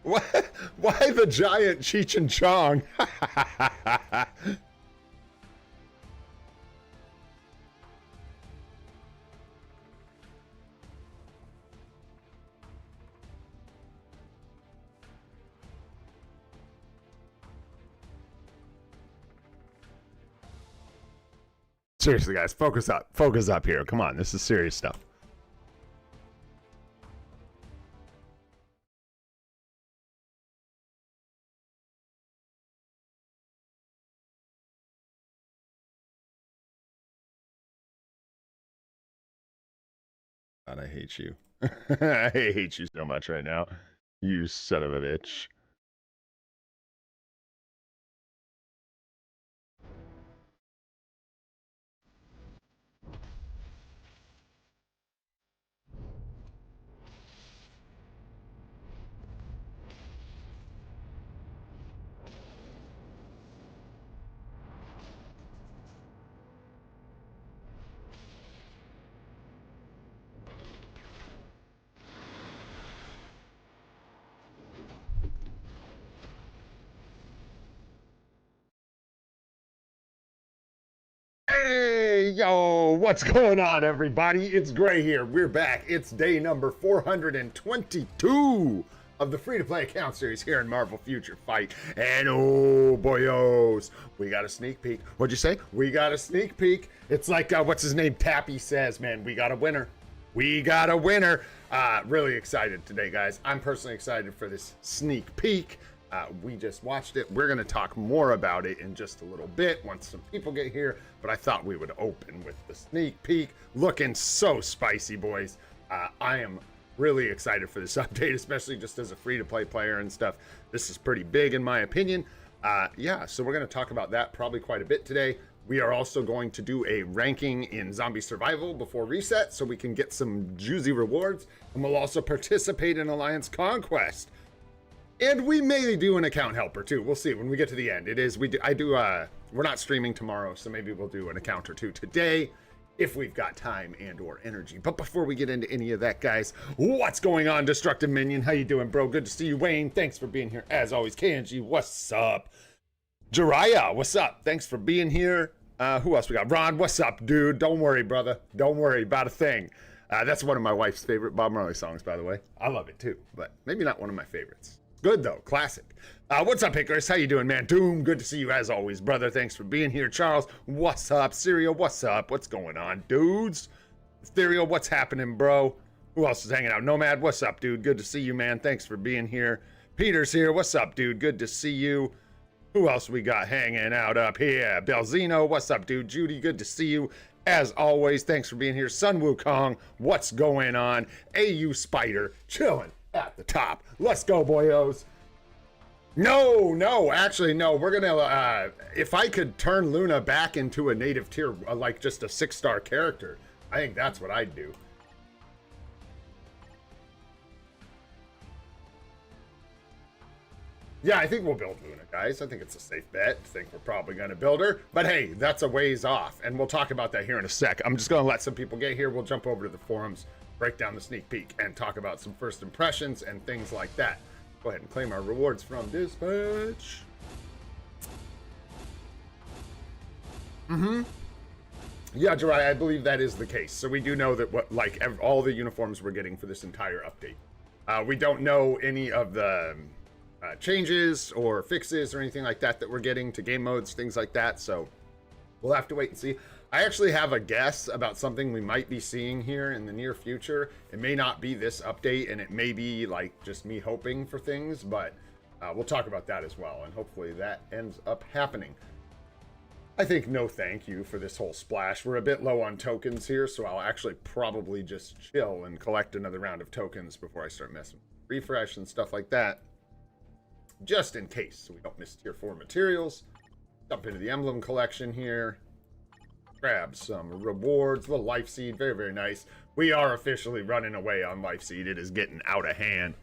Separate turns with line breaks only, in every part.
Why the giant Cheech and Chong? Seriously, guys, focus up. Focus up here. Come on, this is serious stuff. God, I hate you. I hate you so much right now. You son of a bitch. Hey, yo, what's going on, everybody? It's Gray here. We're back. It's day number 422 of the free-to-play account series here in Marvel Future Fight. And oh, boyos, we got a sneak peek. What'd you say? We got a sneak peek. It's like, what's his name? Tappy says, man, we got a winner. We got a winner. Really excited today, guys. I'm personally excited for this sneak peek. We just watched it. We're going to talk more about it in just a little bit once some people get here, but I thought we would open with the sneak peek. Looking so spicy, boys. I am really excited for this update, especially just as a free-to-play player and stuff. This is pretty big in my opinion. Yeah, so we're going to talk about that probably quite a bit today. We are also going to do a ranking in zombie survival before reset so we can get some juicy rewards, and we'll also participate in Alliance Conquest. And we may do an account helper too. We'll see when we get to the end. We're not streaming tomorrow, so maybe we'll do an account or two today if we've got time and or energy. But before we get into any of that, guys, what's going on, Destructive Minion? How you doing, bro? Good to see you. Wayne, thanks for being here as always. KNG, what's up? Jiraiya, what's up? Thanks for being here. Who else we got? Ron, what's up, dude? Don't worry, brother. Don't worry about a thing. That's one of my wife's favorite Bob Marley songs, by the way. I love it too, but maybe not one of my favorites. Good though, classic. What's up, Icarus? How you doing, man? Doom, good to see you as always, brother. Thanks for being here. Charles, what's up? Serial, what's up? What's going on, dudes? Ethereal, what's happening, bro? Who else is hanging out? Nomad, what's up, dude? Good to see you, man. Thanks for being here. Peter's here. What's up, dude? Good to see you. Who else we got hanging out up here? Belzino, what's up, dude? Judy, good to see you. As always, thanks for being here. Sun Wukong, what's going on? AU Spider, chilling at the top. Let's go, boyos. No, actually, no. We're gonna, if I could turn Luna back into a native tier, like just a 6-star character, I think that's what I'd do. Yeah, I think we'll build Luna, guys. I think it's a safe bet. I think we're probably going to build her. But hey, that's a ways off, and we'll talk about that here in a sec. I'm just going to let some people get here. We'll jump over to the forums, break down the sneak peek, and talk about some first impressions and things like that. Go ahead and claim our rewards from Dispatch. Yeah, Jirai, I believe that is the case. So we do know that all the uniforms we're getting for this entire update. We don't know any of the changes or fixes or anything like that we're getting to game modes, things like that. So we'll have to wait and see. I actually have a guess about something we might be seeing here in the near future. It may not be this update, and it may be like just me hoping for things, but we'll talk about that as well, and hopefully that ends up happening. I think no thank you for this whole splash. We're a bit low on tokens here, so I'll actually probably just chill and collect another round of tokens before I start messing with refresh and stuff like that, just in case, so we don't miss tier 4 materials. Jump into the emblem collection here. Grab some rewards, little life seed, very, very nice. We are officially running away on life seed. It is getting out of hand.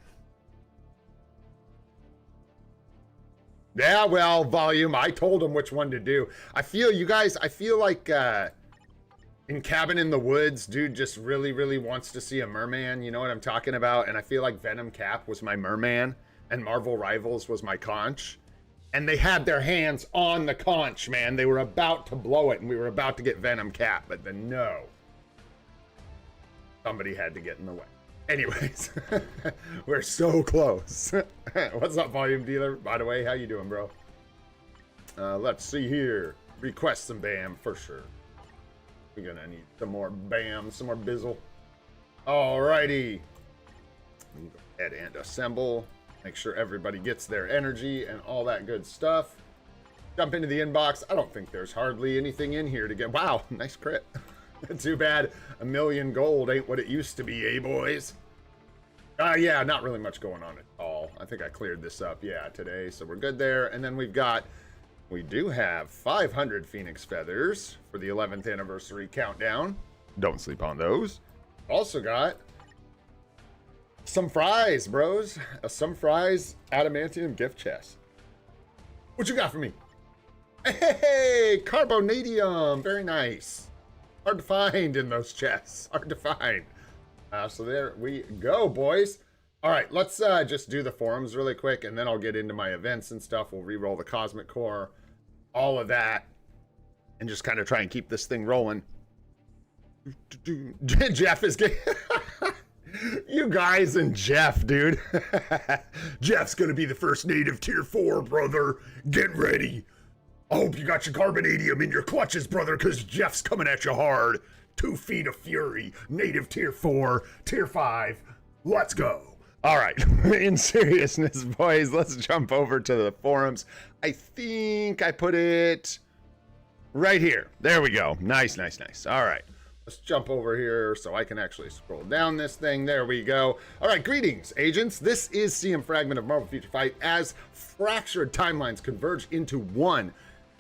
Yeah, well, volume, I told him which one to do. I feel, you guys, I feel like in Cabin in the Woods, dude just really, really wants to see a merman. You know what I'm talking about? And I feel like Venom Cap was my merman. and Marvel Rivals was my conch. And they had their hands on the conch, man. They were about to blow it, and we were about to get Venom Cat, but then no. Somebody had to get in the way. Anyways, we're so close. What's up, Volume Dealer? By the way, how you doing, bro? Let's see here. Request some BAM for sure. We're gonna need some more BAM, some more Bizzle. Alrighty. Go ahead and assemble. Make sure everybody gets their energy and all that good stuff. Jump into the inbox. I don't think there's hardly anything in here to get. Wow, nice crit. Too bad 1,000,000 gold ain't what it used to be, eh, boys? Yeah, not really much going on at all. I think I cleared this up, yeah, today, so we're good there. And then we do have 500 Phoenix Feathers for the 11th anniversary countdown. Don't sleep on those. Also got some fries, bros. Some fries adamantium gift chest. What you got for me? Hey, carbonadium. Very nice. Hard to find in those chests. Hard to find. So there we go, boys. All right, let's just do the forums really quick, and then I'll get into my events and stuff. We'll re-roll the Cosmic Core, all of that, and just kind of try and keep this thing rolling. Jeff is getting... You guys and Jeff, dude. Jeff's gonna be the first native tier 4, brother. Get ready. I hope you got your carbonadium in your clutches, brother, because Jeff's coming at you hard. 2 feet of fury, native tier 4, tier 5. Let's go. All right, in seriousness, boys, let's jump over to the forums. I think I put it right here. There we go. Nice, nice, nice. All right. Let's jump over here so I can actually scroll down this thing. There we go. All right, greetings, agents. This is CM Fragment of Marvel Future Fight as fractured timelines converge into one.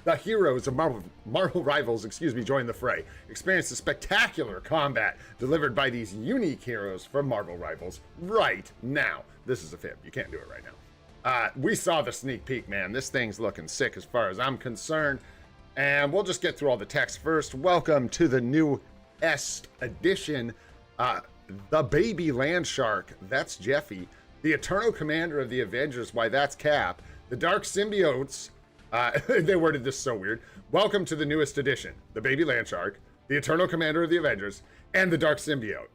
The heroes of Marvel Rivals, join the fray. Experience the spectacular combat delivered by these unique heroes from Marvel Rivals right now. This is a fib. You can't do it right now. We saw the sneak peek, man. This thing's looking sick as far as I'm concerned. And we'll just get through all the text first. Welcome to the new Est edition, the baby land shark, that's Jeffy, the eternal commander of the Avengers, why that's Cap, the dark symbiotes, they worded this so weird, welcome to the newest edition, the baby land shark, the eternal commander of the Avengers, and the dark symbiote.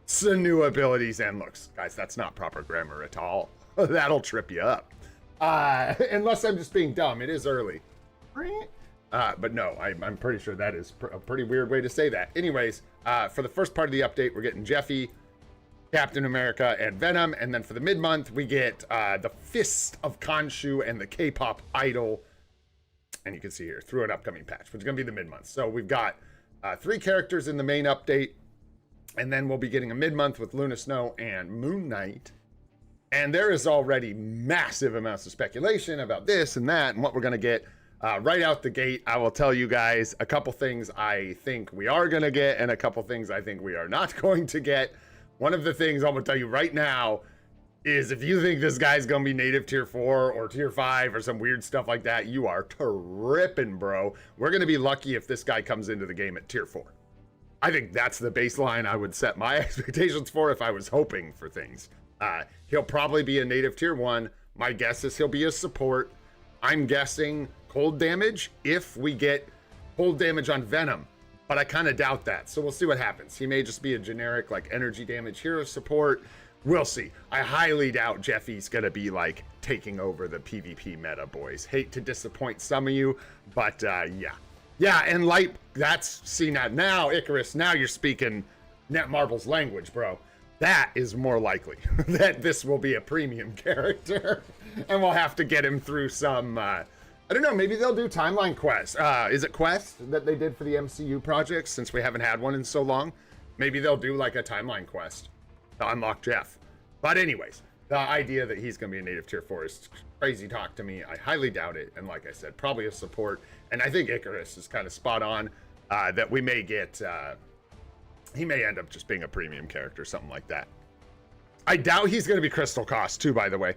Some new abilities and looks. Guys, that's not proper grammar at all. That'll trip you up. Unless I'm just being dumb, it is early. But no, I'm pretty sure that is a pretty weird way to say that. Anyways, for the first part of the update, we're getting Jeffy, Captain America, and Venom. And then for the mid-month, we get the Fist of Khonshu and the K-pop idol. And you can see here, through an upcoming patch, which is going to be the mid-month. So we've got 3 characters in the main update. And then we'll be getting a mid-month with Luna Snow and Moon Knight. And there is already massive amounts of speculation about this and that and what we're going to get. Right out the gate, I will tell you guys a couple things I think we are going to get and a couple things I think we are not going to get. One of the things I'm going to tell you right now is if you think this guy's going to be native tier 4 or tier 5 or some weird stuff like that, you are tripping, bro. We're going to be lucky if this guy comes into the game at tier 4. I think that's the baseline I would set my expectations for if I was hoping for things. He'll probably be a native tier 1. My guess is he'll be a support. I'm guessing cold damage if we get cold damage on Venom, but I kind of doubt that. So we'll see what happens. He may just be a generic like energy damage hero support. We'll see. I highly doubt Jeffy's going to be like taking over the PvP meta, boys. Hate to disappoint some of you, but yeah. Yeah, and Light, that's, see now, Icarus, now you're speaking Netmarble's language, bro. That is more likely that this will be a premium character, and we'll have to get him through some, I don't know, maybe they'll do timeline quests. Is it Quest that they did for the MCU projects, since we haven't had one in so long? Maybe they'll do like a timeline quest to unlock Jeff. But anyways, the idea that he's going to be a native tier 4 is crazy talk to me. I highly doubt it, and like I said, probably a support. And I think Icarus is kind of spot on, that we may get, he may end up just being a premium character, something like that. I doubt he's going to be Crystal Cost too, by the way.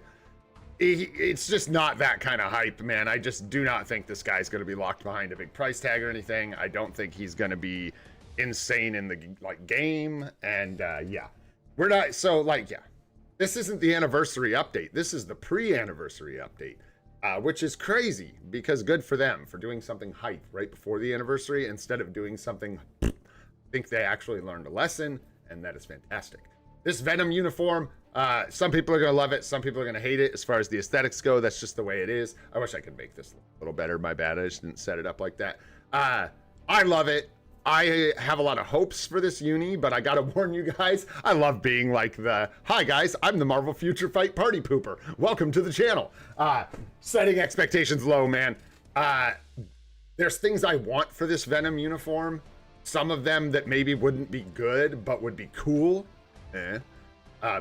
It's just not that kind of hype, man. I just do not think this guy's going to be locked behind a big price tag or anything. I don't think he's going to be insane in the like game. And yeah, we're not, so like, yeah. This isn't the anniversary update. This is the pre-anniversary update, which is crazy because good for them for doing something hype right before the anniversary instead of doing something. I think they actually learned a lesson, and that is fantastic. This Venom uniform, some people are going to love it. Some people are going to hate it. As far as the aesthetics go, that's just the way it is. I wish I could make this a little better. My bad. I just didn't set it up like that. I love it. I have a lot of hopes for this uni, but I gotta warn you guys, I love being like hi guys, I'm the Marvel Future Fight Party Pooper. Welcome to the channel. Setting expectations low, man. There's things I want for this Venom uniform. Some of them that maybe wouldn't be good, but would be cool.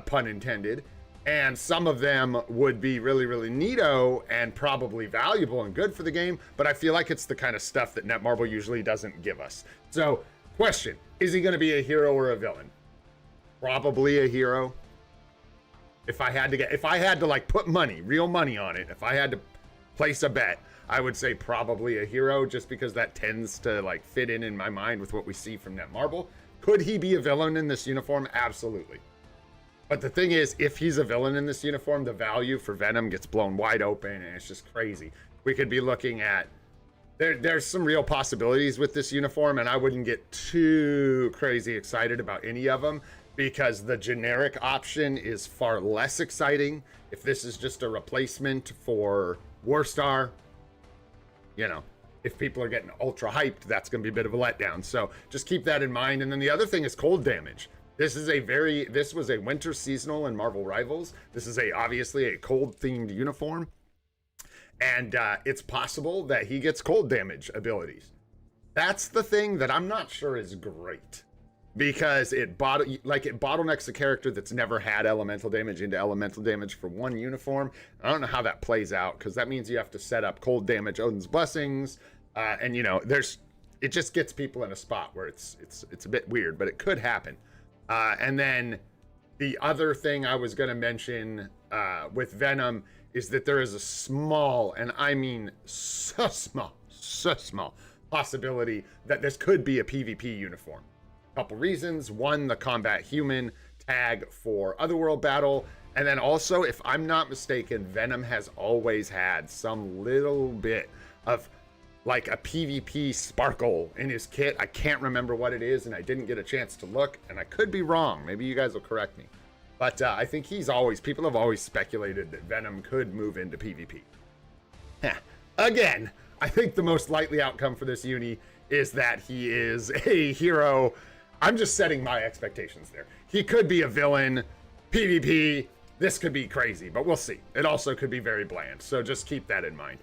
Pun intended. And some of them would be really, really neato and probably valuable and good for the game, but I feel like it's the kind of stuff that Netmarble usually doesn't give us. So, question, is he going to be a hero or a villain? Probably a hero. If I had to like put money, real money on it, if I had to place a bet, I would say probably a hero, just because that tends to like fit in my mind with what we see from Netmarble. Could he be a villain in this uniform? Absolutely. But the thing is, if he's a villain in this uniform, the value for Venom gets blown wide open, and it's just crazy. We could be looking at... There's some real possibilities with this uniform, and I wouldn't get too crazy excited about any of them, because the generic option is far less exciting. If this is just a replacement for Warstar, you know, if people are getting ultra hyped, that's going to be a bit of a letdown. So just keep that in mind. And then the other thing is cold damage. This was a winter seasonal in Marvel Rivals. This is obviously a cold themed uniform. And it's possible that he gets cold damage abilities. That's the thing that I'm not sure is great, because it bottlenecks a character that's never had elemental damage into elemental damage for one uniform. I don't know how that plays out, because that means you have to set up cold damage, Odin's Blessings, and you know, it just gets people in a spot where it's a bit weird, but it could happen. And then the other thing I was going to mention with Venom is that there is a small, and I mean so small possibility that this could be a PvP uniform. Couple reasons. One, the combat human tag for Otherworld battle. And then also, if I'm not mistaken, Venom has always had some little bit of like a PvP sparkle in his kit. I can't remember what it is, and I didn't get a chance to look, and I could be wrong. Maybe you guys will correct me. But I think people have always speculated that Venom could move into PvP. Again, I think the most likely outcome for this uni is that he is a hero. I'm just setting my expectations there. He could be a villain, PvP. This could be crazy, but we'll see. It also could be very bland, so just keep that in mind.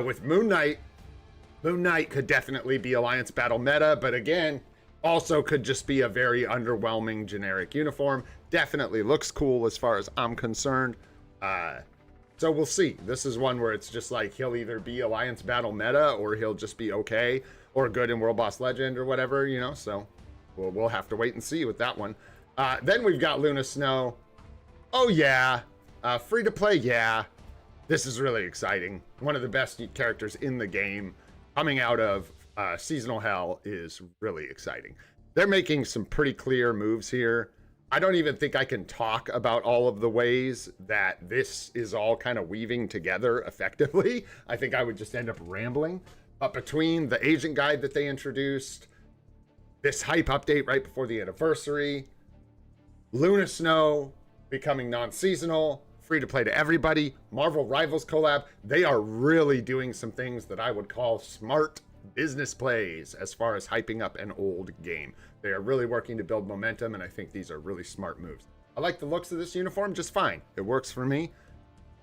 With Moon Knight could definitely be Alliance Battle meta, but again, also could just be a very underwhelming generic uniform. Definitely looks cool as far as I'm concerned. So we'll see. This is one where it's just like he'll either be Alliance Battle meta, or he'll just be okay or good in World Boss Legend or whatever, you know, so we'll have to wait and see with that one. Then we've got Luna Snow. Oh yeah, free to play, yeah. This is really exciting. One of the best characters in the game coming out of Seasonal Hell is really exciting. They're making some pretty clear moves here. I don't even think I can talk about all of the ways that this is all kind of weaving together effectively. I think I would just end up rambling. But between the agent guide that they introduced, this hype update right before the anniversary, Luna Snow becoming non-seasonal, free to play to everybody, Marvel Rivals collab, they are really doing some things that I would call smart business plays as far as hyping up an old game. They are really working to build momentum, and I think these are really smart moves. I like the looks of this uniform just fine. It works for me.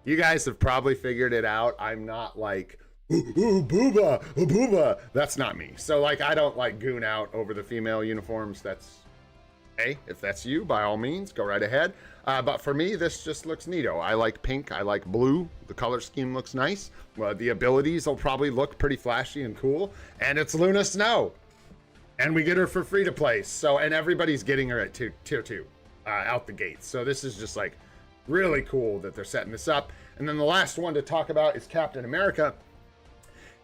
You guys have probably figured it out. I'm not like, ooh, booba, ooh, booba. That's not me. So like, I don't like goon out over the female uniforms. That's, hey, if that's you, by all means, go right ahead. But for me, this just looks neato. I like pink, I like blue. The color scheme looks nice. The abilities will probably look pretty flashy and cool. And it's Luna Snow. And we get her for free to play. So, and everybody's getting her at tier 2 out the gate. So this is just like really cool that they're setting this up. And then the last one to talk about is Captain America.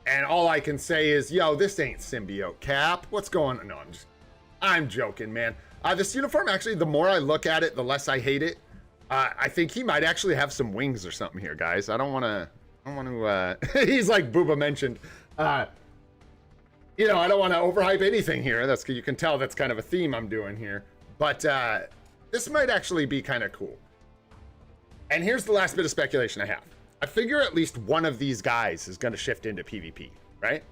And all I can say is, yo, this ain't symbiote Cap. What's going on? No, I'm joking, man. This uniform, actually, the more I look at it, the less I hate it. I think he might actually have some wings or something here, guys. I don't want to, he's like Booba mentioned. You know, I don't want to overhype anything here. You can tell that's kind of a theme I'm doing here. But this might actually be kind of cool. And here's the last bit of speculation I have. I figure at least one of these guys is going to shift into PvP, right?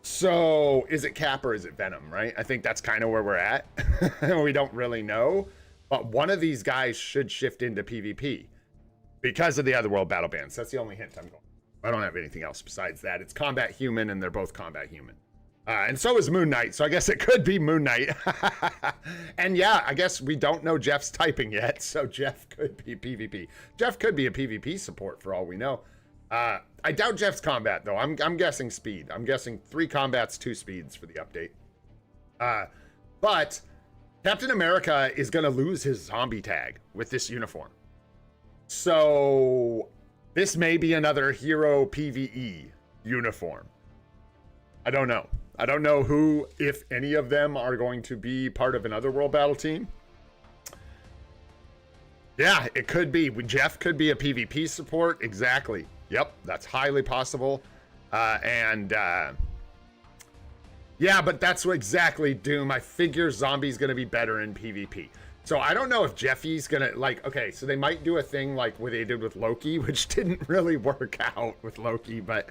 So is it Cap or is it Venom, right? I think that's kind of where we're at. We don't really know. But one of these guys should shift into PvP because of the Otherworld battle bans. That's the only hint I'm going. I don't have anything else besides that. It's combat human, and they're both combat human. And so is Moon Knight, so I guess it could be Moon Knight. And yeah, I guess we don't know Jeff's typing yet, so Jeff could be PvP. Jeff could be a PvP support for all we know. I doubt Jeff's combat, though. I'm guessing speed. I'm guessing 3 combats, 2 speeds for the update. But Captain America is going to lose his zombie tag with this uniform. So this may be another hero PvE uniform. I don't know. I don't know who, if any of them, are going to be part of an Otherworld battle team. Yeah, it could be. Jeff could be a PvP support. Exactly. Yep, that's highly possible. Yeah, but that's what exactly, Doom. I figure Zombie's going to be better in PvP. So I don't know if Jeffy's going to, like, okay, so they might do a thing like what they did with Loki, which didn't really work out with Loki, but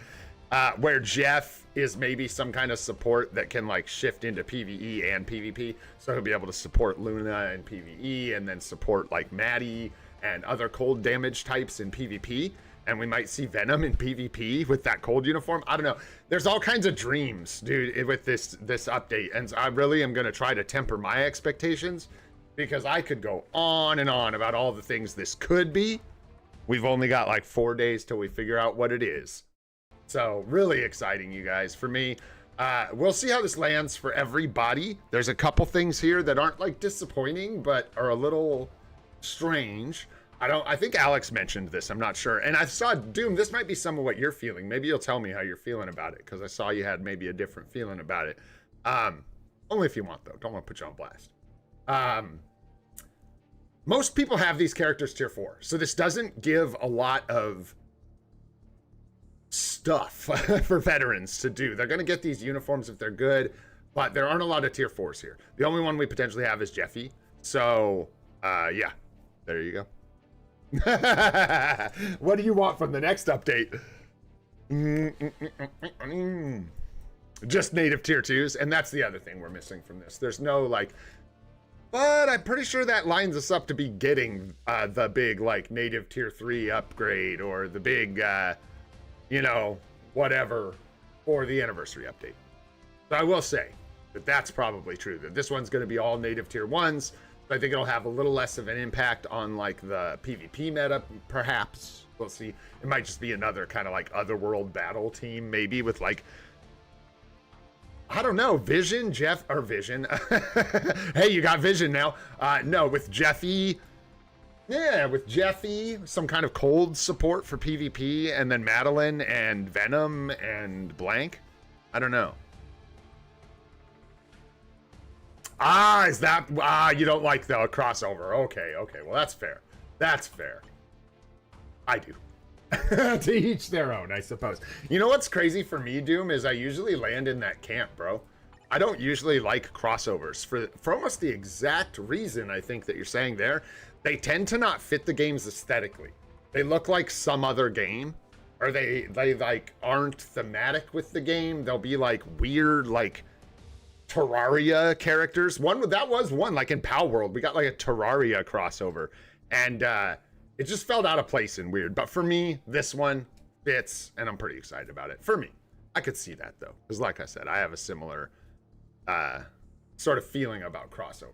where Jeff is maybe some kind of support that can, like, shift into PvE and PvP. So he'll be able to support Luna in PvE and then support, like, Maddie and other cold damage types in PvP. And we might see Venom in PvP with that cold uniform. I don't know. There's all kinds of dreams, dude, with this update. And I really am going to try to temper my expectations because I could go on and on about all the things this could be. We've only got like 4 days till we figure out what it is. So really exciting, you guys. For me, we'll see how this lands for everybody. There's a couple things here that aren't like disappointing, but are a little strange. I think Alex mentioned this. I'm not sure. And I saw, Doom, this might be some of what you're feeling. Maybe you'll tell me how you're feeling about it, because I saw you had maybe a different feeling about it. Only if you want, though. Don't want to put you on blast. Most people have these characters tier 4, so this doesn't give a lot of stuff for veterans to do. They're going to get these uniforms if they're good, but there aren't a lot of tier 4s here. The only one we potentially have is Jeffy. So, yeah, there you go. What do you want from the next update? Just native tier 2s, and that's the other thing we're missing from this. There's no, like, but I'm pretty sure that lines us up to be getting the big, like, native tier 3 upgrade or the big, you know, whatever for the anniversary update. So I will say that that's probably true, that this one's going to be all native tier 1s. I think it'll have a little less of an impact on, like, the PvP meta, perhaps. We'll see. It might just be another kind of, like, Otherworld battle team, maybe, with, like, I don't know, Vision, Jeff, or Vision. Hey, you got Vision now. No, with Jeffy. Yeah, with Jeffy, some kind of cold support for PvP, and then Madeline and Venom and Blank. I don't know. Is that, you don't like the crossover. Okay, well, that's fair. That's fair. I do. To each their own, I suppose. You know what's crazy for me, Doom, is I usually land in that camp, bro. I don't usually like crossovers for almost the exact reason I think that you're saying there. They tend to not fit the games aesthetically. They look like some other game, or they like aren't thematic with the game. They'll be like weird, like Terraria characters. That was one, like in Pal World, we got like a Terraria crossover, and it just felt out of place and weird. But for me, this one fits, and I'm pretty excited about it. For me, I could see that though, because like I said, I have a similar sort of feeling about crossover.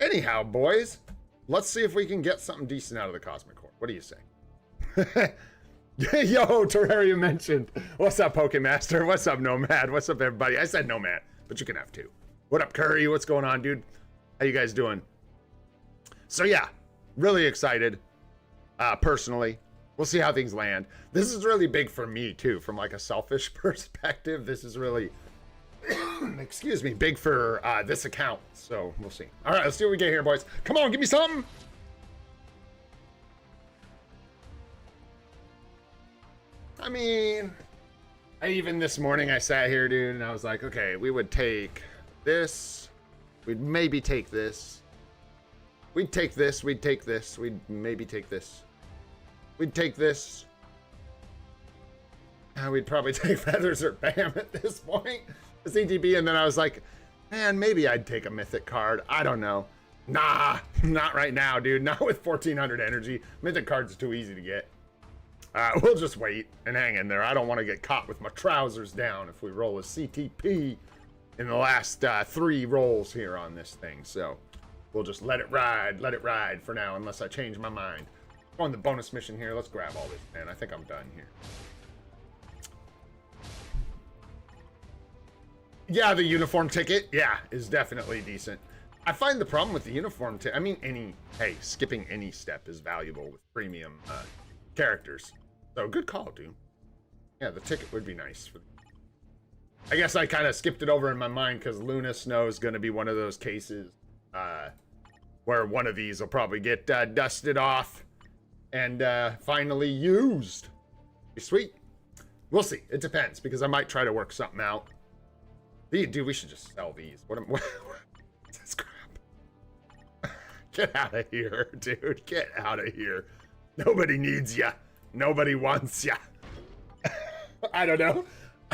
Anyhow, boys, let's see if we can get something decent out of the Cosmic Core. What do you say? Yo, Terraria mentioned. What's up, Pokemaster? What's up, Nomad? What's up, everybody? I said Nomad, but you can have two. What up, Curry? What's going on, dude? How you guys doing? So yeah, really excited. Personally, we'll see how things land. This is really big for me too, from like a selfish perspective. This is really, excuse me, big for this account. So we'll see. All right, let's see what we get here, boys. Come on, give me something. I mean, even this morning I sat here, dude, and I was like, okay, we would take this. We'd maybe take this. We'd take this. We'd take this. We'd maybe take this. We'd take this. We'd probably take Feathers or Bam at this point. The CTB, and then I was like, man, maybe I'd take a Mythic card. I don't know. Nah, not right now, dude. Not with 1400 energy. Mythic cards are too easy to get. We'll just wait and hang in there. I don't want to get caught with my trousers down if we roll a CTP in the last 3 rolls here on this thing. So we'll just let it ride for now, unless I change my mind. On the bonus mission here, let's grab all this, man. I think I'm done here. Yeah, the uniform ticket, yeah, is definitely decent. I find the problem with the uniform ticket, I mean, skipping any step is valuable with premium characters. So good call, dude. Yeah, the ticket would be nice. I guess I kind of skipped it over in my mind because Luna Snow is going to be one of those cases where one of these will probably get dusted off and finally used. Be sweet. We'll see. It depends because I might try to work something out. Dude, we should just sell these. What is this crap? Get out of here, dude. Get out of here. Nobody needs ya. Nobody wants ya. I don't know.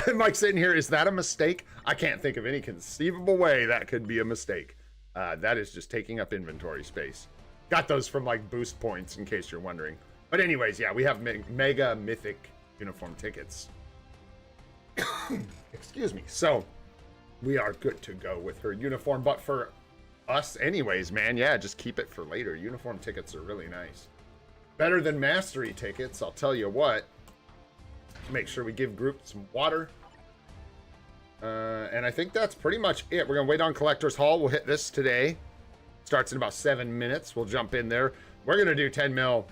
I'm like sitting here, is that a mistake? I can't think of any conceivable way that could be a mistake. That is just taking up inventory space. Got those from like boost points in case you're wondering. But anyways, yeah, we have mega mythic uniform tickets. Excuse me. So we are good to go with her uniform, but for us anyways, man, yeah, just keep it for later. Uniform tickets are really nice. Better than mastery tickets, I'll tell you what. Make sure we give group some water. And I think that's pretty much it. We're gonna wait on Collector's Hall. We'll hit this today. Starts in about 7 minutes. We'll jump in there. We're gonna do 10 mil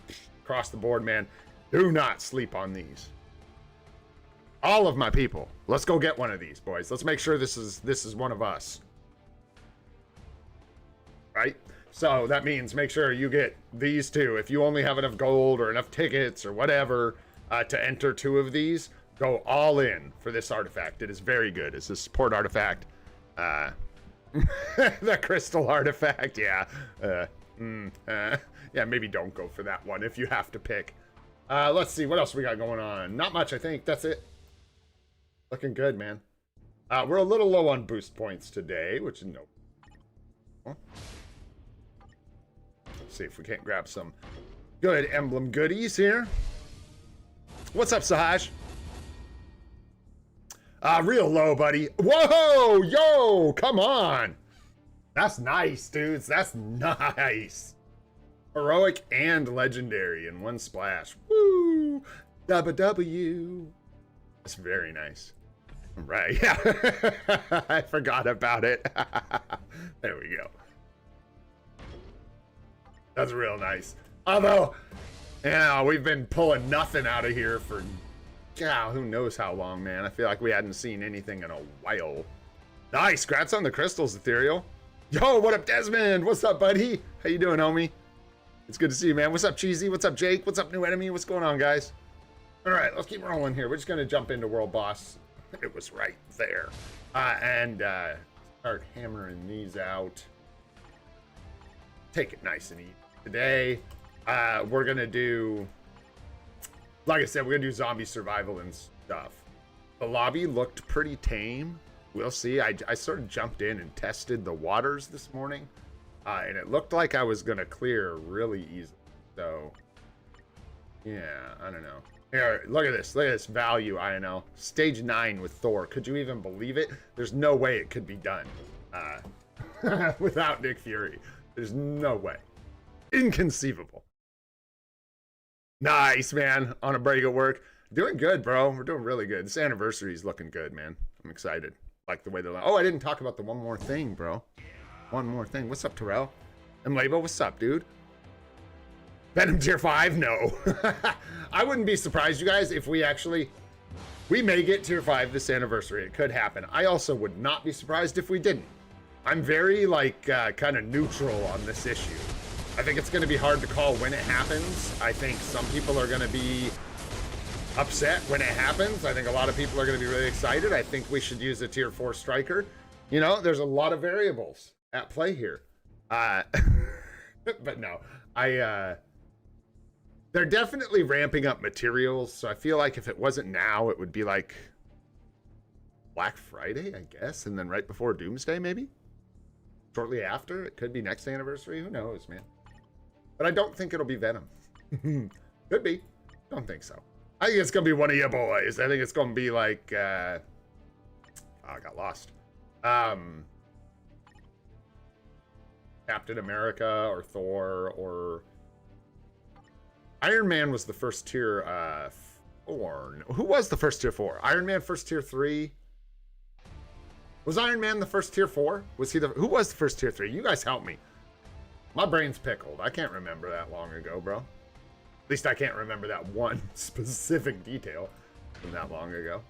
across the board, man. Do not sleep on these. All of my people, let's go get one of these, boys. Let's make sure this is one of us. Right? So that means make sure you get these 2. If you only have enough gold or enough tickets or whatever to enter 2 of these, go all in for this artifact. It is very good. It's a support artifact. The crystal artifact, yeah. Yeah, maybe don't go for that one if you have to pick. Let's see, what else we got going on? Not much, I think. That's it. Looking good, man. We're a little low on boost points today, which is no. Let's see if we can't grab some good emblem goodies here. What's up, Sahaj? Real low, buddy. Whoa, yo, come on. That's nice, dudes. That's nice. Heroic and legendary in one splash. Woo! W. That's very nice. Right, yeah. I forgot about it. There we go. That's real nice. Although, yeah, we've been pulling nothing out of here for, God, who knows how long, man. I feel like we hadn't seen anything in a while. Nice, congrats on the crystals, Ethereal. Yo, what up, Desmond? What's up, buddy? How you doing, homie? It's good to see you, man. What's up, Cheesy? What's up, Jake? What's up, New Enemy? What's going on, guys? All right, let's keep rolling here. We're just going to jump into World Boss. It was right there. And start hammering these out. Take it nice and easy. Today, we're going to do, like I said, we're going to do zombie survival and stuff. The lobby looked pretty tame. We'll see. I sort of jumped in and tested the waters this morning. And it looked like I was going to clear really easily. So, yeah, I don't know. Here, look at this. Look at this value, INL. Stage 9 with Thor. Could you even believe it? There's no way it could be done without Nick Fury. There's no way. Inconceivable. Nice, man. On a break at work. Doing good, bro. We're doing really good. This anniversary is looking good, man. I'm excited. Like the way they're... Oh, I didn't talk about the one more thing, bro. One more thing. What's up, Terrell? And Labo, what's up, dude? Venom tier 5? No. I wouldn't be surprised, you guys, if we may get tier 5 this anniversary. It could happen. I also would not be surprised if we didn't. I'm very, like, kind of neutral on this issue. I think it's going to be hard to call when it happens. I think some people are going to be upset when it happens. I think a lot of people are going to be really excited. I think we should use a tier 4 striker. You know, there's a lot of variables at play here. But no, they're definitely ramping up materials. So I feel like if it wasn't now, it would be like Black Friday, I guess. And then right before Doomsday, maybe? Shortly after? It could be next anniversary. Who knows, man? But I don't think it'll be Venom. Could be. Don't think so. I think it's going to be one of your boys. I think it's going to be like... oh, I got lost. Captain America or Thor or... Iron Man was the first tier 4. Who was the first tier 4? Iron Man first tier 3? Was Iron Man the first tier 4? Was he the... Who was the first tier 3? You guys help me. My brain's pickled. I can't remember that long ago, bro. At least I can't remember that one specific detail from that long ago.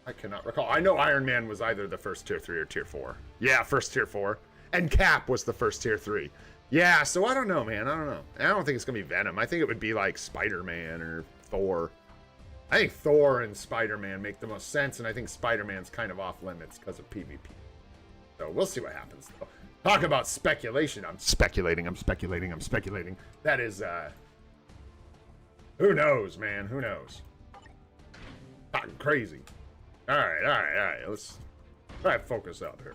I cannot recall. I know Iron Man was either the first tier 3 or tier 4. Yeah, first tier 4. And Cap was the first tier 3. Yeah, so I don't know, man. I don't know. I don't think it's going to be Venom. I think it would be like Spider-Man or Thor. I think Thor and Spider-Man make the most sense, and I think Spider-Man's kind of off limits because of PvP. So we'll see what happens, though. Talk about speculation. I'm speculating. That is, who knows, man? Who knows? Talking crazy. All right. Let's try to focus up here.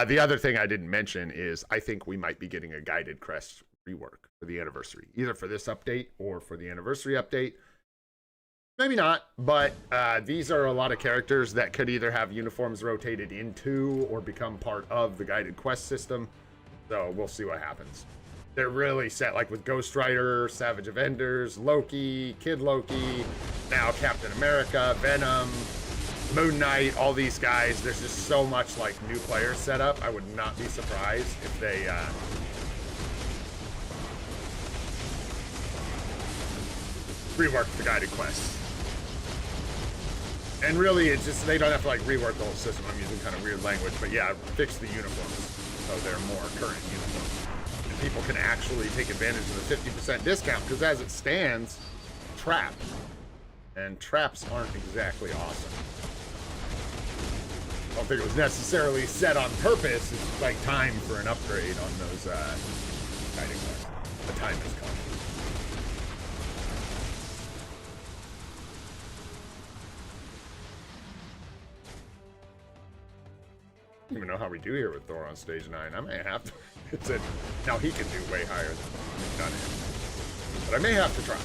The other thing I didn't mention is I think we might be getting a guided crest rework for the anniversary, either for this update or for the anniversary update. Maybe not, but these are a lot of characters that could either have uniforms rotated into or become part of the guided quest system. So we'll see what happens. They're really set, like with Ghost Rider, Savage Avengers, Loki, Kid Loki, now Captain America, Venom, Moon Knight, all these guys. There's just so much like new players set up. I would not be surprised if they rework the guided quests. And really, it's just, they don't have to like rework the whole system. I'm using kind of weird language, but yeah, fix the uniforms so they're more current uniforms. And people can actually take advantage of the 50% discount, because as it stands, trap. And traps aren't exactly awesome. I don't think it was necessarily set on purpose. It's like time for an upgrade on those guiding quests. The time has come. I don't even know how we do here with Thor on stage 9. I may have to. It said, now he can do way higher than we've done it. But I may have to try.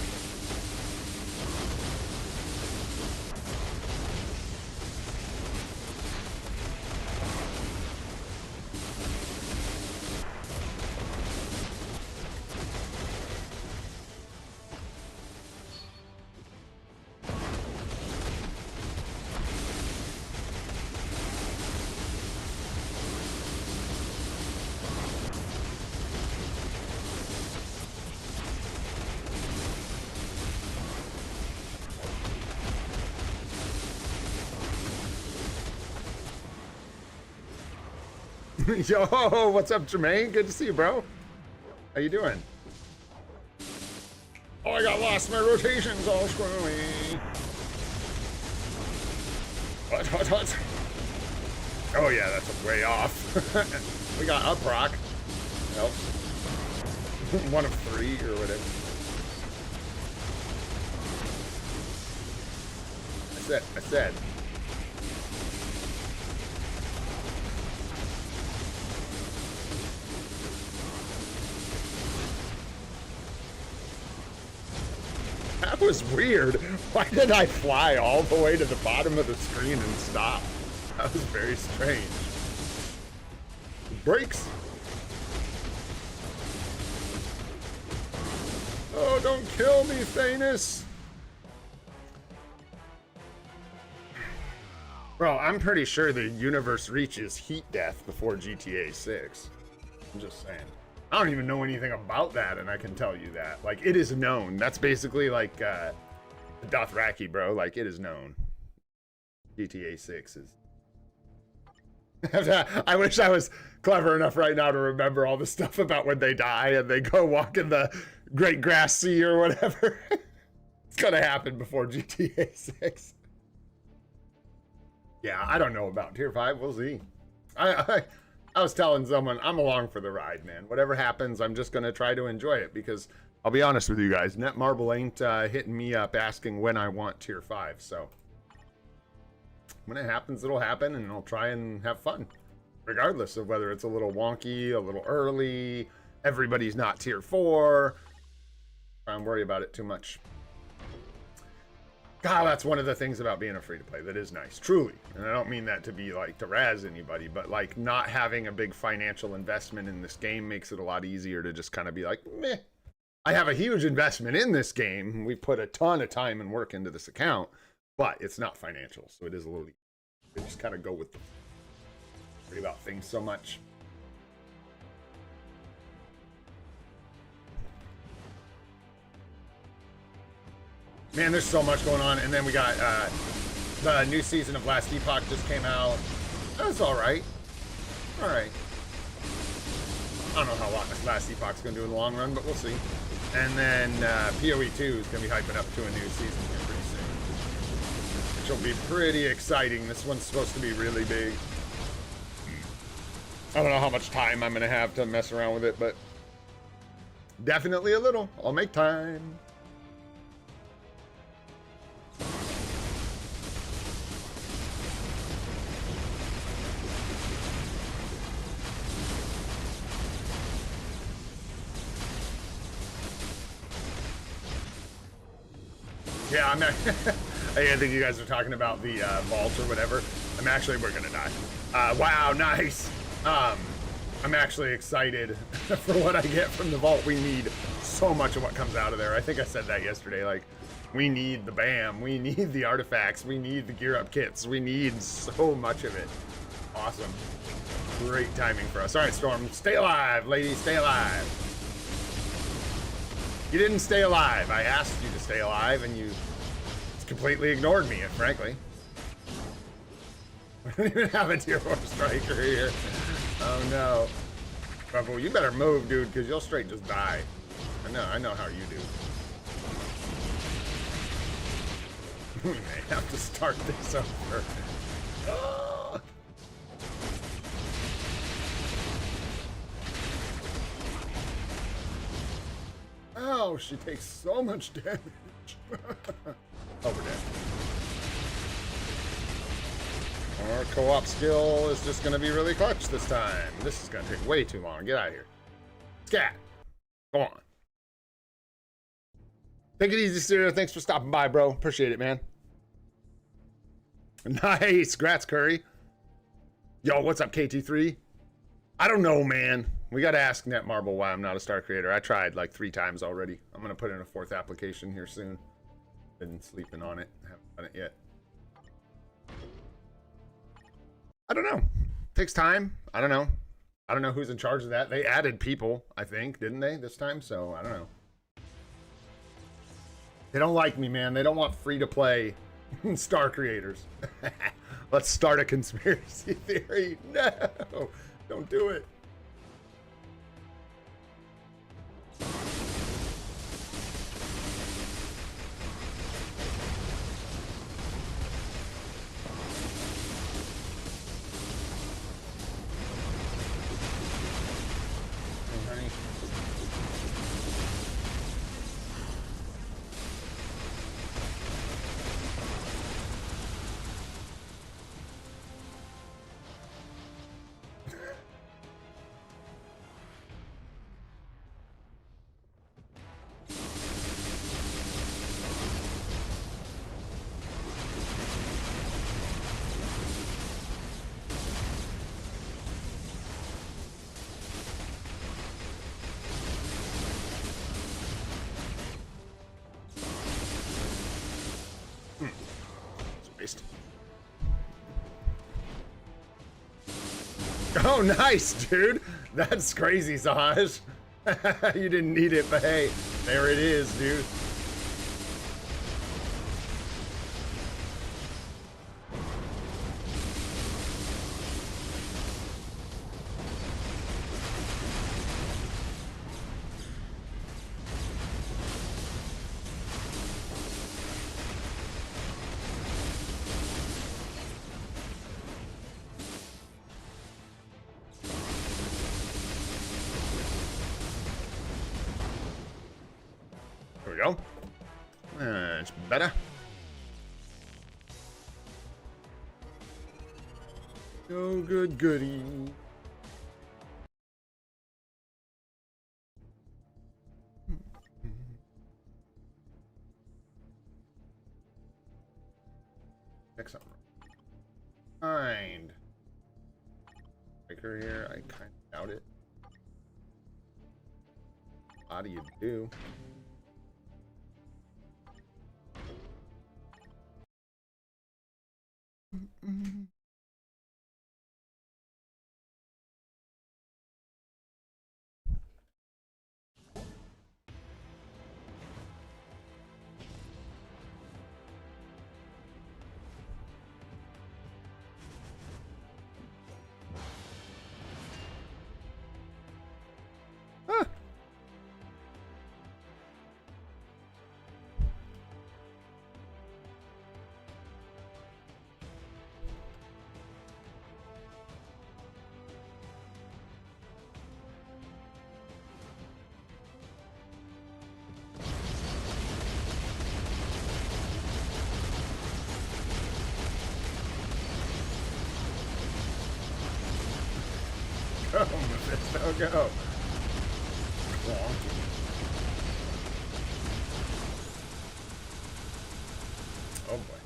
Yo, what's up, Jermaine? Good to see you, bro. How you doing? Oh, I got lost. My rotation's all screwy. What? Oh, yeah, that's way off. We got up rock. Nope. 1 of 3 or whatever. I said. That was weird. Why did I fly all the way to the bottom of the screen and stop? That was very strange. Brakes. Oh, don't kill me, Thanos. Bro, I'm pretty sure the universe reaches heat death before GTA 6. I'm just saying. I don't even know anything about that, and I can tell you that. Like, it is known. That's basically like Dothraki, bro. Like, it is known. GTA 6 is... I wish I was clever enough right now to remember all the stuff about when they die and they go walk in the Great Grass Sea or whatever. gonna happen before GTA 6. Yeah, I don't know about Tier 5. We'll see. I was telling someone, I'm along for the ride, man. Whatever happens, I'm just gonna try to enjoy it, because I'll be honest with you guys, Netmarble ain't hitting me up asking when I want Tier 5, so when it happens, it'll happen, and I'll try and have fun, regardless of whether it's a little wonky, a little early, everybody's not Tier 4. I don't worry about it too much. God, that's one of the things about being a free-to-play that is nice, truly. And I don't mean that to be like to razz anybody, but like not having a big financial investment in this game makes it a lot easier to just kind of be like, meh. I have a huge investment in this game. We put a ton of time and work into this account, but it's not financial, so it is a little. They just kind of go with the worry about things so much. Man, there's so much going on, and then we got the new season of Last Epoch just came out. That's all right. All right. I don't know how long this Last Epoch's gonna do in the long run, but we'll see. And then PoE 2 is gonna be hyping up to a new season here pretty soon, which will be pretty exciting. This one's supposed to be really big. I don't know how much time I'm gonna have to mess around with it, but definitely a little. I'll make time. Yeah, I think you guys are talking about the vault or whatever. We're gonna die. Wow, nice. I'm actually excited for what I get from the vault. We need so much of what comes out of there. I think I said that yesterday. Like, we need the BAM, we need the artifacts, we need the gear up kits, we need so much of it. Awesome. Great timing for us. All right, Storm, stay alive, lady, stay alive. You didn't stay alive. I asked you to stay alive, and you completely ignored me, frankly. We don't even have a tier 4 striker here. Oh no. Bubble, you better move, dude, because you'll straight just die. I know how you do. We may have to start this over. Oh. Ow, she takes so much damage. Oh, we're dead. Our co-op skill is just going to be really clutch this time. This is going to take way too long. Get out of here. Scat. Go on. Take it easy, Stereo. Thanks for stopping by, bro. Appreciate it, man. Nice. Grats, Curry. Yo, what's up, KT3? I don't know, man. We got to ask Netmarble why I'm not a star creator. I tried like 3 times already. I'm going to put in a 4th application here soon. Been sleeping on it. Haven't done it yet. I don't know. Takes time. I don't know. I don't know who's in charge of that. They added people, I think, didn't they, this time? So, I don't know. They don't like me, man. They don't want free-to-play star creators. Let's start a conspiracy theory. No! Don't do it. Oh, nice, dude. That's crazy, Sahaj. You didn't need it, but hey, there it is, dude. we go. It's better. Oh, good goody. Pick something. Find. Breaker here. I kind of doubt it. How do you do? Go, Mephisto, go. Oh boy.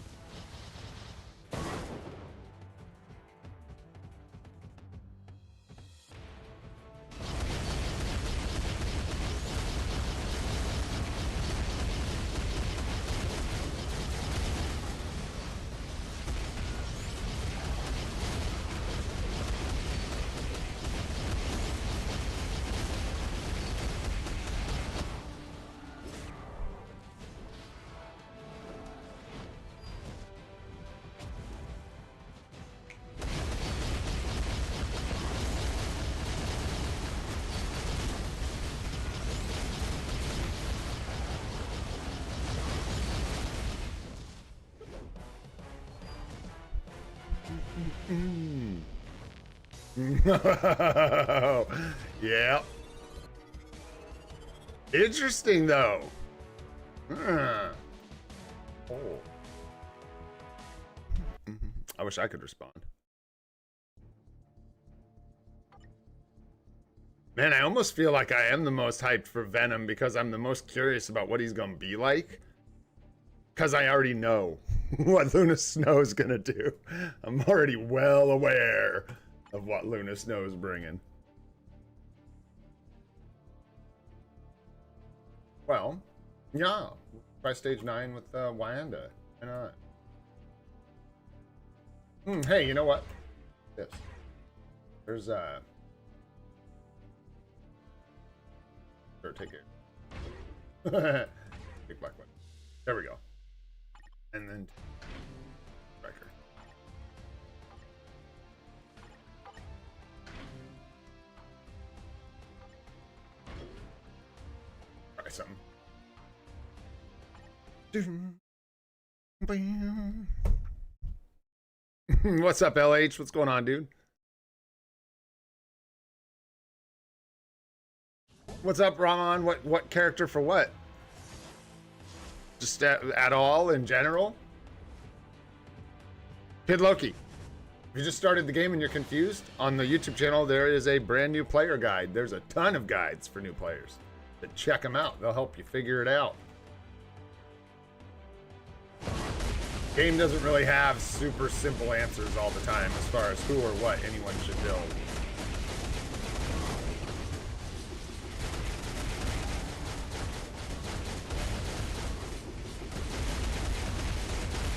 Yeah. Interesting though. Oh. I wish I could respond. Man, I almost feel like I am the most hyped for Venom because I'm the most curious about what he's gonna be like. Because I already know what Luna Snow's gonna do. I'm already well aware of what Luna Snow's bringing. Well, yeah. Try stage 9 with Wanda. Why not? Hey, you know what? This. There's Sure, take it. Big black one. There we go. And then Striker. Try something. What's up, LH? What's going on, dude? What's up, Rahman? What character for what? Just at all in general? Kid Loki. If you just started the game and you're confused, on the YouTube channel there is a brand new player guide. There's a ton of guides for new players. But check them out. They'll help you figure it out. Game doesn't really have super simple answers all the time as far as who or what anyone should build.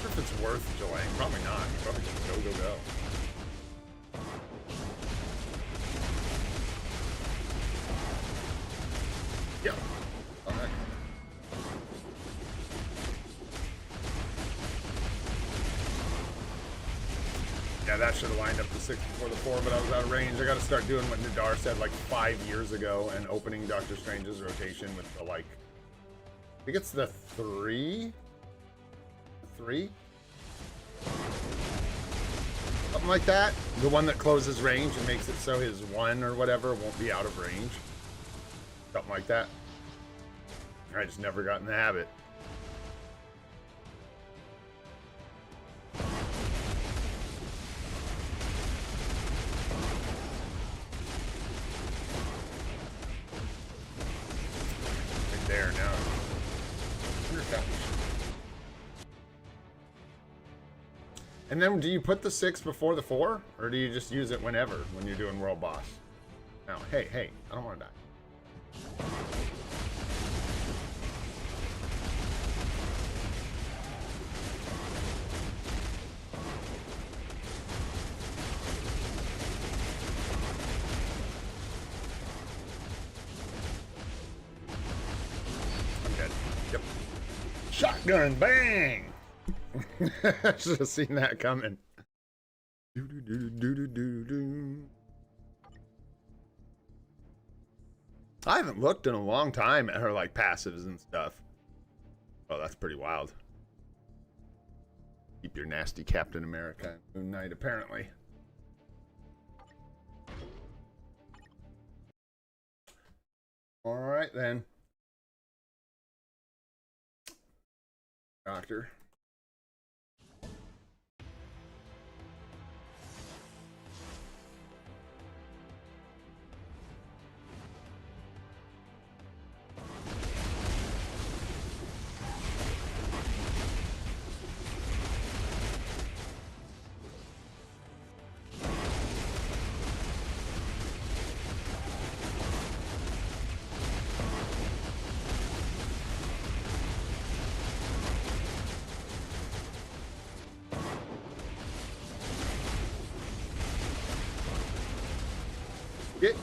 If it's worth delaying, probably not. You probably just go. Yeah. Oh, heck. Yeah, that should have lined up the 6 before the 4, but I was out of range. I got to start doing what Nadar said like 5 years ago and opening Doctor Strange's rotation with the, like, I think it's the 3? The 3? Something like that. The one that closes range and makes it so his 1 or whatever won't be out of range. Something like that. I just never got in the habit. Right there now. And then do you put the 6 before the 4? Or do you just use it whenever when you're doing world boss? No, hey, I don't want to die. I'm dead. Yep. Shotgun, bang! Should have seen that coming. I haven't looked in a long time at her like passives and stuff. Oh, that's pretty wild. Keep your nasty Captain America Moon Knight, apparently. All right then. Doctor.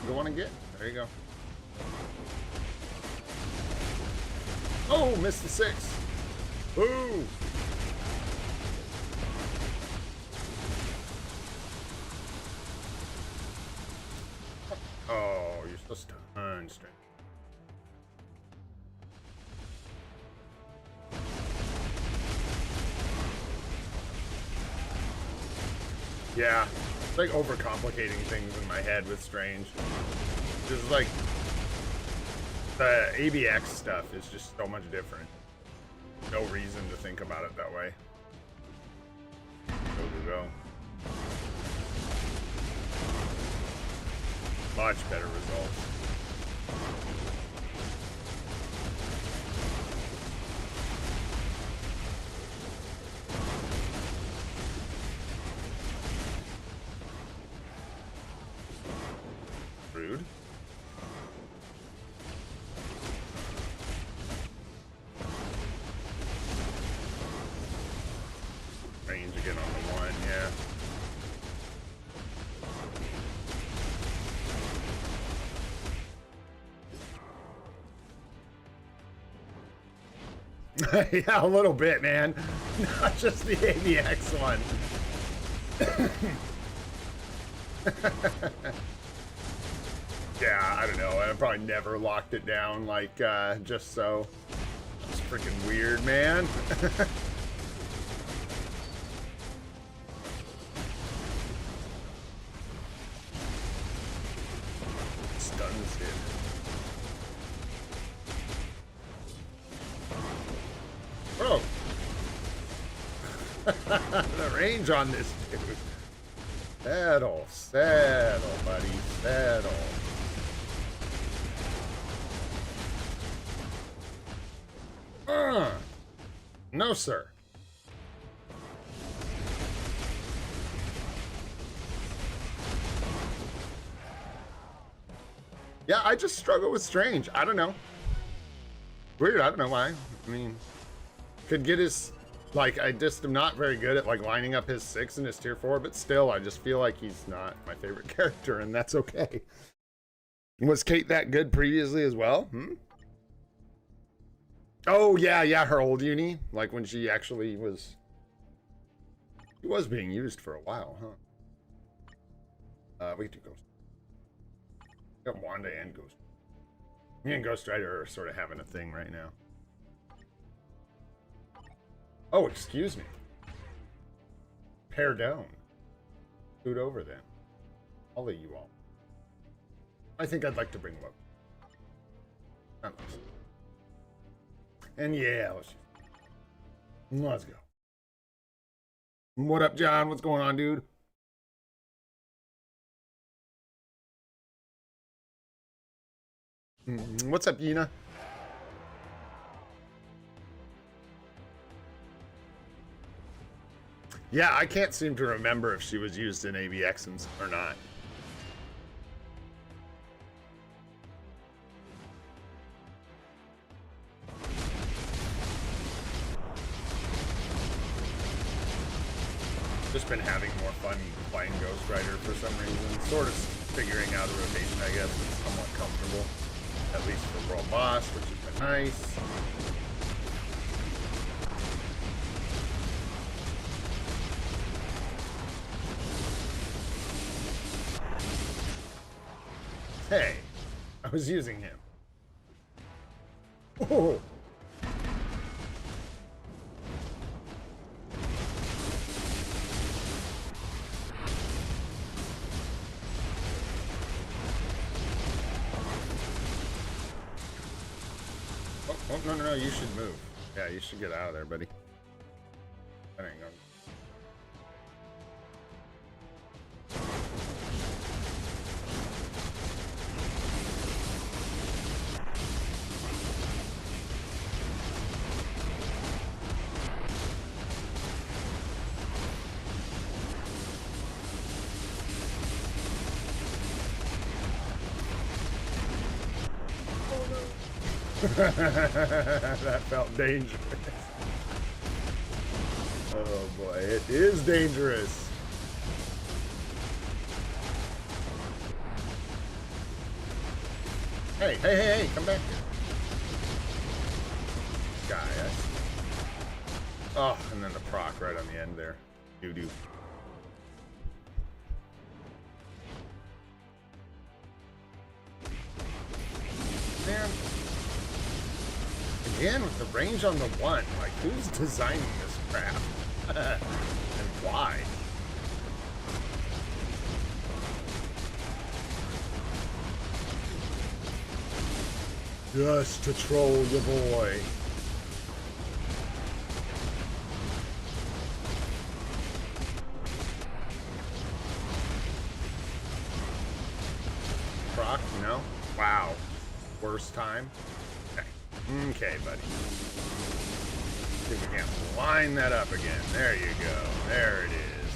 You want to get? There you go. Oh, missed the 6. Ooh. Oh, you're supposed to turn straight. Yeah. It's like overcomplicating things in my head with Strange. Just like the ABX stuff is just so much different. No reason to think about it that way. Go. Much better results. Rude. Range again on the 1, yeah. Yeah, a little bit, man. Not just the AVX one. Yeah, I don't know. I probably never locked it down like just so. It's freaking weird, man. Stuns it. Bro. The range on this dude. Settle, buddy, settle. No, sir. Yeah, I just struggle with Strange. I don't know. Weird, I don't know why. I mean, could get his, like, I just am not very good at, like, lining up his 6 and his tier 4, but still, I just feel like he's not my favorite character, and that's okay. Was Kate that good previously as well? Oh, yeah, her old uni. Like, when she actually was... She was being used for a while, huh? We could do Ghost. We got Wanda and Ghost. Me and Ghost Rider are sort of having a thing right now. Oh, excuse me. Pardon. Scoot over then. I'll let you all. I think I'd like to bring Loki. Not Loki. And yeah, let's go. What up, John? What's going on, dude? What's up, Yina? Yeah, I can't seem to remember if she was used in AVXs or not. Just been having more fun playing Ghost Rider for some reason. Sort of figuring out a rotation, I guess, that's somewhat comfortable. At least for World Boss, which has been nice. Hey, I was using him. Oh. Oh, no, you should move. Yeah, you should get out of there, buddy. That ain't going. That felt dangerous. Oh boy, it is dangerous. Hey, come back here. Guy, oh, and then the proc right on the end there. Doo-doo. Man. Again, with the range on the one, like, who's designing this crap? And why? Just to troll your boy. Proc, you know? Wow. Worst time. Okay, buddy. See if we can line that up again. There you go. There it is.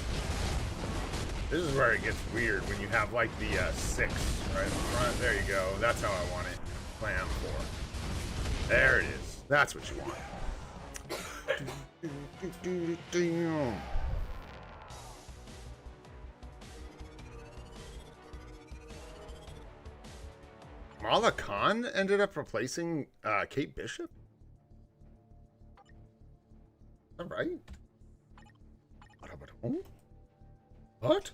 This is where it gets weird when you have like the 6 right in front. There you go. That's how I want it planned for. There it is. That's what you want. Mala Khan ended up replacing Kate Bishop? Is that right? What?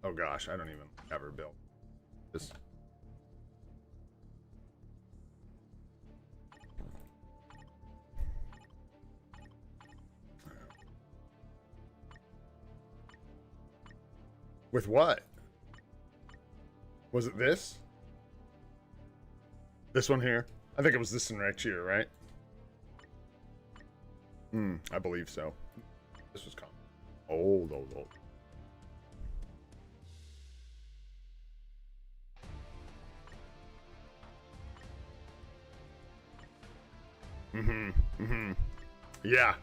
Oh gosh, I don't even have her built. Just... With what? Was it this? This one here? I think it was this one right here, right? I believe so. This was old. Yeah.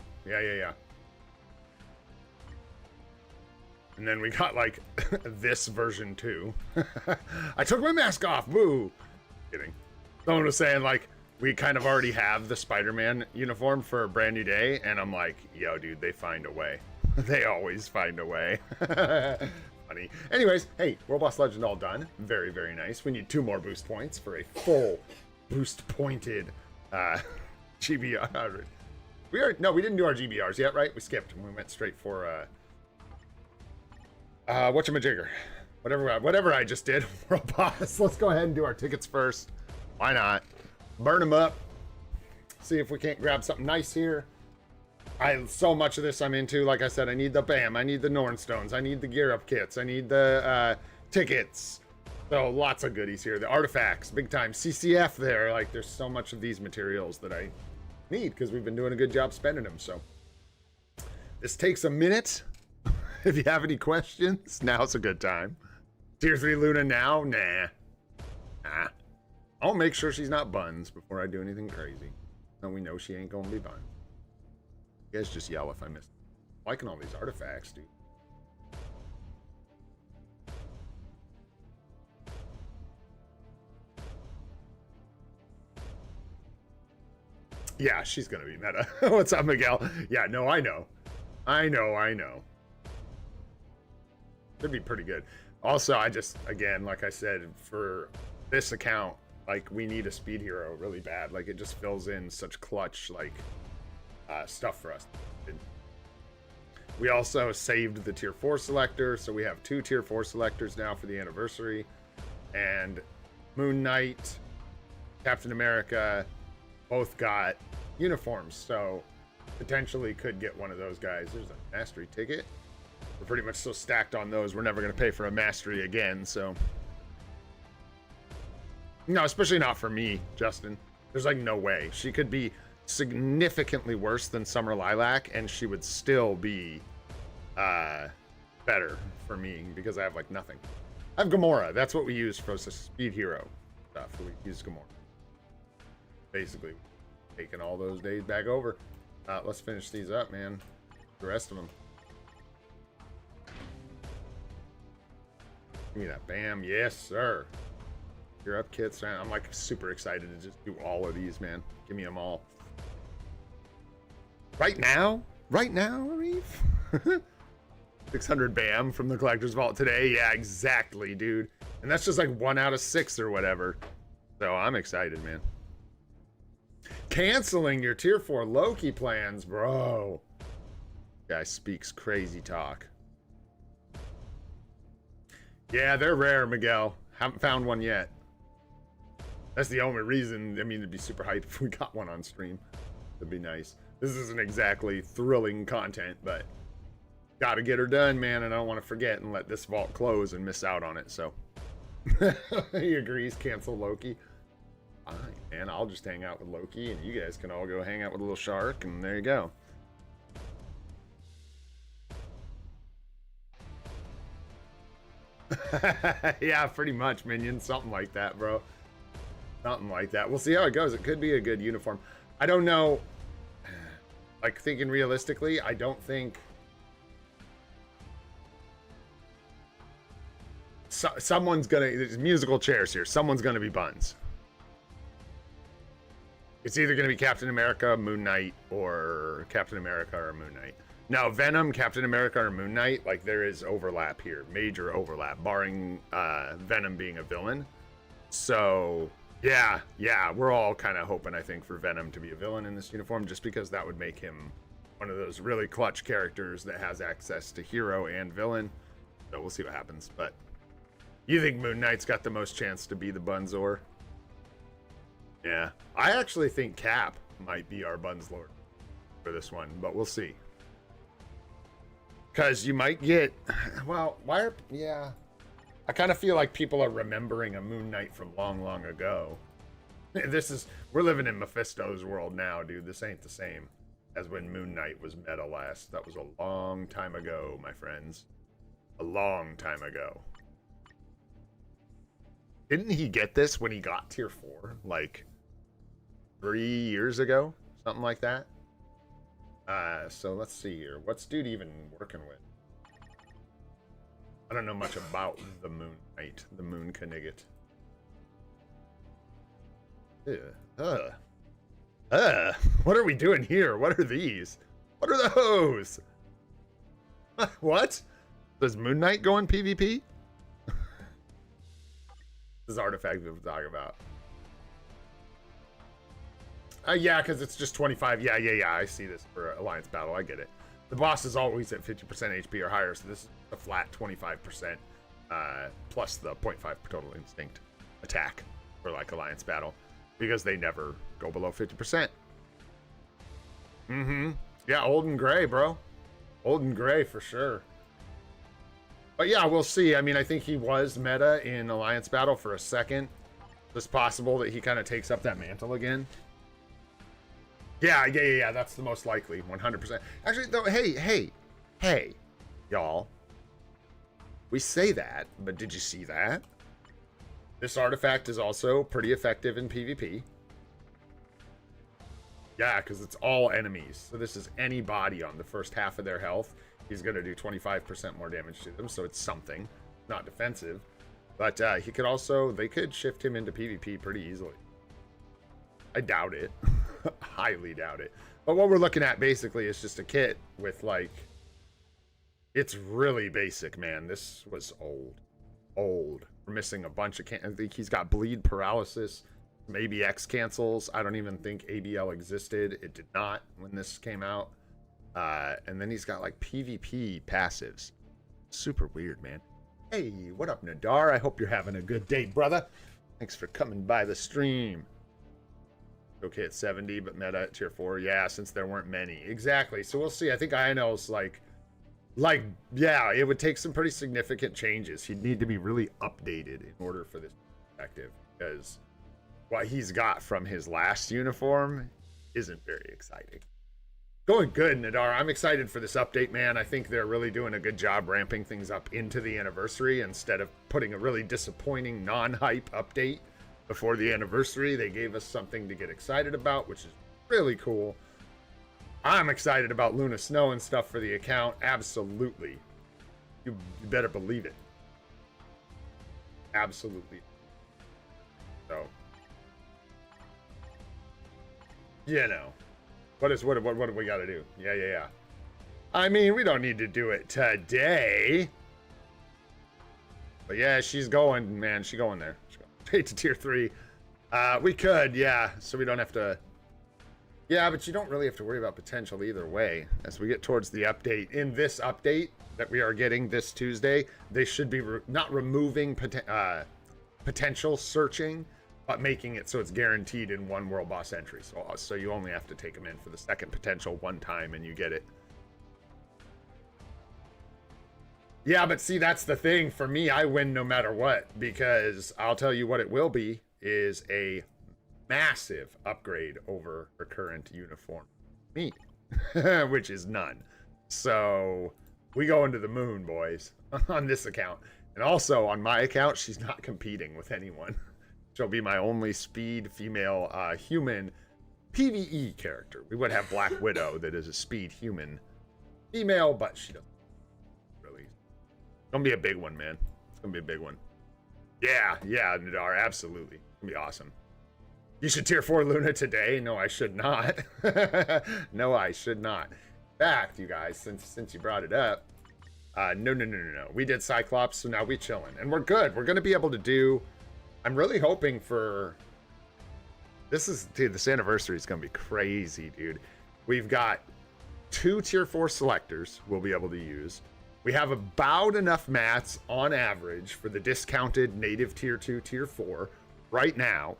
And then we got like this version too. I took my mask off. Woo. Kidding. Someone was saying like we kind of already have the Spider-Man uniform for a brand new day, and I'm like, yo, dude, they find a way. They always find a way. Funny. Anyways, hey, World Boss Legend all done. Very, very nice. We need 2 more boost points for a full boost pointed GBR. We didn't do our GBRs yet, right? We skipped. We went straight for whatchamajigger. Whatever I just did. World Boss. Let's go ahead and do our tickets first. Why not? Burn them up. See if we can't grab something nice here. So much of this I'm into. Like I said, I need the BAM. I need the Nornstones. I need the gear up kits. I need the tickets. So lots of goodies here. The artifacts, big time. CCF there. Like there's so much of these materials that I need because we've been doing a good job spending them. So this takes a minute. If you have any questions, now's a good time. Tier 3 Luna now? Nah. I'll make sure she's not buns before I do anything crazy. And we know she ain't gonna be buns. You guys just yell if I miss. I'm liking all these artifacts, dude. Yeah, she's gonna be meta. What's up, Miguel? Yeah, no, I know. I know. Could be pretty good. Also, I just, again, like I said, for this account, like, we need a speed hero really bad. Like, it just fills in such clutch, like, stuff for us. We also saved the tier 4 selector, so we have 2 tier 4 selectors now for the anniversary. And Moon Knight, Captain America, both got uniforms, so potentially could get one of those guys. There's a mastery ticket. We're pretty much so stacked on those, we're never going to pay for a mastery again, so. No, especially not for me, Justin. There's like no way. She could be significantly worse than Summer Lilac, and she would still be better for me because I have like nothing. I have Gamora. That's what we use for speed hero stuff. We use Gamora. Basically, taking all those days back over. Let's finish these up, man. The rest of them. Give me that. Bam. Yes, sir. You're up, kits. I'm like super excited to just do all of these, man. Give me them all. Right now? Right now, Reef? 600 BAM from the collector's vault today. Yeah, exactly, dude. And that's just like 1 out of 6 or whatever. So I'm excited, man. Canceling your tier 4 Loki plans, bro. Guy speaks crazy talk. Yeah, they're rare, Miguel. Haven't found one yet. That's the only reason. I mean, it'd be super hype if we got one on stream. It'd be nice. This isn't exactly thrilling content, but gotta get her done, man, and I don't want to forget and let this vault close and miss out on it, so. He agrees, cancel Loki. Fine, man, I'll just hang out with Loki, and you guys can all go hang out with a little shark, and there you go. Yeah, pretty much, minion. Something like that, bro. Something like that. We'll see how it goes. It could be a good uniform. I don't know. Like, thinking realistically, I don't think... someone's gonna... There's musical chairs here. Someone's gonna be buns. It's either gonna be Captain America, Moon Knight, or Captain America or Moon Knight. Now, Venom, Captain America, or Moon Knight, like, there is overlap here. Major overlap, barring Venom being a villain. So... Yeah, we're all kind of hoping, I think, for Venom to be a villain in this uniform, just because that would make him one of those really clutch characters that has access to hero and villain. So we'll see what happens. But you think Moon Knight's got the most chance to be the Bunzor? Yeah, I actually think Cap might be our Bunzlord for this one, but we'll see. Because you might get, well, yeah. I kind of feel like people are remembering a Moon Knight from long ago. We're living in Mephisto's world now, dude. This ain't the same as when Moon Knight was meta last. That was a long time ago, my friends. A long time ago. Didn't he get this when he got tier 4? Like 3 years ago? Something like that? So let's see here. What's dude even working with? I don't know much about the Moon Knight, the Moon Knigget. What are we doing here? What are these? What are those? What? Does Moon Knight go in PvP? This is artifact we're talking about. Yeah, because it's just 25. Yeah, I see this for Alliance Battle. I get it. The boss is always at 50% HP or higher, so this is a flat 25% plus the 0.5 per total instinct attack for like Alliance Battle, because they never go below 50%. Yeah, old and gray, bro. Old and gray for sure. But yeah, we'll see. I mean, I think he was meta in Alliance Battle for a second. It's possible that he kind of takes up that mantle again. Yeah. That's the most likely, 100%. Actually, though, hey, y'all. We say that, but did you see that? This artifact is also pretty effective in PvP. Yeah, because it's all enemies. So this is anybody on the first half of their health. He's going to do 25% more damage to them, so it's something. Not defensive. But he could also, they could shift him into PvP pretty easily. I doubt it. Highly doubt it. But what we're looking at basically is just a kit with like, it's really basic, man. This was old. We're missing a bunch of, I think he's got bleed paralysis, maybe X cancels. I don't even think ABL existed. It did not when this came out. And then he's got like PvP passives. Super weird, man. Hey, what up, Nadar? I hope you're having a good day, brother. Thanks for coming by the stream. Okay, at 70, but meta at tier 4. Yeah, since there weren't many. Exactly. So we'll see. I think INL's like, yeah, it would take some pretty significant changes. He'd need to be really updated in order for this to be effective, because what he's got from his last uniform isn't very exciting. Going good, Nadar. I'm excited for this update, man. I think they're really doing a good job ramping things up into the anniversary instead of putting a really disappointing non-hype update before the anniversary. They gave us something to get excited about, which is really cool. I'm excited about Luna Snow and stuff for the account. Absolutely. You better believe it. Absolutely. So, you know. What do we got to do? Yeah. I mean, we don't need to do it today. But yeah, she's going, man. She's going there. She's going straight to tier 3. We could, yeah. So we don't have to. Yeah, but you don't really have to worry about potential either way. As we get towards the update, in this update that we are getting this Tuesday, they should be not removing potential searching, but making it so it's guaranteed in one world boss entry. So you only have to take them in for the second potential one time and you get it. Yeah, but see, that's the thing. For me, I win no matter what, because I'll tell you what it will be is a massive upgrade over her current uniform. Me, which is none. So we go into the moon, boys, on this account. And also on my account, she's not competing with anyone. She'll be my only speed female human PvE character. We would have Black Widow that is a speed human female, but she doesn't really. It's gonna be a big one, man. It's gonna be a big one. Yeah, Nadar, absolutely. It's gonna be awesome. You should tier 4 Luna today. No, I should not. No, I should not. In fact, you guys, since you brought it up, no. We did Cyclops, so now we chilling. And we're good. We're gonna be able to do. I'm really hoping for. Dude, this anniversary is gonna be crazy, dude. We've got 2 tier 4 selectors we'll be able to use. We have about enough mats on average for the discounted native tier 2, tier 4 right now.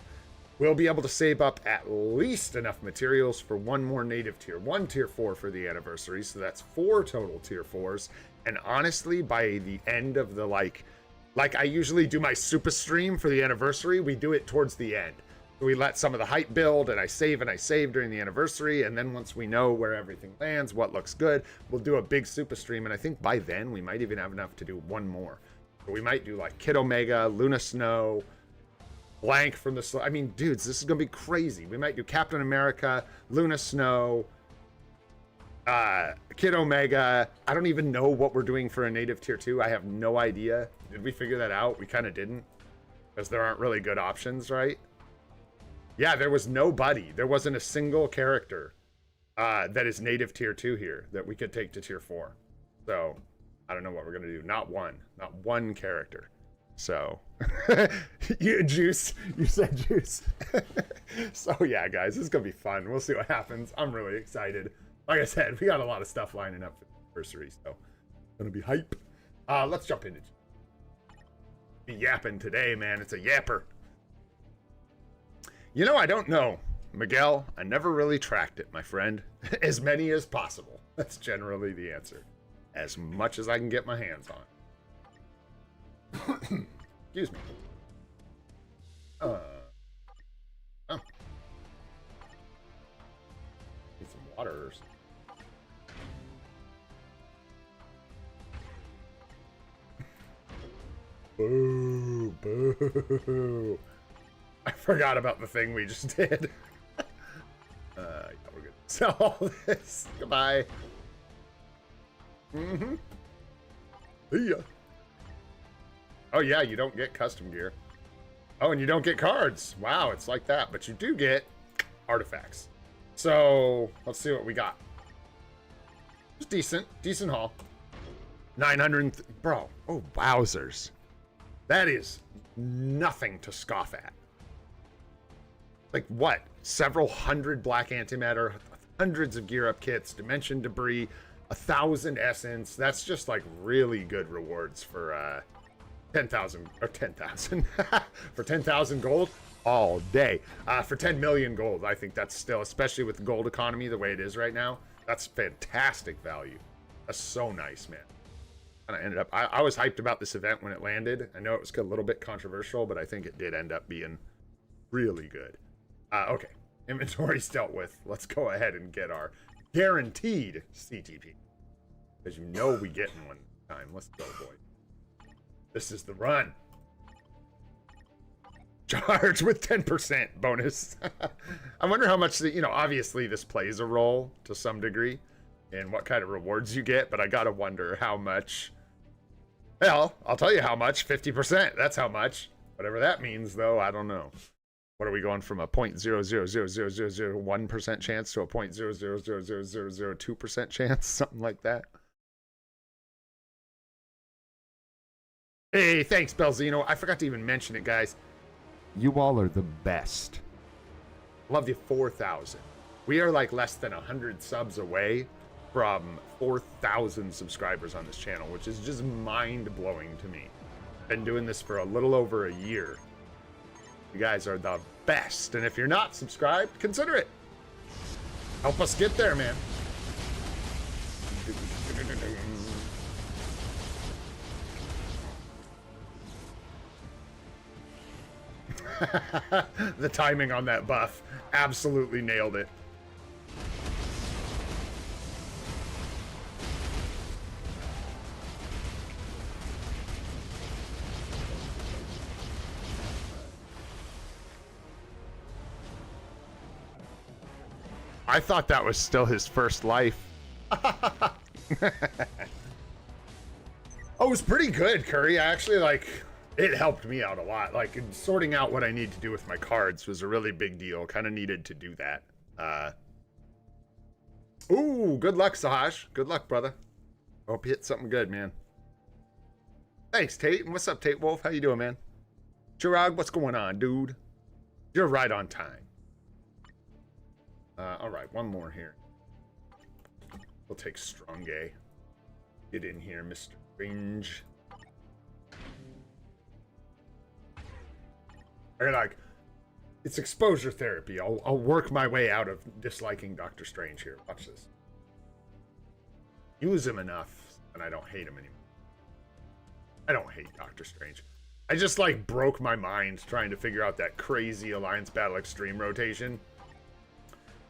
We'll be able to save up at least enough materials for one more native tier 1, tier 4 for the anniversary. So that's 4 total tier 4s. And honestly, by the end of the like I usually do my super stream for the anniversary, we do it towards the end. We let some of the hype build, and I save during the anniversary, and then once we know where everything lands, what looks good, we'll do a big super stream, and I think by then we might even have enough to do one more. So we might do like Kid Omega, Luna Snow, Blank from the... I mean, dudes, this is gonna be crazy. We might do Captain America, Luna Snow, Kid Omega. I don't even know what we're doing for a native tier 2. I have no idea. Did we figure that out? We kind of didn't, because there aren't really good options, right? Yeah, there was nobody. There wasn't a single character that is native tier 2 here that we could take to tier 4. So I don't know what we're gonna do. Not one character. So you said juice. So yeah, guys, this is gonna be fun. We'll see what happens. I'm really excited. Like I said, we got a lot of stuff lining up for the anniversary, so it's gonna be hype. Let's jump into be yapping today, man. It's a yapper. You know, I don't know, Miguel. I never really tracked it, my friend. As many as possible. That's generally the answer. As much as I can get my hands on. Excuse me. Oh. course. Boo, boo. I forgot about the thing we just did. Yeah, we're good. Sell all this. Goodbye. Mm-hmm. See ya. Oh yeah, you don't get custom gear. Oh, and you don't get cards. Wow, it's like that. But you do get artifacts. So, let's see what we got. It's decent. Decent haul. 900... Bro. Oh, wowzers. That is nothing to scoff at. Like, what? Several hundred black antimatter, hundreds of gear up kits, dimension debris, 1,000 essence. That's just, like, really good rewards for, 10,000, or 10,000. For 10,000 gold all day. For 10 million gold, I think that's still, especially with the gold economy the way it is right now, that's fantastic value. That's so nice, man. And I ended up, I was hyped about this event when it landed. I know it was a little bit controversial, but I think it did end up being really good. Okay, inventory's dealt with. Let's go ahead and get our guaranteed CTP. As you know, we get in one time. Let's go, boy. This is the run. Charge with 10% bonus. I wonder how much, you know, obviously this plays a role to some degree in what kind of rewards you get, but I gotta wonder how much. Well, I'll tell you how much. 50%. That's how much. Whatever that means, though, I don't know. What are we going from a 0.0000001% chance to a 0.0000002% chance? Something like that. Hey, thanks, Belzino. I forgot to even mention it, guys. You all are the best. Love you, 4,000. We are like less than 100 subs away from 4,000 subscribers on this channel, which is just mind-blowing to me. Been doing this for a little over a year. You guys are the best, and if you're not subscribed, consider it. Help us get there, man. The timing on that buff absolutely nailed it. I thought that was still his first life. Oh, it was pretty good, Curry. I actually, like, it helped me out a lot. Like, sorting out what I need to do with my cards was a really big deal. Kind of needed to do that. Ooh, good luck, Sahaj. Good luck, brother. Hope you hit something good, man. Thanks, Tate. What's up, Tate Wolf? How you doing, man? Chirag, what's going on, dude? You're right on time. All right, one more here. We'll take Strong Gay. Get in here, Mr. Range. I like, it's exposure therapy. I'll work my way out of disliking Doctor Strange here. Watch this. Use him enough, and I don't hate him anymore. I don't hate Doctor Strange. I just, like, broke my mind trying to figure out that crazy Alliance Battle Extreme rotation.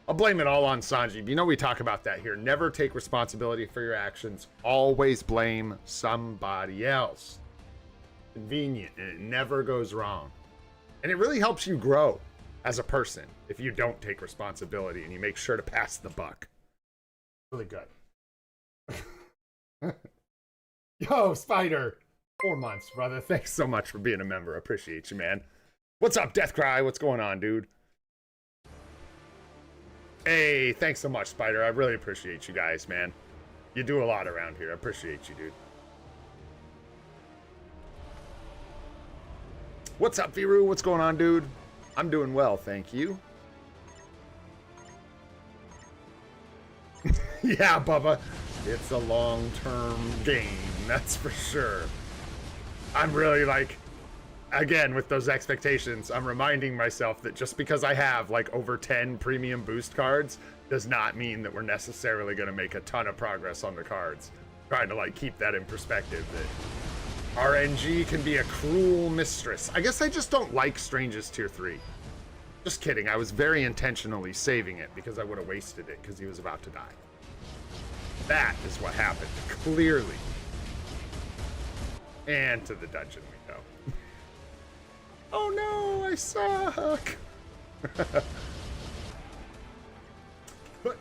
I'll blame it all on Sanji. You know we talk about that here. Never take responsibility for your actions. Always blame somebody else. Convenient, and it never goes wrong. And it really helps you grow as a person if you don't take responsibility and you make sure to pass the buck. Really good. Yo, Spider. 4 months, brother. Thanks so much for being a member. Appreciate you, man. What's up, Deathcry? What's going on, dude? Hey, thanks so much, Spider. I really appreciate you guys, man. You do a lot around here. I appreciate you, dude. What's up, Viru? What's going on, dude? I'm doing well, thank you. Yeah, Bubba. It's a long-term game, that's for sure. I'm really, like, again, with those expectations, I'm reminding myself that just because I have, like, over 10 premium boost cards does not mean that we're necessarily going to make a ton of progress on the cards. Trying to, like, keep that in perspective, that RNG can be a cruel mistress. I guess I just don't like Strange's Tier 3. Just kidding. I was very intentionally saving it because I would have wasted it because he was about to die. That is what happened, clearly. And to the dungeon we go. Oh no, I suck. But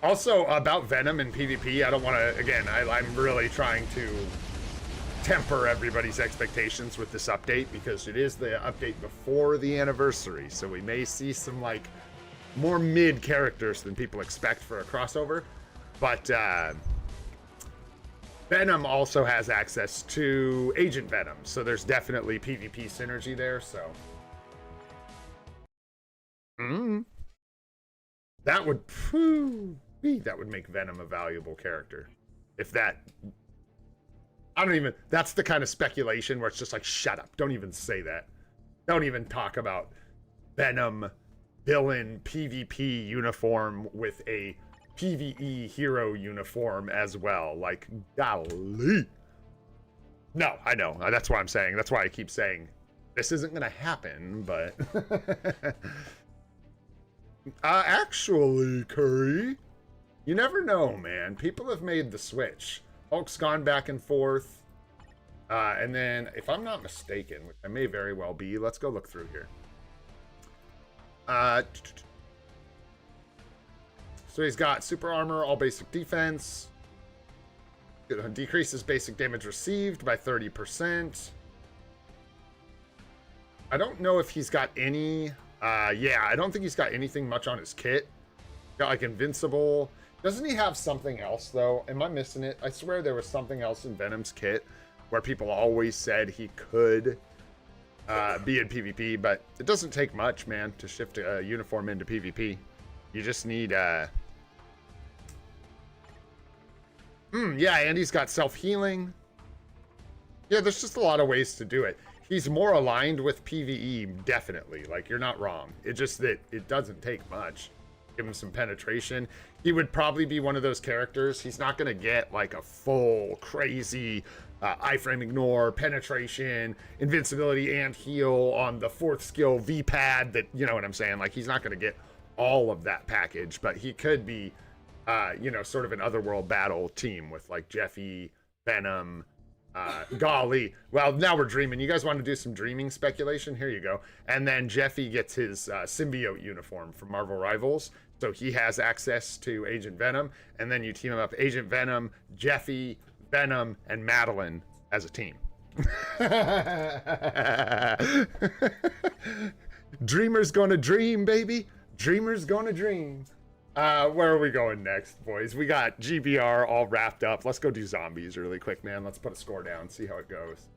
also about Venom and PvP, I don't want to, again, I'm really trying to temper everybody's expectations with this update because it is the update before the anniversary, so we may see some like more mid characters than people expect for a crossover. But Venom also has access to Agent Venom, so there's definitely PvP synergy there. So that would make Venom a valuable character. If that, I don't even, that's the kind of speculation where it's just like, shut up, don't even say that. Don't even talk about Venom villain PvP uniform with a PvE hero uniform as well. Like, golly. No, I know. That's why I'm saying. That's why I keep saying this isn't going to happen, but... actually, Curry, you never know, man. People have made the switch. Hulk's gone back and forth. And then, if I'm not mistaken, which I may very well be, let's go look through here. So he's got super armor, all basic defense. Decreases basic damage received by 30%. I don't know if he's got any... yeah, I don't think he's got anything much on his kit. Got like invincible. Doesn't he have something else though? Am I missing it? I swear there was something else in Venom's kit where people always said he could be in PvP, but it doesn't take much, man, to shift a uniform into PvP. You just need yeah, and he's got self-healing. Yeah, there's just a lot of ways to do it. He's more aligned with PvE, definitely. Like, you're not wrong. It's just that it doesn't take much. Give him some penetration. He would probably be one of those characters. He's not going to get, like, a full, crazy iframe ignore, penetration, invincibility, and heal on the 4th skill V-pad that, you know what I'm saying? Like, he's not going to get all of that package, but he could be, you know, sort of an otherworld battle team with, like, Jeffy, Venom, golly. Well, now we're dreaming. You guys want to do some dreaming speculation? Here you go. And then Jeffy gets his symbiote uniform from Marvel Rivals. So he has access to Agent Venom. And then you team him up Agent Venom, Jeffy, Venom, and Madeline as a team. Dreamer's gonna dream, baby. Dreamer's gonna dream. Where are we going next, boys? We got GBR all wrapped up. Let's go do zombies really quick, man. Let's put a score down, see how it goes.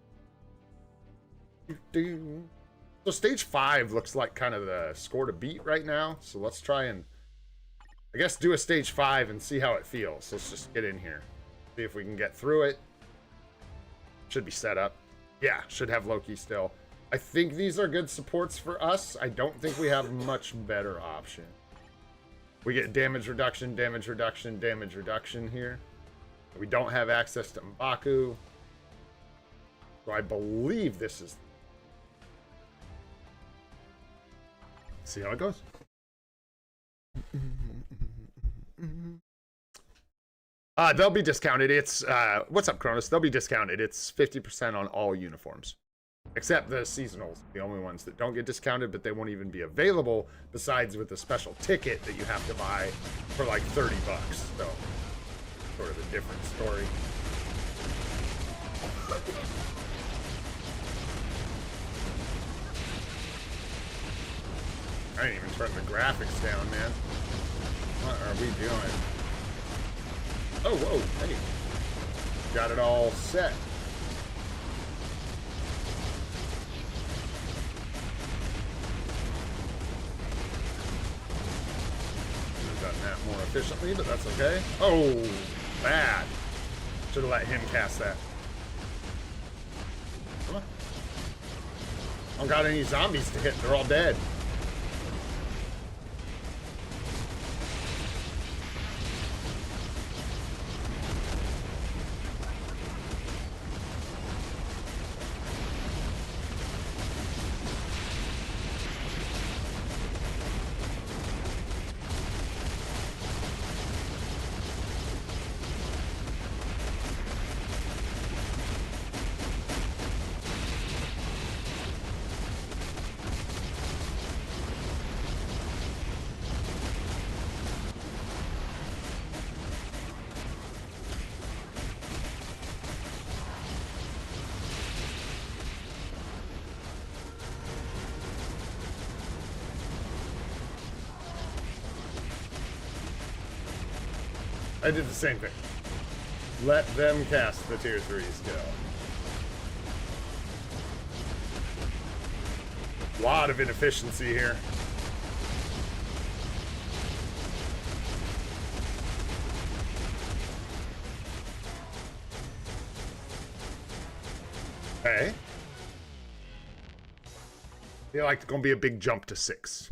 So stage 5 looks like kind of the score to beat right now. So let's try and, I guess, do a stage 5 and see how it feels. Let's just get in here. See if we can get through it. Should be set up. Yeah, should have Loki still. I think these are good supports for us. I don't think we have much better option. We get damage reduction, damage reduction, damage reduction here. We don't have access to M'Baku. So I believe this is... See how it goes. They'll be discounted. It's, what's up, Cronus? They'll be discounted. It's 50% on all uniforms. Except the seasonals, the only ones that don't get discounted, but they won't even be available, besides with a special ticket that you have to buy for like 30 bucks. So, sort of a different story. I ain't even turn the graphics down, man. What are we doing? Oh, whoa, hey. Got it all set. That more efficiently, but that's okay. Oh, bad. Should have let him cast that. Come on. I don't got any zombies to hit. They're all dead. I did the same thing. Let them cast the tier 3 skill. Lot of inefficiency here. Okay. Feel like it's gonna be a big jump to 6.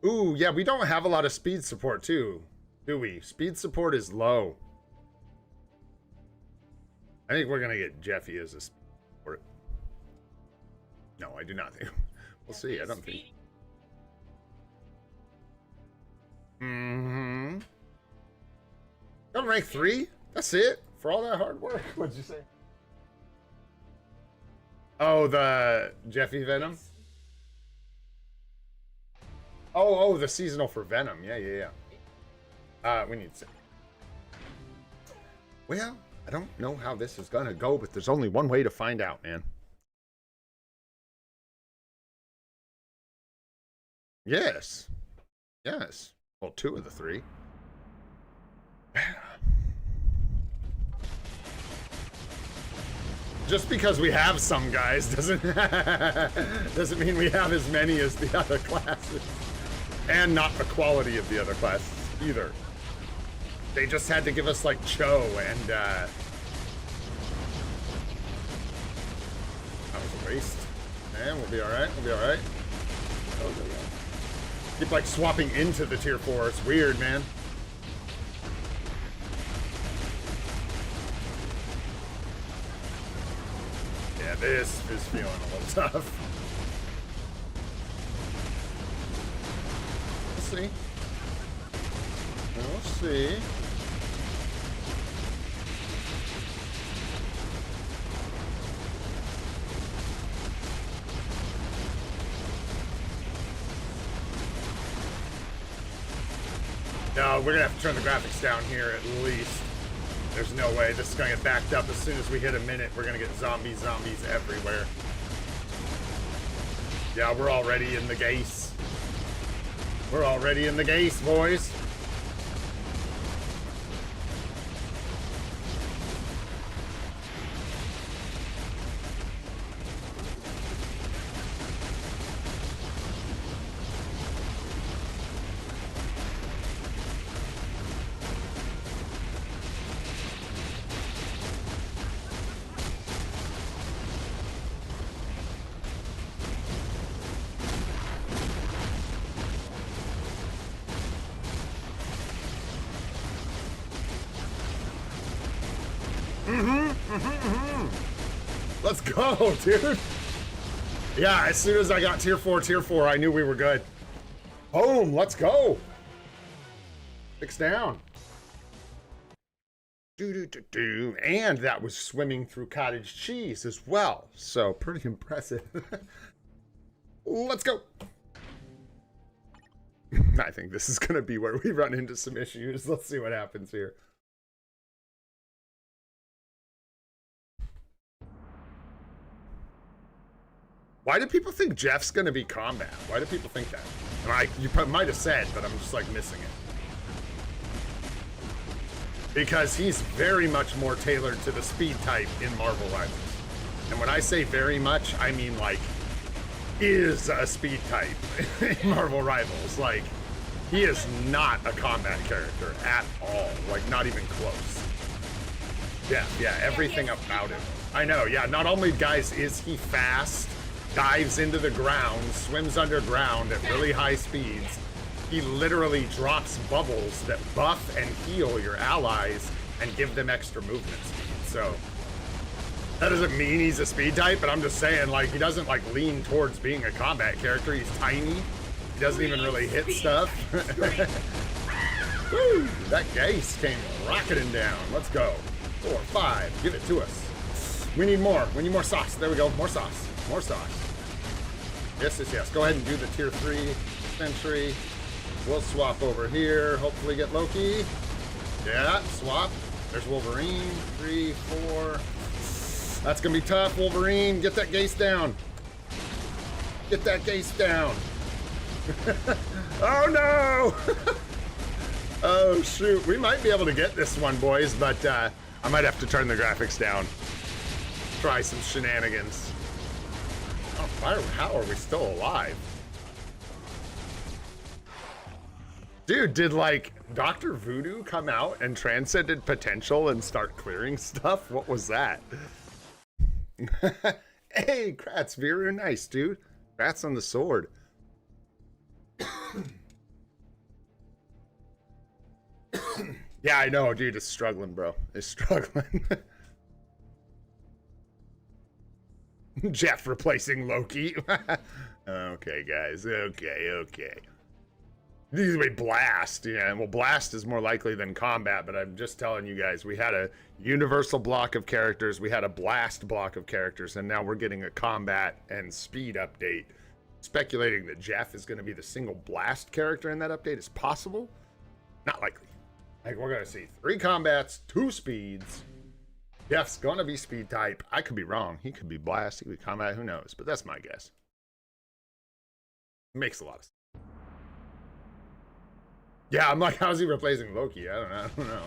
Ooh, yeah, we don't have a lot of speed support too, do we? Speed support is low. I think we're gonna get Jeffy as a support. No, I do not think. We'll see. I don't think. Got rank 3? That's it? For all that hard work? What'd you say? Oh, the Jeffy Venom? Oh, the seasonal for Venom. Yeah. We need to. Well, I don't know how this is gonna go, but there's only one way to find out, man. Yes. Well, 2 of the 3. Just because we have some guys doesn't mean we have as many as the other classes. And not the quality of the other classes either. They just had to give us like Cho and that was a waste. And we'll be alright, Oh, keep like swapping into the tier 4. It's weird, man. Yeah, this is feeling a little tough. We'll see. No, we're gonna have to turn the graphics down here at least. There's no way this is gonna get backed up as soon as we hit a minute. We're gonna get zombies everywhere. Yeah, we're already in the gaze. We're already in the gaze, boys. Let's go, dude. Yeah, as soon as I got tier 4, I knew we were good. Boom, let's go. 6 down. And that was swimming through cottage cheese as well. So pretty impressive. Let's go. I think this is going to be where we run into some issues. Let's see what happens here. Why do people think Jeff's gonna be combat? Why do people think that? And you might have said, but I'm just like missing it. Because he's very much more tailored to the speed type in Marvel Rivals. And when I say very much, I mean like is a speed type in Marvel Rivals. Like he is not a combat character at all. Like not even close. Yeah, everything about him. I know, yeah, not only guys is he fast, dives into the ground, swims underground at really high speeds. He literally drops bubbles that buff and heal your allies and give them extra movement speed. So that doesn't mean he's a speed type, but I'm just saying, like, he doesn't like lean towards being a combat character. He's tiny. He doesn't even really hit stuff. Woo! That Gase came rocketing down. Let's go. 4, 5. Give it to us. We need more. We need more sauce. There we go. More sauce. More sauce. Yes. Go ahead and do the tier 3 sentry. We'll swap over here. Hopefully get Loki. Yeah, swap. There's Wolverine. 3, 4. That's gonna be tough, Wolverine. Get that Gase down. Get that Gase down. Oh no! Oh shoot, we might be able to get this one, boys, but I might have to turn the graphics down. Try some shenanigans. Oh, how are we still alive? Dude, did like Dr. Voodoo come out and transcended potential and start clearing stuff? What was that? Hey, Kratz, very nice, dude. Kratz on the sword. Yeah, I know, dude. It's struggling, bro. It's struggling. Jeff replacing Loki. Okay, guys. Okay. These would be Blast. Yeah, well, Blast is more likely than Combat, but I'm just telling you guys, we had a Universal block of characters, we had a Blast block of characters, and now we're getting a Combat and Speed update. Speculating that Jeff is going to be the single Blast character in that update is possible. Not likely. Like, we're going to see 3 Combats, 2 Speeds. Jeff's going to be Speed type. I could be wrong. He could be Blast, he could be Combat, who knows? But that's my guess. Makes a lot of sense. Yeah, I'm like, how's he replacing Loki? I don't know.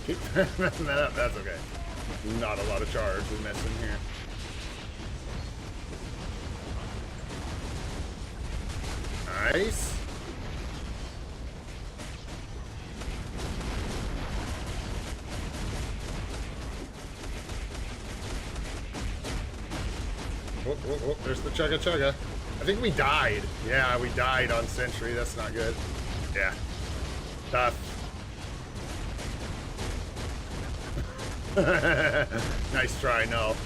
Keep messing that up, that's okay. Not a lot of charge we missed in here. Nice. Oh, there's the chugga chugga. I think we died. Yeah, we died on Sentry. That's not good. Yeah. Tough. Nice try, no.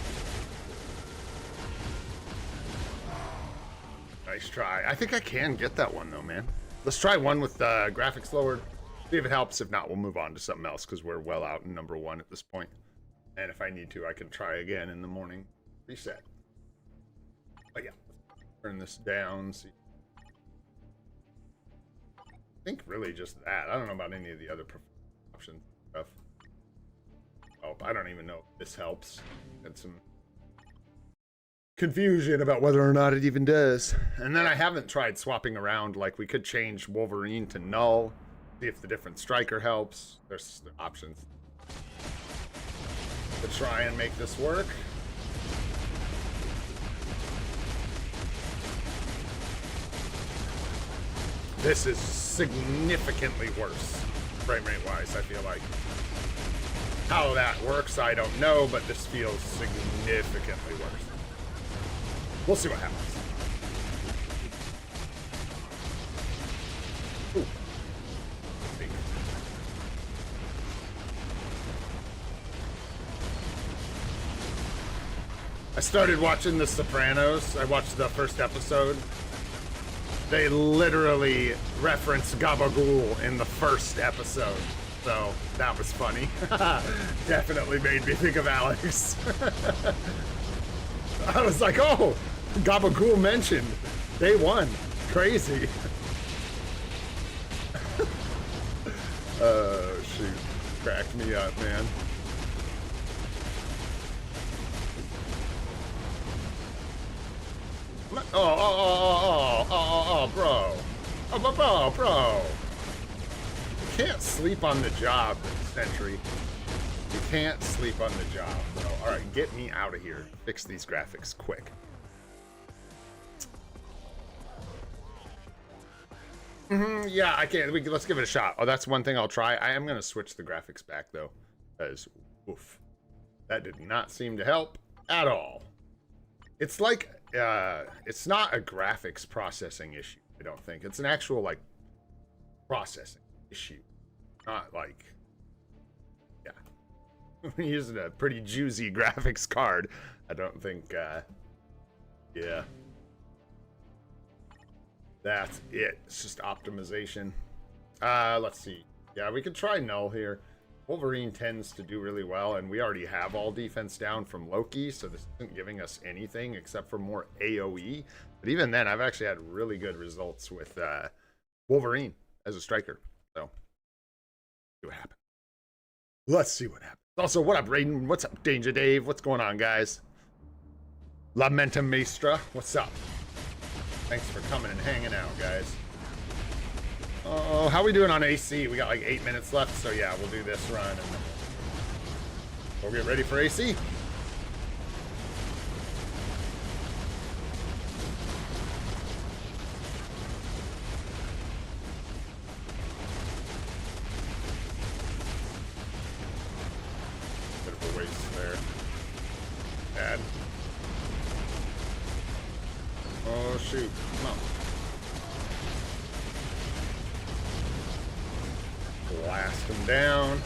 Nice try. I think I can get that one though, man. Let's try one with graphics lowered. See if it helps. If not, we'll move on to something else because we're well out in number 1 at this point. And if I need to, I can try again in the morning. Reset. But yeah, turn this down. See. I think really just that. I don't know about any of the other options stuff. Oh, I don't even know if this helps. Had some confusion about whether or not it even does. And then I haven't tried swapping around. Like, we could change Wolverine to Null. See if the different striker helps. There's options to try and make this work. This is significantly worse, frame rate wise, I feel like. How that works, I don't know, but this feels significantly worse. We'll see what happens. Ooh. I started watching The Sopranos. I watched the first episode. They literally reference Gabagool in the first episode. So that was funny. Definitely made me think of Alex. I was like, oh, Gabagool mentioned. Day 1. Crazy. Oh, shoot. Cracked me up, man. Oh, bro. Oh, bro. You can't sleep on the job, Sentry. You can't sleep on the job, bro. Alright, get me out of here. Fix these graphics quick. Yeah, I can't. Let's give it a shot. Oh, that's one thing I'll try. I am going to switch the graphics back, though. Because, oof. That did not seem to help at all. It's like, it's not a graphics processing issue, I don't think. It's an actual, like, processing issue. Not like, yeah. We're using a pretty juicy graphics card. I don't think, yeah. That's it. It's just optimization. Let's see. Yeah, we could try Null here. Wolverine tends to do really well, and we already have all defense down from Loki, so this isn't giving us anything except for more AoE. But even then, I've actually had really good results with Wolverine as a striker. So, see what happens. Let's see what happens. Also, what up, Raiden? What's up, Danger Dave? What's going on, guys? Lamenta Maestra, what's up? Thanks for coming and hanging out, guys. Oh, how we doing on AC? We got like 8 minutes left, so yeah, we'll do this run and then we'll get ready for AC. Bit of a waste there. Bad. Oh shoot, come on. Blast him down.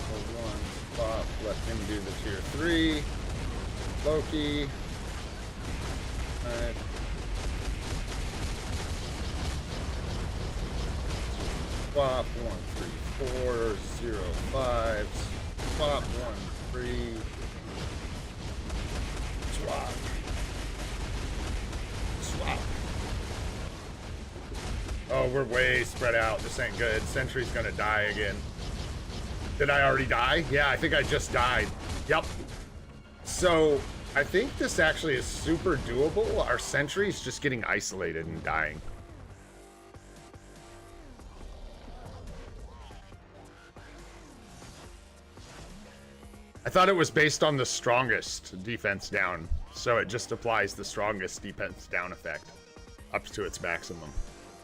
Hold one spot. Let him do the tier 3. Loki. Alright. Swap 1 3 4 0 5. Swap 1 3. Swap. Swap. Oh, we're way spread out. This ain't good. Sentry's gonna die again. Did I already die? Yeah, I think I just died. Yep. So, I think this actually is super doable. Our Sentry's just getting isolated and dying. I thought it was based on the strongest defense down, so it just applies the strongest defense down effect up to its maximum.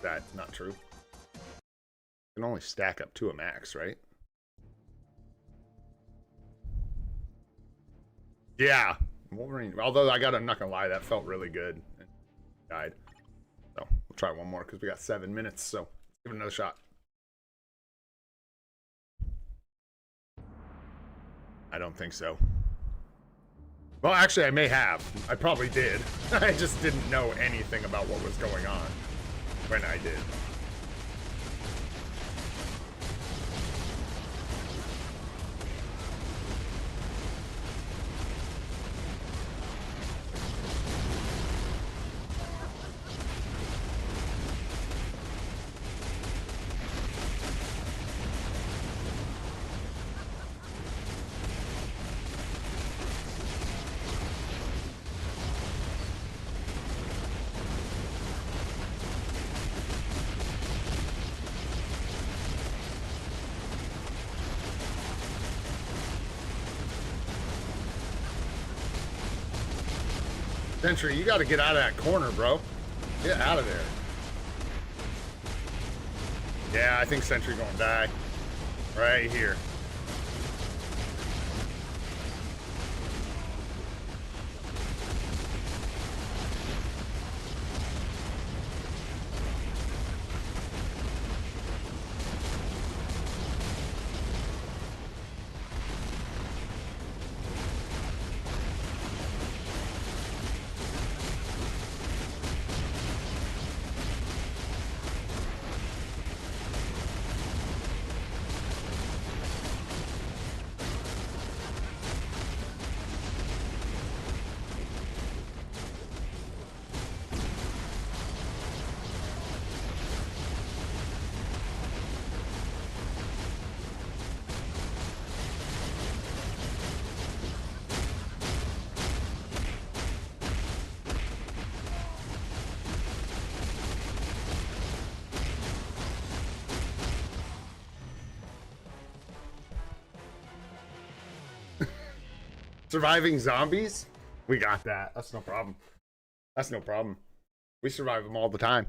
That not true. You can only stack up to a max, right? Yeah, Wolverine. Although I'm not gonna lie, that felt really good. And died. So we'll try one more because we got 7 minutes. So let's give it another shot. I don't think so. Well, actually, I may have. I probably did. I just didn't know anything about what was going on when I did. Sentry, you got to get out of that corner, bro. Get out of there. Yeah, I think Sentry gonna die. Right here. Surviving zombies? We got that. That's no problem. That's no problem. We survive them all the time.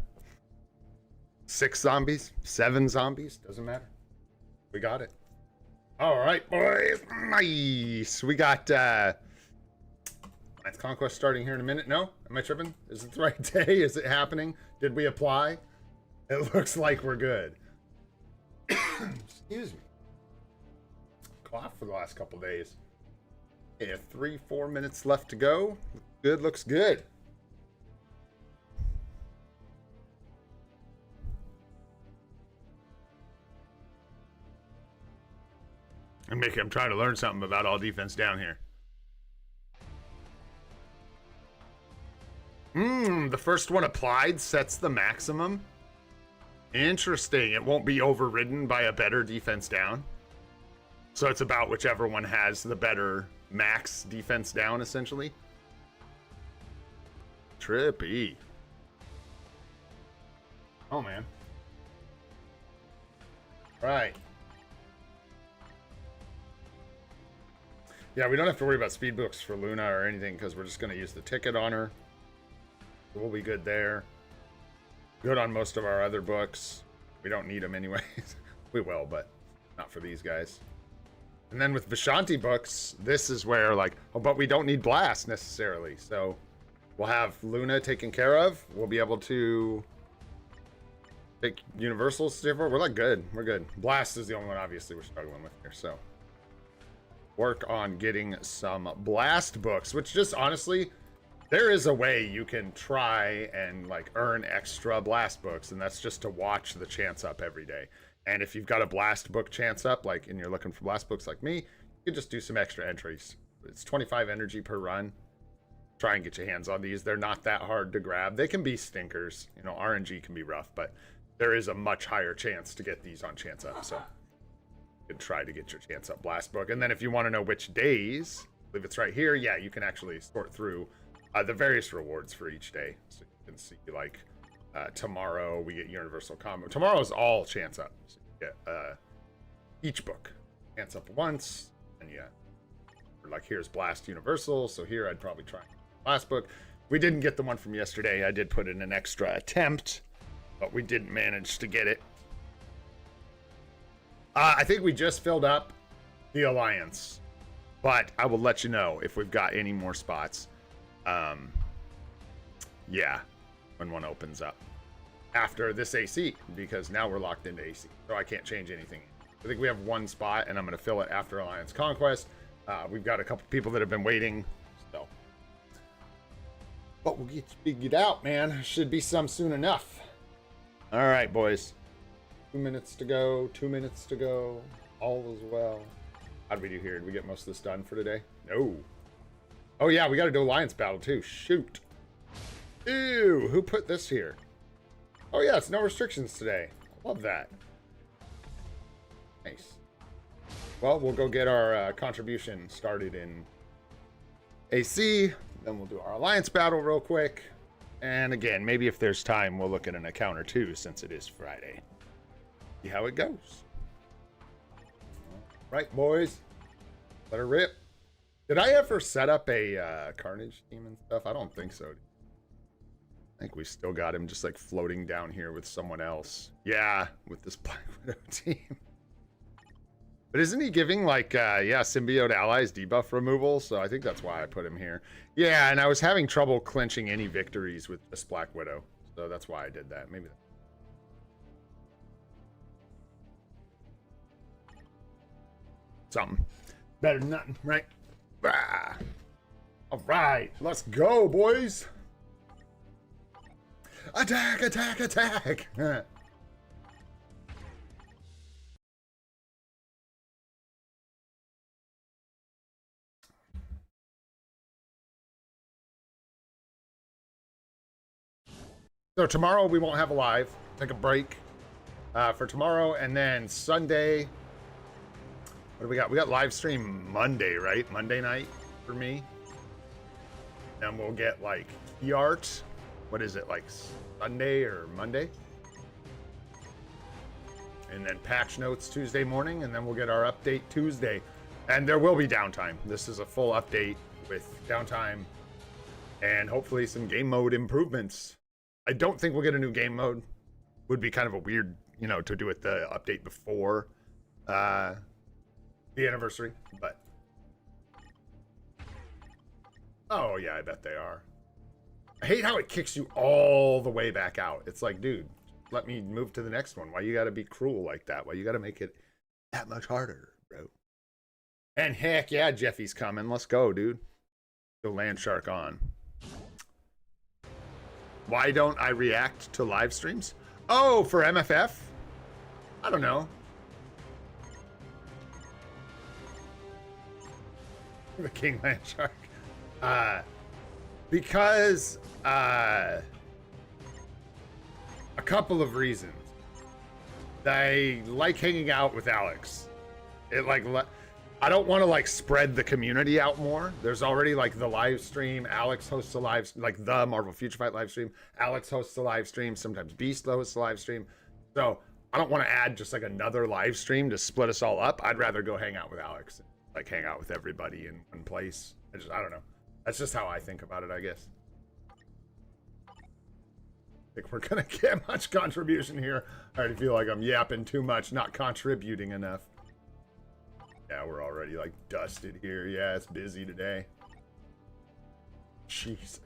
6 zombies, 7 zombies, doesn't matter. We got it. All right, boys. Nice. We got that's Conquest starting here in a minute. No? Am I tripping? Is it the right day? Is it happening? Did we apply? It looks like we're good. Excuse me. Cough for the last couple days. Yeah, 3-4 minutes left to go. Good, looks good. I'm trying to learn something about all defense down here. The first one applied sets the maximum. Interesting. It won't be overridden by a better defense down. So it's about whichever one has the better max defense down, essentially. Trippy. Oh, man. Right. Yeah, we don't have to worry about speed books for Luna or anything because we're just going to use the ticket on her. We'll be good there. Good on most of our other books. We don't need them anyways. We will, but not for these guys. And then with Vishanti books, this is where like, oh, but we don't need Blast necessarily. So we'll have Luna taken care of. We'll be able to take Universals. We're like good. We're good. Blast is the only one obviously we're struggling with here. So work on getting some Blast books, which just honestly, there is a way you can try and like earn extra Blast books, and that's just to watch the chance up every day. And if you've got a Blast book chance up, like, and you're looking for Blast books like me, you can just do some extra entries. It's 25 energy per run. Try and get your hands on these. They're not that hard to grab. They can be stinkers. You know, RNG can be rough, but there is a much higher chance to get these on chance up. So you can try to get your chance up Blast book. And then if you want to know which days, I believe it's right here. Yeah, you can actually sort through the various rewards for each day. So you can see like tomorrow we get Universal Combo. Tomorrow is all chance up. So you get each book chance up once, and yeah, like here's Blast Universal. So here I'd probably try Blast book. We didn't get the one from yesterday. I did put in an extra attempt, but we didn't manage to get it. I think we just filled up the Alliance, but I will let you know if we've got any more spots. Yeah, when one opens up after this AC, because now we're locked into AC, so I can't change anything. I think we have one spot, and I'm going to fill it after Alliance Conquest. We've got a couple people that have been waiting, so. But we'll get you figured out, man. Should be some soon enough. All right, boys. 2 minutes to go. 2 minutes to go. All is well. How did we do here? Did we get most of this done for today? No. Oh, yeah, we got to do Alliance battle, too. Shoot. Ew, who put this here? Oh, yeah, it's no restrictions today. I love that. Nice. Well, we'll go get our contribution started in AC. Then we'll do our Alliance battle real quick. And again, maybe if there's time, we'll look at an account or two since it is Friday. See how it goes. Right, boys. Let her rip. Did I ever set up a Carnage team and stuff? I don't think so. I think we still got him just like floating down here with someone else. Yeah, with this Black Widow team. But isn't he giving like, yeah, symbiote allies debuff removal? So I think that's why I put him here. Yeah, and I was having trouble clinching any victories with this Black Widow. So that's why I did that. Maybe. Something. Better than nothing, right? Ah. All right, let's go, boys. Attack, attack, attack. So tomorrow we won't have a live. Take a break for tomorrow, and then Sunday. What do we got? We got live stream Monday, right? Monday night for me. And we'll get like art. What is it, like Sunday or Monday? And then patch notes Tuesday morning, and then we'll get our update Tuesday. And there will be downtime. This is a full update with downtime and hopefully some game mode improvements. I don't think we'll get a new game mode. would be kind of a weird, you know, to do it the update before the anniversary, but oh yeah, I bet they are. I hate how it kicks you all the way back out. It's like, dude, let me move to the next one. Why you gotta be cruel like that? Why you gotta make it that much harder, bro? And heck yeah, Jeffy's coming. Let's go, dude. Go land shark on. Why don't I react to live streams? Oh, for MFF? I don't know. The King Land Shark. Because a couple of reasons. I like hanging out with Alex. It like I don't want to like spread the community out more. There's already like the live stream. Alex hosts a live, like the Marvel Future Fight live stream. Alex hosts a live stream. Sometimes Beast hosts a live stream. So I don't want to add just like another live stream to split us all up. I'd rather go hang out with Alex, like hang out with everybody in one place. I don't know. That's just how I think about it, I guess. I think we're gonna get much contribution here. I already feel like I'm yapping too much, not contributing enough. Yeah, we're already like dusted here. Yeah, it's busy today. Jeez.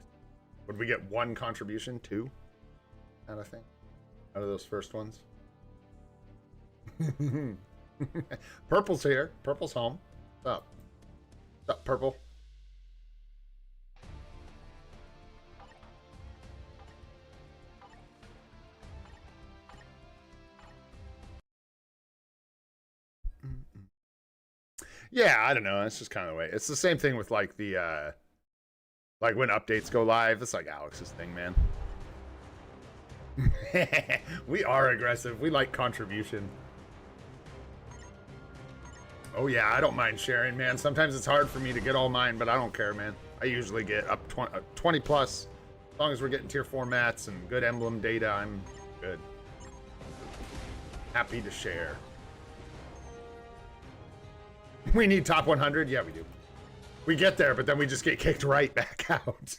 Would we get one contribution? Two? Out of thing? Out of those first ones? Purple's here. Purple's home. What's up? What's up, Purple? Yeah, I don't know. It's just kind of the way. It's the same thing with like the like when updates go live. It's like Alex's thing, man. We are aggressive. We like contribution. Oh yeah, I don't mind sharing, man. Sometimes it's hard for me to get all mine, but I don't care, man. I usually get up 20 plus. As long as we're getting tier 4 mats and good emblem data, I'm good. Happy to share. We need top 100? Yeah, we do. We get there, but then we just get kicked right back out.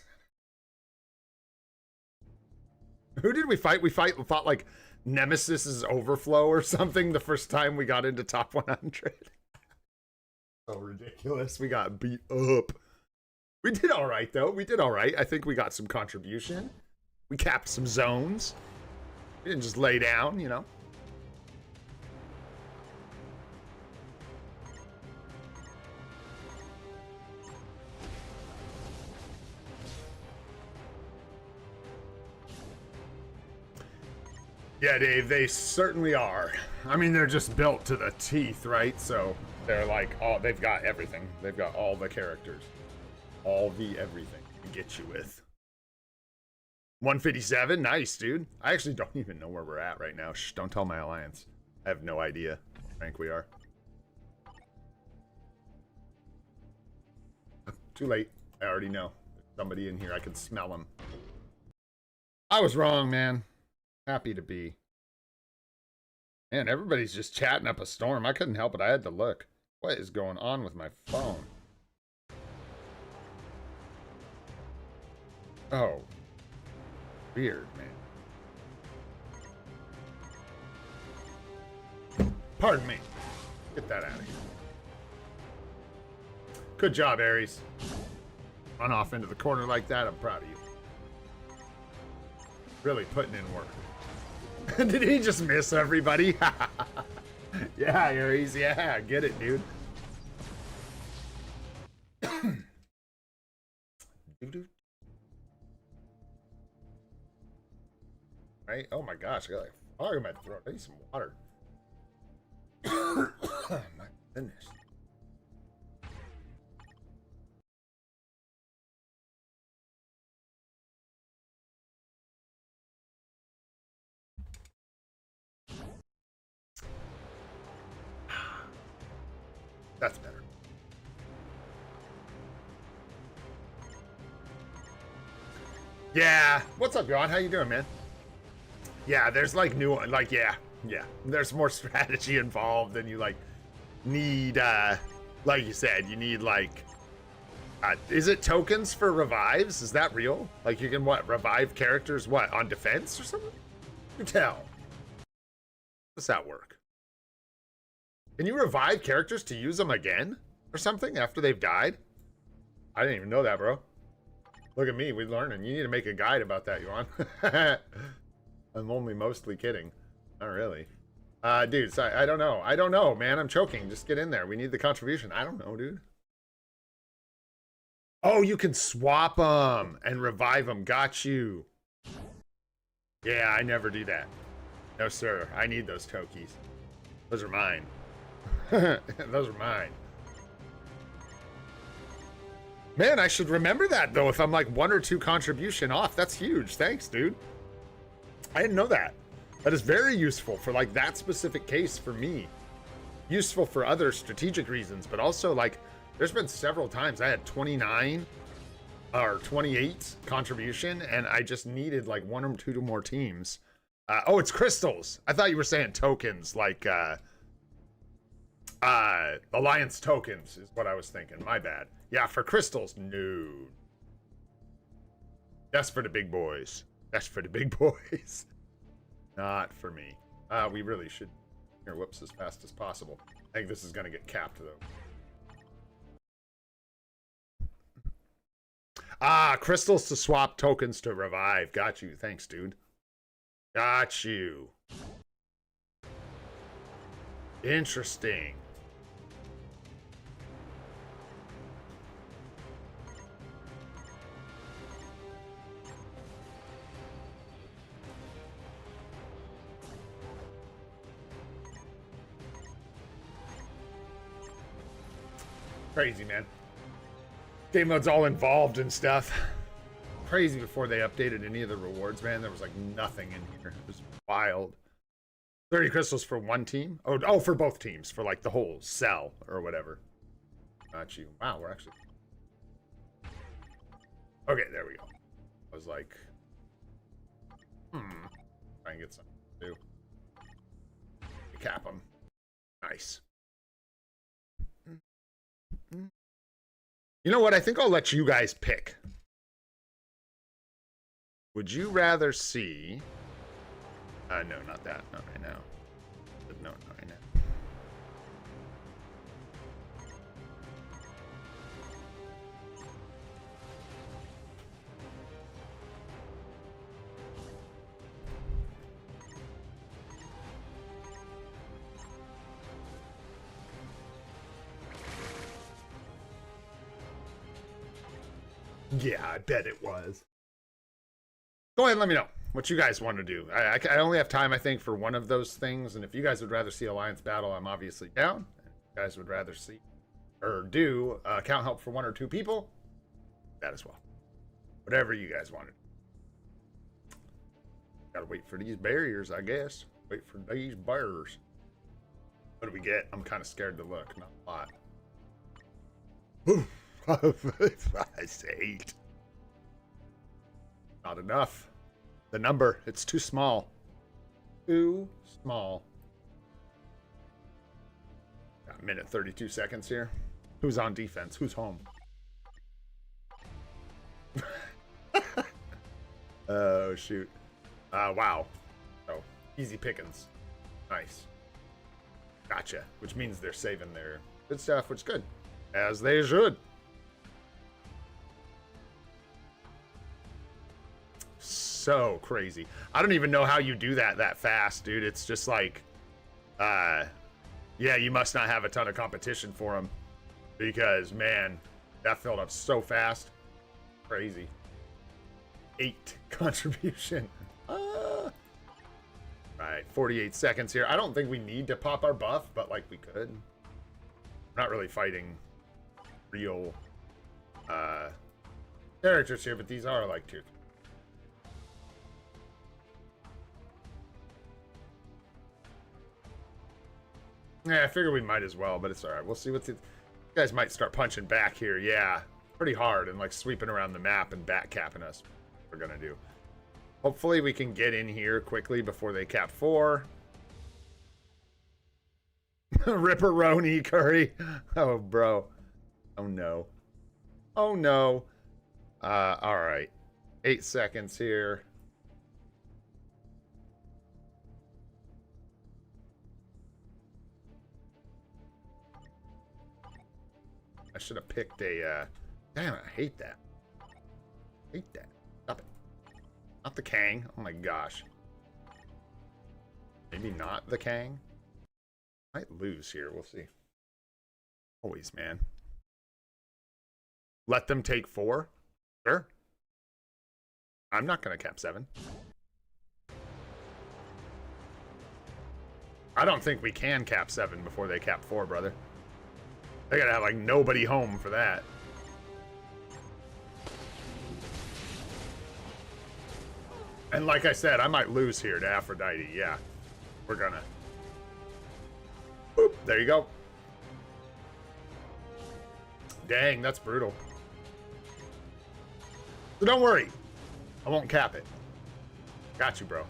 Who did we fight? We fought like Nemesis's Overflow or something the first time we got into top 100. So ridiculous. We got beat up. We did all right, though. We did all right. I think we got some contribution. We capped some zones. We didn't just lay down, you know. Yeah, Dave, they certainly are. I mean, they're just built to the teeth, right? So they're like, oh, they've got everything. They've got all the characters. All the everything to get you with. 157, nice, dude. I actually don't even know where we're at right now. Shh, don't tell my alliance. I have no idea how rank we are. Too late. I already know. There's somebody in here. I can smell him. I was wrong, man. Happy to be. Man, everybody's just chatting up a storm. I couldn't help it. I had to look. What is going on with my phone? Oh. Weird, man. Pardon me. Get that out of here. Good job, Ares. Run off into the corner like that. I'm proud of you. Really putting in work. Did he just miss everybody? Yeah, Ares. Yeah, get it, dude. Right? Oh my gosh, I got like fog in my throat. I need some water. My goodness. That's better. Yeah. What's up, John? How you doing, man? Yeah, there's like new, like, yeah. There's more strategy involved than you like need, like you said, you need like, is it tokens for revives? Is that real? Like you can, what, revive characters, what, on defense or something? You tell. Does that work? Can you revive characters to use them again or something after they've died? I didn't even know that, bro. Look at me, we're learning. You need to make a guide about that, Yuan. I'm only mostly kidding. Not really. Dude, sorry, I don't know. I don't know, man. I'm choking. Just get in there. We need the contribution. I don't know, dude. Oh, you can swap them and revive them. Got you. Yeah, I never do that. No, sir. I need those tokies. Those are mine. Those are mine. Man, I should remember that, though, if I'm like 1 or 2 contribution off. That's huge. Thanks, dude. I didn't know that. That is very useful for like that specific case for me. Useful for other strategic reasons, but also like there's been several times I had 29 or 28 contribution and I just needed like 1 or 2 more teams. Oh, it's crystals. I thought you were saying tokens, like alliance tokens is what I was thinking. My bad. Yeah, for crystals, no. That's for the big boys. That's for the big boys. Not for me. We really should here, whoops, as fast as possible. I think this is gonna get capped though. Crystals to swap, tokens to revive. Got you. Thanks, dude. Got you. Interesting. Crazy, man. Game mode's all involved and stuff. Crazy before they updated any of the rewards, man. There was like nothing in here. It was wild. 30 crystals for 1 team? Oh, for both teams. For like the whole cell or whatever. Got you. Wow, we're actually... Okay, there we go. I was like... Try and get something to do. Cap them. Nice. You know what? I think I'll let you guys pick. Would you rather see... no, not that. Not right now. No, not right now. Yeah, I bet it was. Go ahead and let me know what you guys want to do. I only have time, I think, for one of those things. And if you guys would rather see Alliance Battle, I'm obviously down. If you guys would rather see or do account help for 1 or 2 people, that as well. Whatever you guys wanted. Gotta wait for these barriers, I guess. Wait for these barriers. What do we get? I'm kind of scared to look. Not a lot. Ooh. 8. Not enough. The number, it's too small. Too small. Got a minute 32 seconds here. Who's on defense? Who's home? Oh, shoot. Wow. Oh, easy pickings. Nice. Gotcha. Which means they're saving their good stuff, which is good. As they should. So crazy. I don't even know how you do that fast, dude. It's just like, yeah, you must not have a ton of competition for them because, man, that filled up so fast. Crazy. 8 contribution. Right, 48 seconds here. I don't think we need to pop our buff, but like we could. We're not really fighting real characters here, but these are like tier 3. Yeah, I figure we might as well, but it's all right. We'll see what the... You guys might start punching back here. Yeah, pretty hard and like sweeping around the map and back capping us. We're gonna do. Hopefully we can get in here quickly before they cap 4. Ripperoni Curry. Oh, bro. Oh, no. Oh, no. All right. 8 seconds here. I should have picked a, damn it, I hate that. Hate that. Stop it. Not the Kang. Oh my gosh. Maybe not the Kang. Might lose here. We'll see. Always, man. Let them take 4? Sure. I'm not going to cap 7. I don't think we can cap 7 before they cap 4, brother. They gotta have, like, nobody home for that. And like I said, I might lose here to Aphrodite. Yeah. We're gonna. Boop. There you go. Dang, that's brutal. So don't worry. I won't cap it. Got you, bro.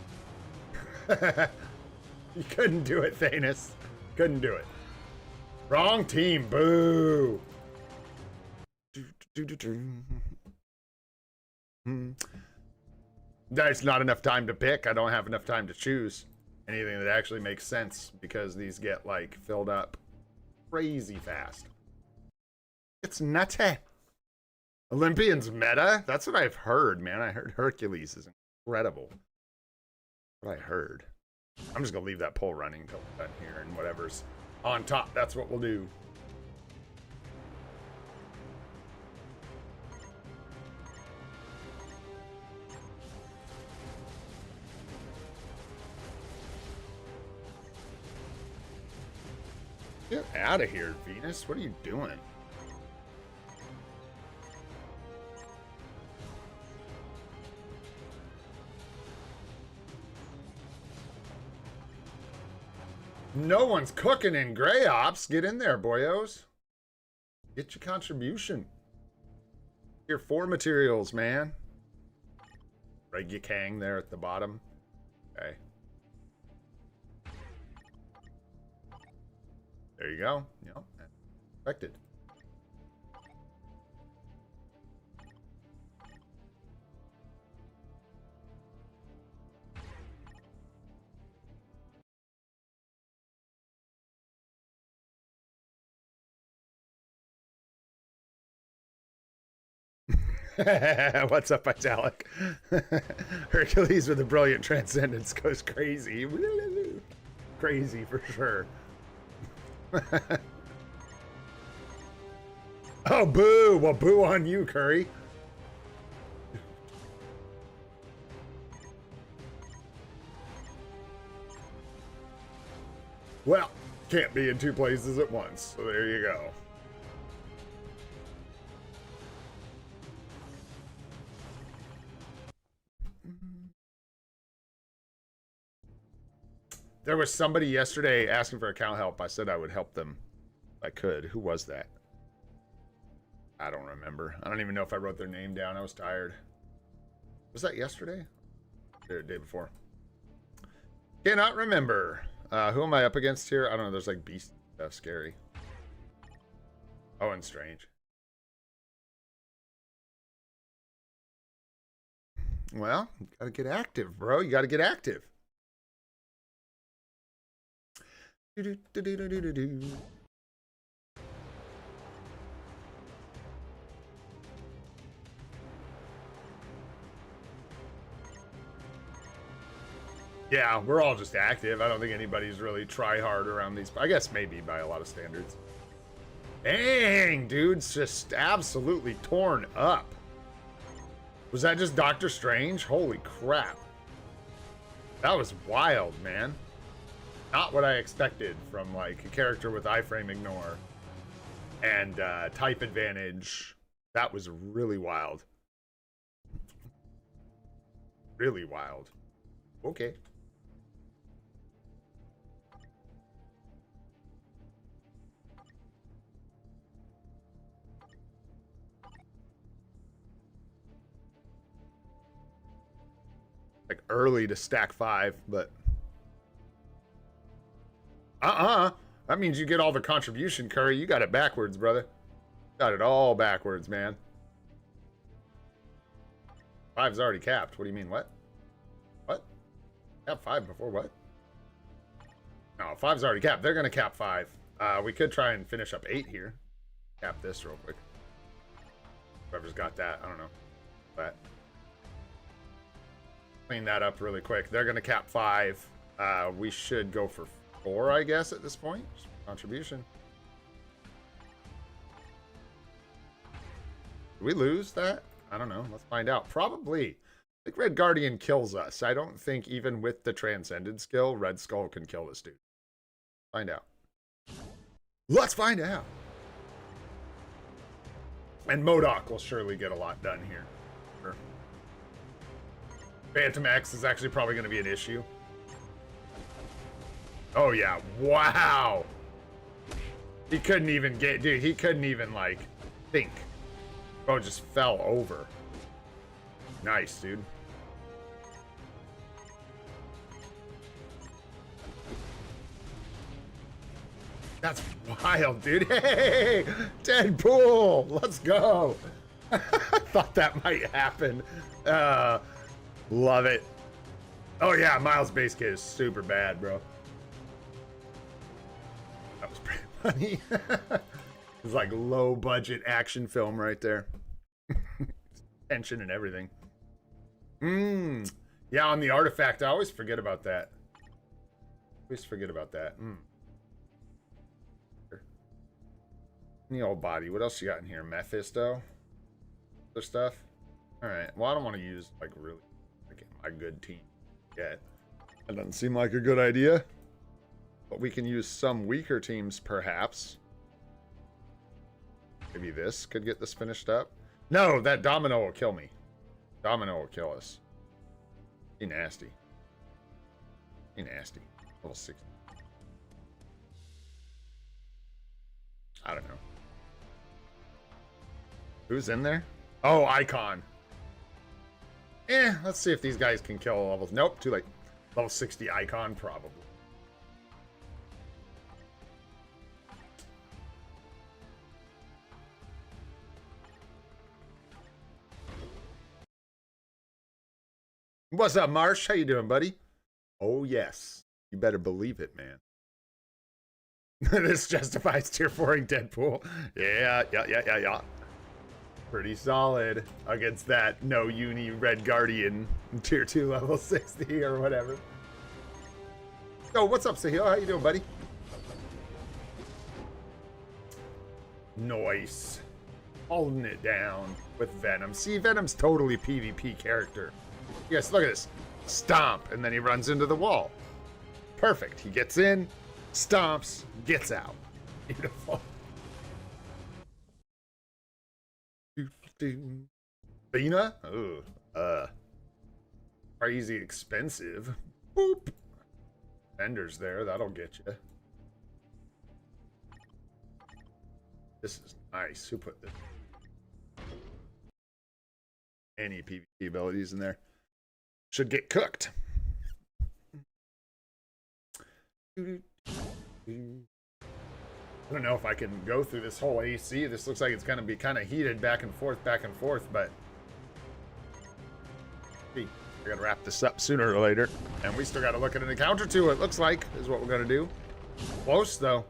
You couldn't do it, Thanos. Couldn't do it. Wrong team. Boo. There's not enough time to pick. I don't have enough time to choose anything that actually makes sense because these get, like, filled up crazy fast. It's nutty. Olympians meta? That's what I've heard, man. I heard Hercules is incredible. What I heard. I'm just gonna leave that poll running until we're done here, and whatever's on top, that's what we'll do. Get out of here, Venus. What are you doing? No one's cooking in Gray Ops. Get in there, boyos. Get your contribution. Your 4 materials, man. Regu Kang there at the bottom. Okay. There you go. Yep. Expected. What's up, Italic? Hercules with a brilliant transcendence goes crazy. Crazy for sure. Oh, boo! Well, boo on you, Curry. Well, can't be in 2 places at once, so there you go. There was somebody yesterday asking for account help. I said I would help them if I could. Who was that? I don't remember. I don't even know if I wrote their name down. I was tired. Was that yesterday? Or the day before? Cannot remember. Who am I up against here? I don't know. There's like beast stuff. Scary. Oh, and strange. Well, you gotta get active, bro. You gotta get active. Yeah, we're all just active. I don't think anybody's really try hard around these. I guess maybe by a lot of standards. Dang, dude's just absolutely torn up. Was that just Doctor Strange? Holy crap. That was wild, man. Not what I expected from, like, a character with iframe ignore and type advantage. That was really wild. Really wild. Okay. Like, early to stack 5, but... That means you get all the contribution, Curry. You got it backwards, brother. Got it all backwards, man. 5's already capped. What do you mean, what? What? Cap 5 before what? No, 5's already capped. They're going to cap 5. We could try and finish up 8 here. Cap this real quick. Whoever's got that, I don't know. But clean that up really quick. They're gonna cap 5. We should go for 4, I guess, at this point. Contribution. Did we lose that? I don't know. Let's find out. Probably. I think Red Guardian kills us. I don't think even with the Transcended skill, Red Skull can kill this dude. Find out. Let's find out. And MODOK will surely get a lot done here. Sure. Phantom X is actually probably going to be an issue. Oh, yeah. Wow. He couldn't even get... Dude, he couldn't even, like, think. Oh, just fell over. Nice, dude. That's wild, dude. Hey, Deadpool, let's go. I thought that might happen. Love it. Oh yeah, Miles base kit is super bad, bro. That was pretty funny. It's like low budget action film right there. Tension and everything. Yeah, on the artifact, I always forget about that. The old body. What else you got in here? Mephisto? Other stuff? Alright. Well, I don't want to use, like, really, like, my good team yet. That doesn't seem like a good idea. But we can use some weaker teams, perhaps. Maybe this could get this finished up. No, that Domino will kill me. Domino will kill us. Be nasty. Be nasty. Level 6. I don't know. Who's in there? Oh, Icon. Let's see if these guys can kill levels. Nope, too late. Level 60 Icon, probably. What's up, Marsh? How you doing, buddy? Oh, yes. You better believe it, man. This justifies tier 4ing Deadpool. Yeah. Pretty solid against that no uni Red Guardian tier 2 level 60 or whatever. Oh, what's up, Sahil? How you doing, buddy? Nice. Holding it down with Venom. See, Venom's totally PvP character. Yes, look at this. Stomp, and then he runs into the wall. Perfect. He gets in, stomps, gets out. Beautiful. Bina? Crazy expensive. Boop. Vendors there, that'll get you. This is nice. Who put this? Any PvP abilities in there? Should get cooked. I don't know if I can go through this whole AC. This looks like it's going to be kind of heated back and forth, but I got to wrap this up sooner or later. And we still got to look at an encounter too, it looks like, is what we're going to do. Close, though.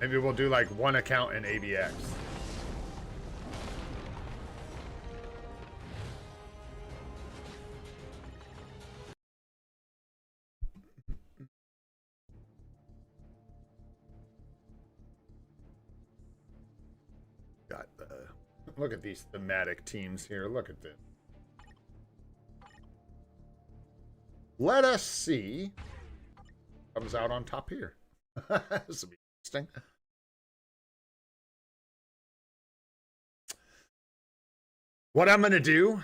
Maybe we'll do like one account in ABX. Look at these thematic teams here. Look at this. Let us see what comes out on top here. This will be interesting. What I'm going to do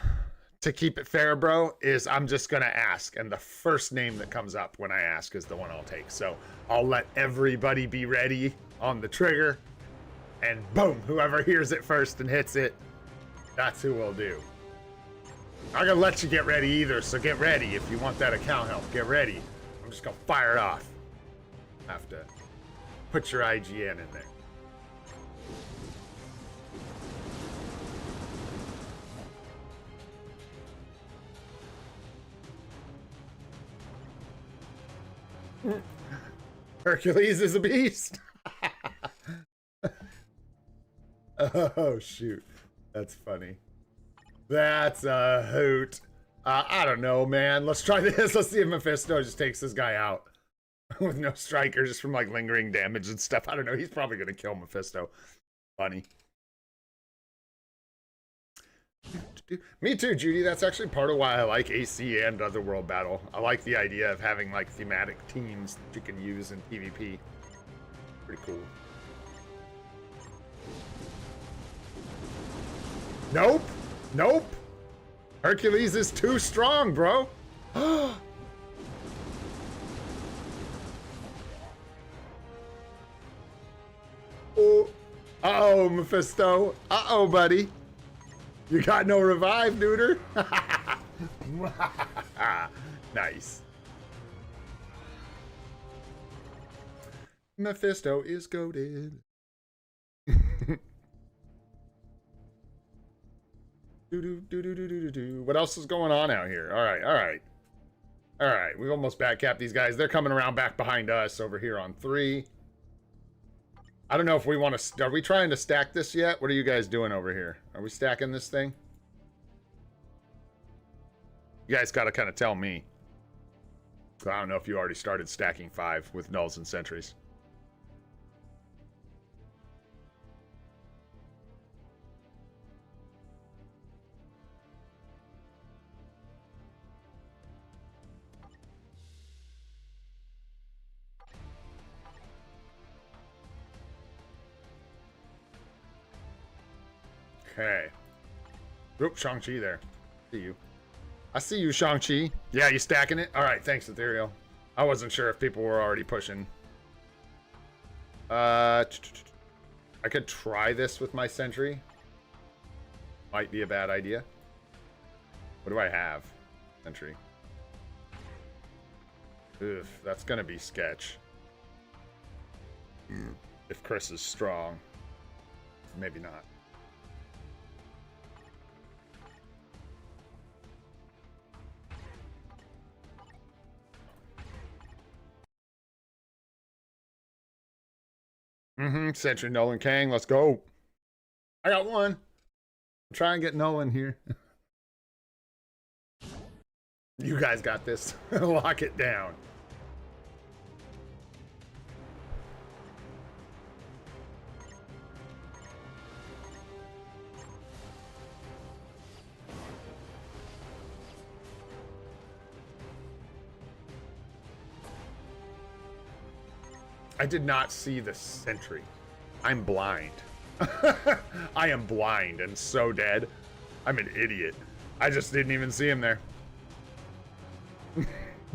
to keep it fair, bro, is I'm just going to ask. And the first name that comes up when I ask is the one I'll take. So I'll let everybody be ready on the trigger. And boom, whoever hears it first and hits it, that's who we'll do. I'm gonna let you get ready either, so get ready if you want that account help. Get ready. I'm just gonna fire it off. Have to put your IGN in there. Hercules is a beast. Oh, shoot. That's funny. That's a hoot. I don't know, man. Let's try this. Let's see if Mephisto just takes this guy out. With no striker, just from like lingering damage and stuff. I don't know. He's probably going to kill Mephisto. Funny. Me too, Judy. That's actually part of why I like AC and Otherworld Battle. I like the idea of having like thematic teams that you can use in PvP. Pretty cool. Nope. Nope. Hercules is too strong, bro. Oh, uh-oh, Mephisto. Uh-oh, buddy. You got no revive, duder. Nice. Mephisto is goated. What else is going on out here? All right, all right. All right, we've almost backcapped these guys. They're coming around back behind us over here on 3. I don't know if we want to... Are we trying to stack this yet? What are you guys doing over here? Are we stacking this thing? You guys got to kind of tell me. I don't know if you already started stacking 5 with nulls and sentries. Okay. Oop, Shang-Chi there. See you. I see you, Shang-Chi. Yeah, you stacking it? Alright, thanks, Ethereal. I wasn't sure if people were already pushing. I could try this with my sentry. Might be a bad idea. What do I have? Sentry. Ugh, that's gonna be sketch. If Chris is strong. Maybe not. Sentry, Nolan, Kang, let's go. I got one. Try and get Nolan here. You guys got this. Lock it down. I did not see the sentry. I'm blind. I am blind and so dead. I'm an idiot. I just didn't even see him there.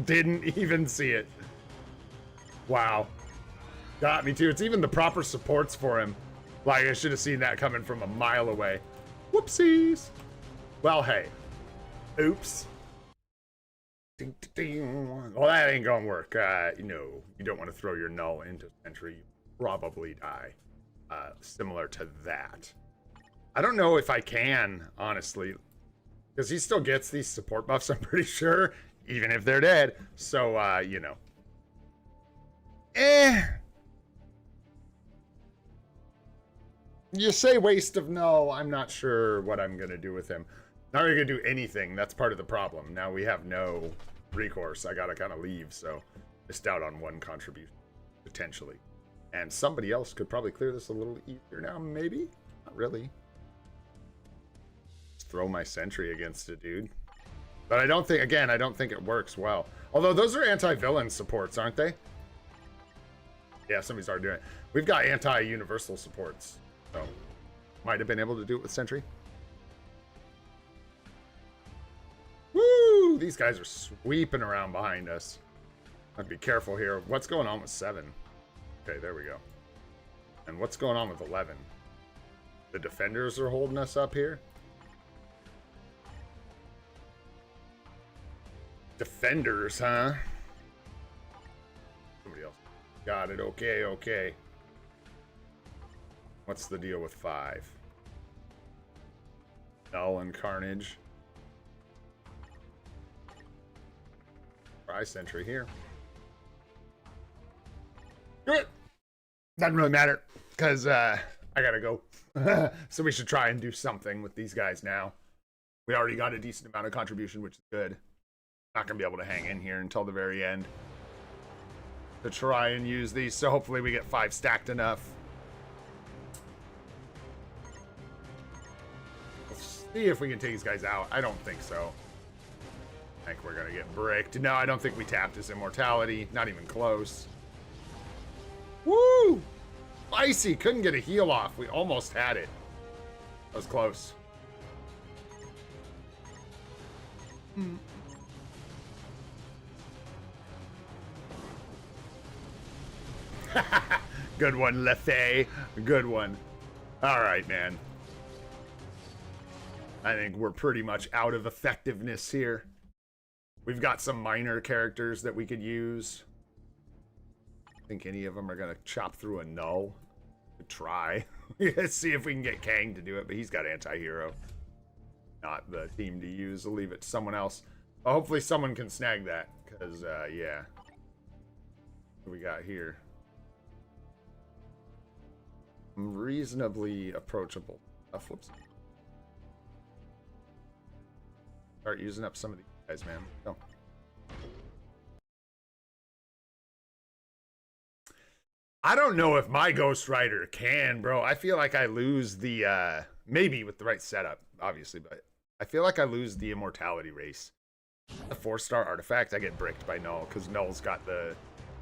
Didn't even see it. Wow. Got me too. It's even the proper supports for him. Like, I should have seen that coming from a mile away. Whoopsies. Well, hey. Oops. Ding, ding, ding. Well, that ain't gonna work. No, you don't want to throw your null into sentry. You probably die. Similar to that. I don't know if I can, honestly. Because he still gets these support buffs, I'm pretty sure. Even if they're dead. So, you know. You say waste of null. I'm not sure what I'm gonna do with him. Not really gonna do anything. That's part of the problem. Now we have no recourse. I gotta kind of leave, so missed out on one contribution, potentially. And somebody else could probably clear this a little easier now, maybe? Not really. Just throw my sentry against it, dude. But I don't think, again, I don't think it works well. Although those are anti-villain supports, aren't they? Yeah, somebody's already doing it. We've got anti-universal supports, so might have been able to do it with sentry. Woo! These guys are sweeping around behind us. I'd be careful here. What's going on with 7? Okay, there we go. And what's going on with 11? The defenders are holding us up here. Defenders, huh? Somebody else. Got it. Okay, okay. What's the deal with 5? Null and Carnage. Try sentry here. Good. Doesn't really matter because I gotta go. So we should try and do something with these guys now. We already got a decent amount of contribution, which is good. Not gonna be able to hang in here until the very end to try and use these. So hopefully we get 5 stacked enough. Let's see if we can take these guys out. I don't think so. I think we're gonna get bricked. No, I don't think we tapped his immortality. Not even close. Woo! Icy couldn't get a heal off. We almost had it. That was close. Good one, Lefay. Good one. All right, man. I think we're pretty much out of effectiveness here. We've got some minor characters that we could use. I think any of them are going to chop through a null. Could try. Let's see if we can get Kang to do it, but he's got anti-hero. Not the team to use. We'll leave it to someone else. Well, hopefully someone can snag that, because, yeah. What do we got here? Reasonably approachable. Whoops. Start using up some of these guys, man. Go. I don't know if my Ghost Rider can, bro. I feel like I lose the, maybe with the right setup, obviously, but I feel like I lose the immortality race. The 4-star artifact, I get bricked by Null, because Null's got the,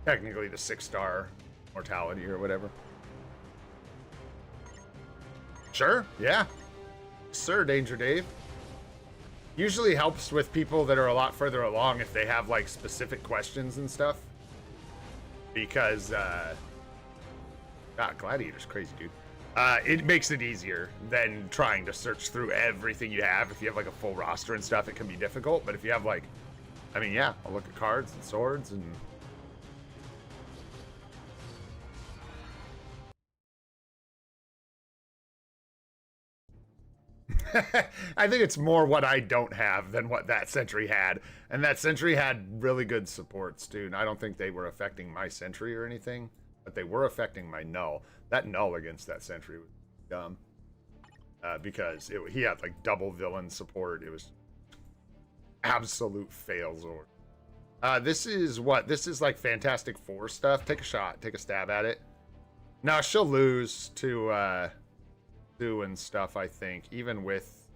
technically the 6-star mortality or whatever. Sure, yeah. Sir, Danger Dave. Usually helps with people that are a lot further along if they have, like, specific questions and stuff. Because, God, Gladiator's crazy, dude. It makes it easier than trying to search through everything you have. If you have, like, a full roster and stuff, it can be difficult. But if you have, like, I mean, yeah, I'll look at cards and swords and... I think it's more what I don't have than what that sentry had. And that sentry had really good supports, dude. I don't think they were affecting my sentry or anything, but they were affecting my null. That null against that sentry was dumb. Because he had like double villain support. It was absolute fails. This is what? This is like Fantastic Four stuff. Take a shot. Take a stab at it. No, she'll lose to... and stuff, I think, even with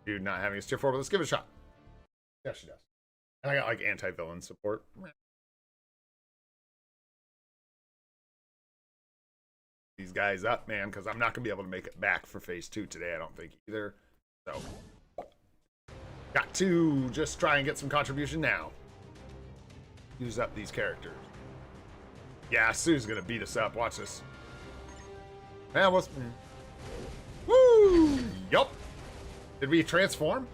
dude not having a tier 4, but let's give it a shot. Yeah, she does. And I got like anti-villain support. These guys up, man, because I'm not gonna be able to make it back for phase 2 today, I don't think either. So got to just try and get some contribution now. Use up these characters. Yeah, Sue's gonna beat us up. Watch this. Yeah, what's woo! Yup. Did we transform?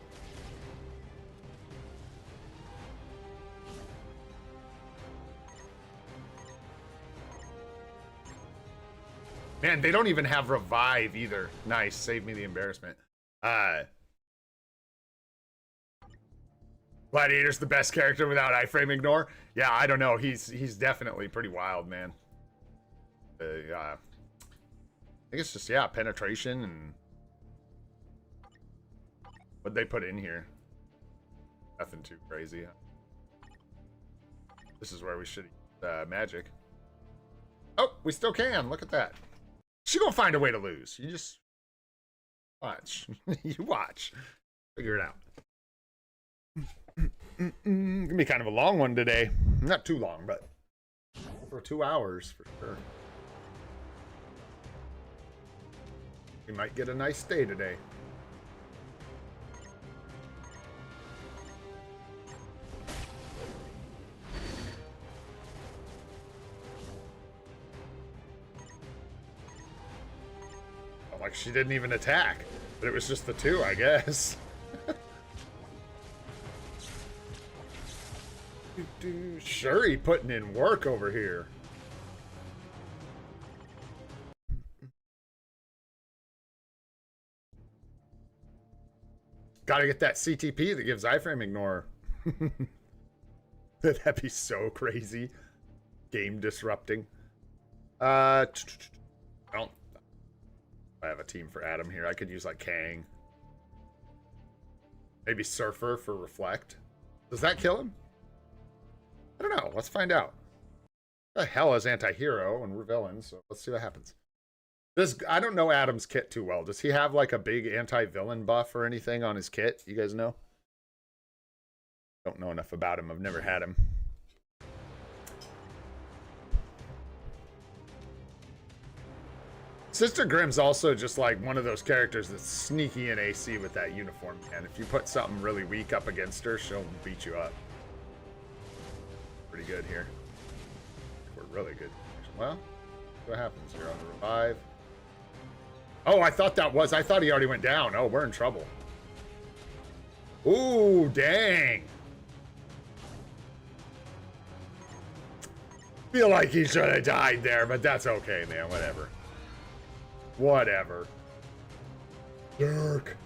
Man, they don't even have revive either. Nice. Save me the embarrassment. Gladiator's the best character without iframe ignore. Yeah, I don't know. He's definitely pretty wild, man. I think it's just, yeah, penetration and what'd they put in here? Nothing too crazy. This is where we should magic. Oh, we still can. Look at that. She gonna find a way to lose. You just watch. You watch. Figure it out. Gonna be kind of a long one today. Not too long, but for 2 hours for sure. We might get a nice day today. Like she didn't even attack, but it was just the 2, I guess. Shuri putting in work over here. Gotta get that CTP that gives iframe ignore. That'd be so crazy. Game disrupting. I don't I have a team for Adam here. I could use like Kang. Maybe Surfer for Reflect. Does that kill him? I don't know. Let's find out. The hell is anti-hero and we're villains, so let's see what happens. I don't know Adam's kit too well. Does he have like a big anti-villain buff or anything on his kit? You guys know? Don't know enough about him. I've never had him. Sister Grimm's also just like one of those characters that's sneaky in AC with that uniform, and if you put something really weak up against her, she'll beat you up. Pretty good here. We're really good. Well, what happens here on the revive? Oh, I thought he already went down. Oh, we're in trouble. Ooh, dang. Feel like he should have died there, but that's okay, man. Whatever. Whatever. Dirk.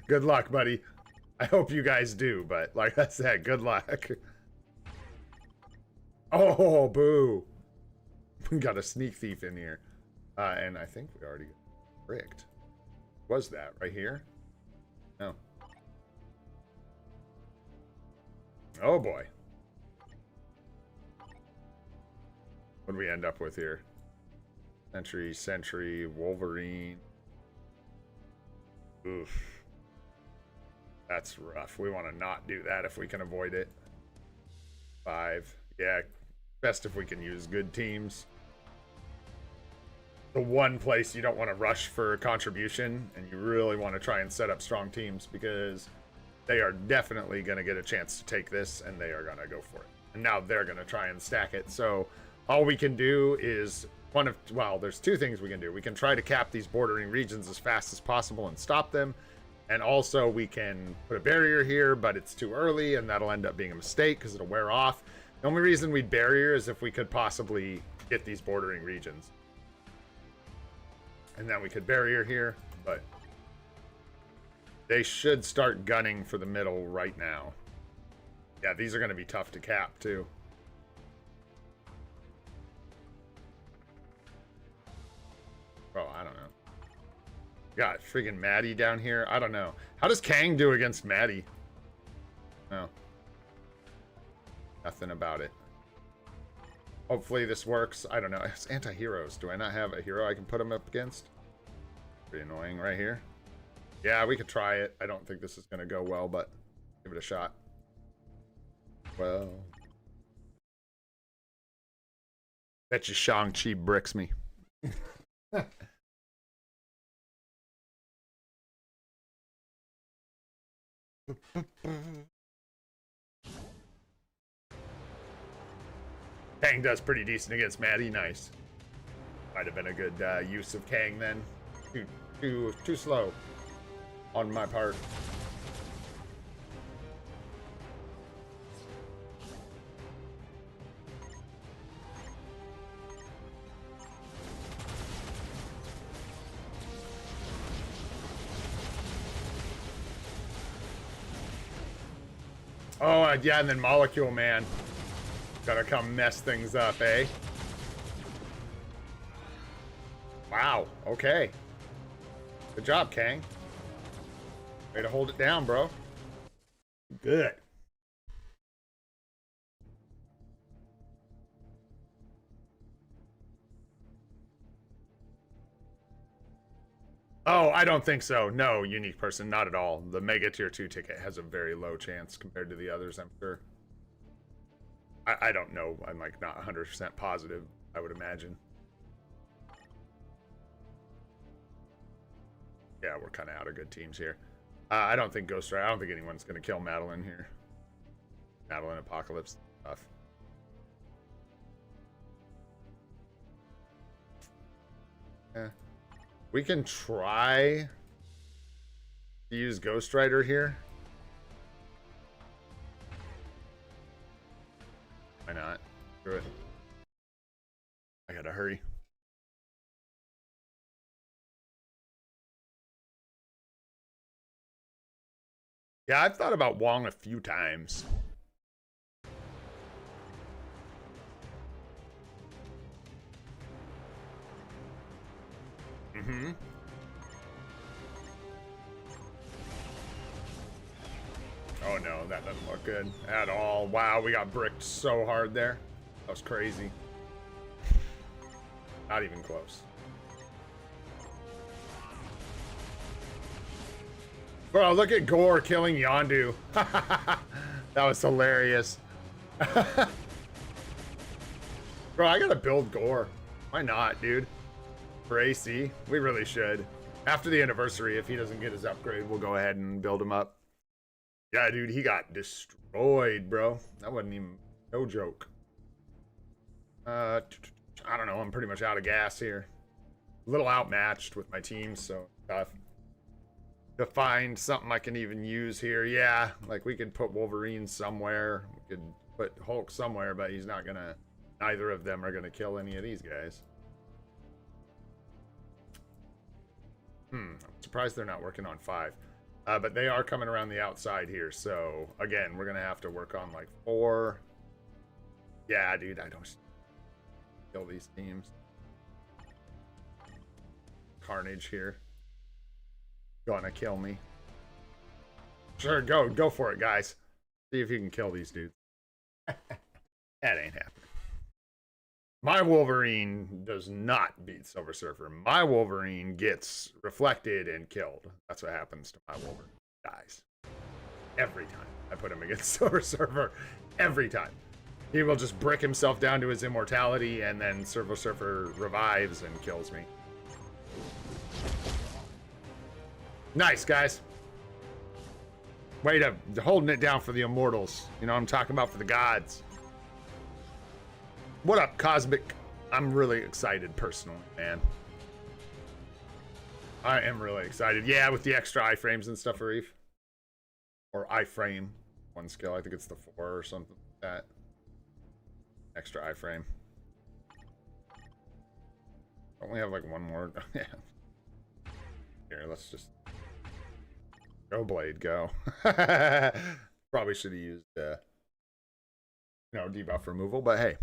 Good luck, buddy. I hope you guys do, but like I said, good luck. Oh, boo. We got a sneak thief in here. And I think we already rigged. Was that right here? No. Oh boy. What do we end up with here? Sentry, Wolverine. Oof. That's rough. We want to not do that if we can avoid it. 5. Yeah, best if we can use good teams. The one place you don't want to rush for a contribution, and you really want to try and set up strong teams because they are definitely going to get a chance to take this, and they are going to go for it. And now they're going to try and stack it. So all we can do is there's two things we can do. We can try to cap these bordering regions as fast as possible and stop them. And also we can put a barrier here, but it's too early, and that'll end up being a mistake because it'll wear off. The only reason we'd barrier is if we could possibly get these bordering regions. And then we could barrier here, but they should start gunning for the middle right now. Yeah, these are going to be tough to cap, too. Oh, I don't know. Got friggin' Maddie down here. I don't know. How does Kang do against Maddie? No. Nothing about it. Hopefully this works. I don't know. It's anti-heroes. Do I not have a hero I can put him up against? Pretty annoying right here. Yeah, we could try it. I don't think this is going to go well, but give it a shot. Well. Bet you Shang-Chi bricks me. Kang does pretty decent against Maddie. Nice. Might have been a good use of Kang then. Too slow on my part. Oh, yeah, and then Molecule Man. Gotta come mess things up, eh? Wow, okay. Good job, Kang. Way to hold it down, bro. Good. Oh, I don't think so. No, unique person, not at all. The Mega Tier 2 ticket has a very low chance compared to the others, I'm sure. I don't know. I'm like not 100% positive, I would imagine. Yeah, we're kind of out of good teams here. I don't think Ghost Rider. I don't think anyone's going to kill Madeline here. Madeline Apocalypse stuff. Yeah. We can try to use Ghost Rider here. Why not? Do it. I gotta hurry. Yeah, I've thought about Wong a few times. Mm-hmm. Oh no, that doesn't look good at all. Wow, we got bricked so hard there. That was crazy. Not even close. Bro, look at Gore killing Yondu. That was hilarious. Bro, I gotta build Gore. Why not, dude? For AC, we really should. After the anniversary, if he doesn't get his upgrade, we'll go ahead and build him up. Yeah, dude, he got destroyed, bro. That wasn't even, no joke. I don't know, I'm pretty much out of gas here. A little outmatched with my team, so tough to find something I can even use here. Yeah, like we could put Wolverine somewhere. We could put Hulk somewhere, but he's not gonna, neither of them are gonna kill any of these guys. I'm surprised they're not working on 5. But they are coming around the outside here, so again, we're gonna have to work on like 4. Yeah, dude, I don't kill these teams. Carnage here. Gonna kill me. Sure, go for it, guys. See if you can kill these dudes. That ain't happening. My Wolverine does not beat Silver Surfer. My Wolverine gets reflected and killed. That's what happens to my Wolverine. Dies. Every time I put him against Silver Surfer. Every time. He will just brick himself down to his immortality, and then Silver Surfer revives and kills me. Nice, guys. Way to holding it down for the immortals. You know what I'm talking about, for the gods. What up, Cosmic? I'm really excited personally, man. I am really excited. Yeah, with the extra iframes and stuff, Arif. Or iframe. One skill. I think it's the 4 or something like that. Extra iframe. Only have like one more. Yeah. Here, let's just go, Blade, go. Probably should have used debuff removal, but hey.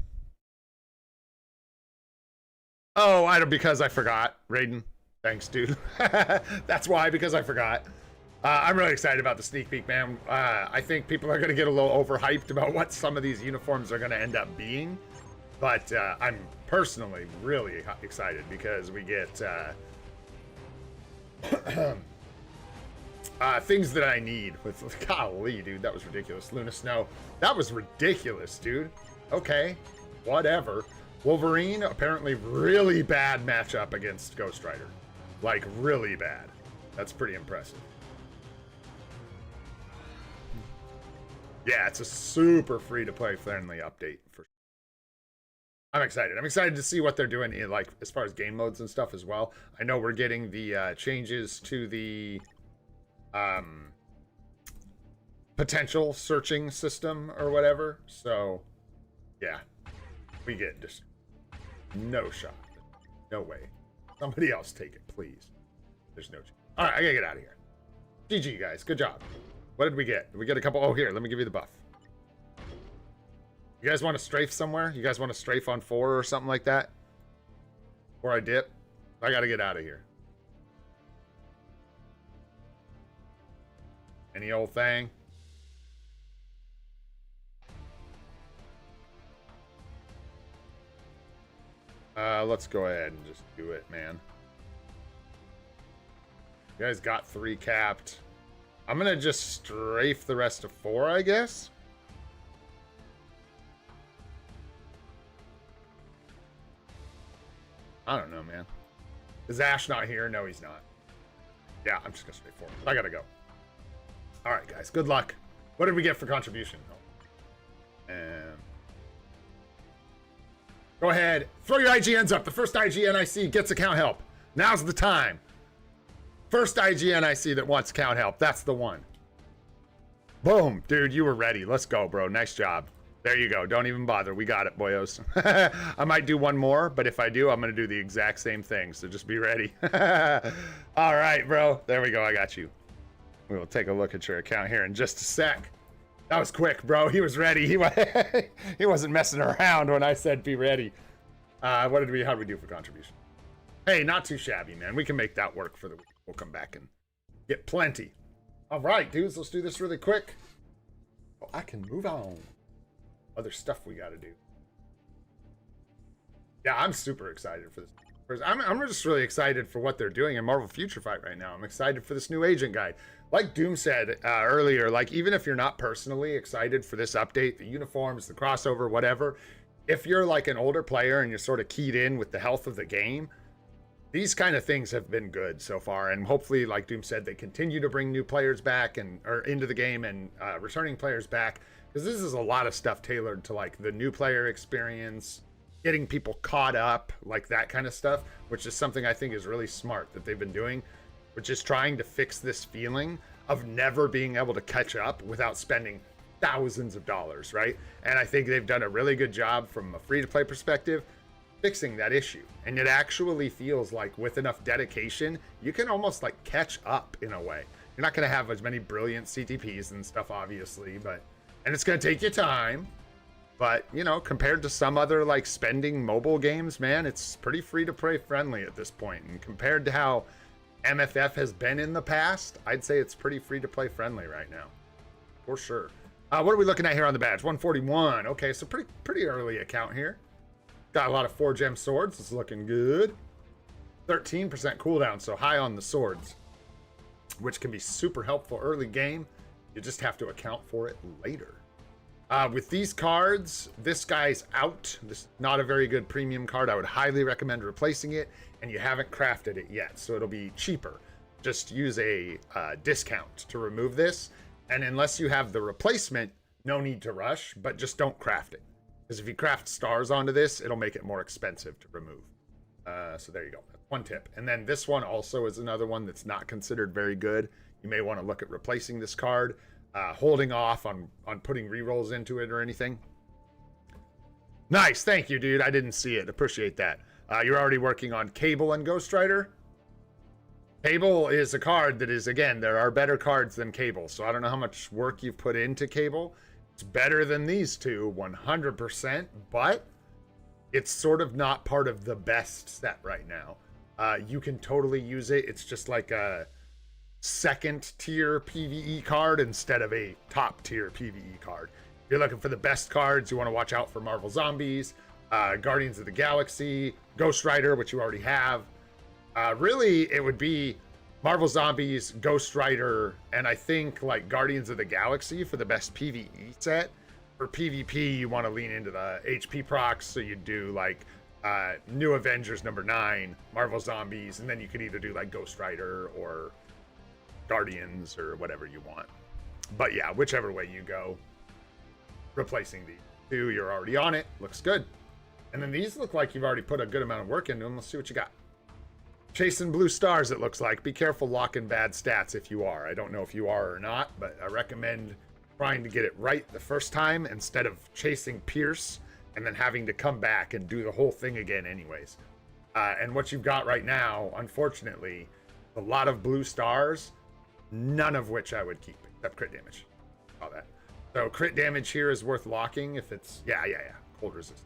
Oh, because I forgot, Raiden. Thanks, dude. That's why, because I forgot. I'm really excited about the sneak peek, man. I think people are going to get a little overhyped about what some of these uniforms are going to end up being. But I'm personally really excited because we get things that I need. With golly, dude, that was ridiculous. Luna Snow, that was ridiculous, dude. Okay, whatever. Wolverine, apparently really bad matchup against Ghost Rider. Like, really bad. That's pretty impressive. Yeah, it's a super free-to-play friendly update. I'm excited. I'm excited to see what they're doing in, like, as far as game modes and stuff as well. I know we're getting the changes to the potential searching system or whatever. So, yeah. We get just no shot. No way. Somebody else take it, please. There's no chance. All right, I gotta get out of here. GG, guys. Good job. What did we get? Did we get a couple? Oh, here. Let me give you the buff. You guys want to strafe somewhere? You guys want to strafe on 4 or something like that? Or I dip? I gotta get out of here. Any old thing? Let's go ahead and just do it, man. You guys got 3 capped. I'm gonna just strafe the rest of 4, I guess. I don't know, man. Is Ash not here? No, he's not. Yeah, I'm just gonna strafe 4. I gotta go. All right, guys. Good luck. What did we get for contribution? And go ahead. Throw your IGNs up. The first IGN I see gets account help. Now's the time. First IGN I see that wants account help. That's the one. Boom. Dude, you were ready. Let's go, bro. Nice job. There you go. Don't even bother. We got it, boyos. I might do one more, but if I do, I'm going to do the exact same thing. So just be ready. All right, bro. There we go. I got you. We will take a look at your account here in just a sec. That was quick, bro. He was ready. He wasn't messing around when I said be ready. How did we do for contribution? Hey, not too shabby, man. We can make that work for the week. We'll come back and get plenty. All right, dudes, let's do this really quick. Oh, I can move on. Other stuff we got to do. Yeah, I'm super excited for this. I'm just really excited for what they're doing in Marvel Future Fight right now. I'm excited for this new agent guide. Like Doom said earlier, like even if you're not personally excited for this update, the uniforms, the crossover, whatever, if you're like an older player and you're sort of keyed in with the health of the game, these kind of things have been good so far. And hopefully, like Doom said, they continue to bring new players back or into the game and returning players back, because this is a lot of stuff tailored to like the new player experience, getting people caught up, like that kind of stuff, which is something I think is really smart that they've been doing, which is trying to fix this feeling of never being able to catch up without spending thousands of dollars, right? And I think they've done a really good job from a free-to-play perspective fixing that issue. And it actually feels like with enough dedication, you can almost like catch up in a way. You're not going to have as many brilliant CTPs and stuff, obviously, and it's going to take you time. But, you know, compared to some other like spending mobile games, man, it's pretty free-to-play friendly at this point. And compared to how MFF has been in the past, I'd say it's pretty free-to-play friendly right now, for sure. What are we looking at here on the badge? 141. Okay, so pretty early account here. Got a lot of 4-gem swords. It's looking good. 13% cooldown, so high on the swords, which can be super helpful early game. You just have to account for it later. With these cards, this guy's out. This is not a very good premium card. I would highly recommend replacing it, and you haven't crafted it yet, so it'll be cheaper. Just use a discount to remove this, and unless you have the replacement, no need to rush, but just don't craft it. Because if you craft stars onto this, it'll make it more expensive to remove. So there you go. That's one tip. And then this one also is another one that's not considered very good. You may want to look at replacing this card, holding off on putting rerolls into it or anything. Nice. Thank you, dude. I didn't see it. Appreciate that. You're already working on Cable and Ghost Rider. Cable is a card that is, again, there are better cards than Cable. So I don't know how much work you've put into Cable. It's better than these two, 100%, but it's sort of not part of the best set right now. You can totally use it. It's just like a second tier PvE card instead of a top tier PvE card. If you're looking for the best cards, you want to watch out for Marvel Zombies, Guardians of the Galaxy, Ghost Rider, which you already have. Really, it would be Marvel Zombies, Ghost Rider, and I think like Guardians of the Galaxy for the best PvE set. For PvP, you want to lean into the HP procs, so you do like New Avengers #9, Marvel Zombies, and then you could either do like Ghost Rider or Guardians or whatever you want. But yeah, whichever way you go, replacing these two, you're already on it. Looks good. And then these look like you've already put a good amount of work into them. Let's see what you got. Chasing blue stars, it looks like. Be careful locking bad stats if you are. I don't know if you are or not, but I recommend trying to get it right the first time instead of chasing Pierce and then having to come back and do the whole thing again anyways. And what you've got right now, unfortunately, a lot of blue stars, none of which I would keep, except crit damage. All that. So crit damage here is worth locking if it's, yeah. Cold resist.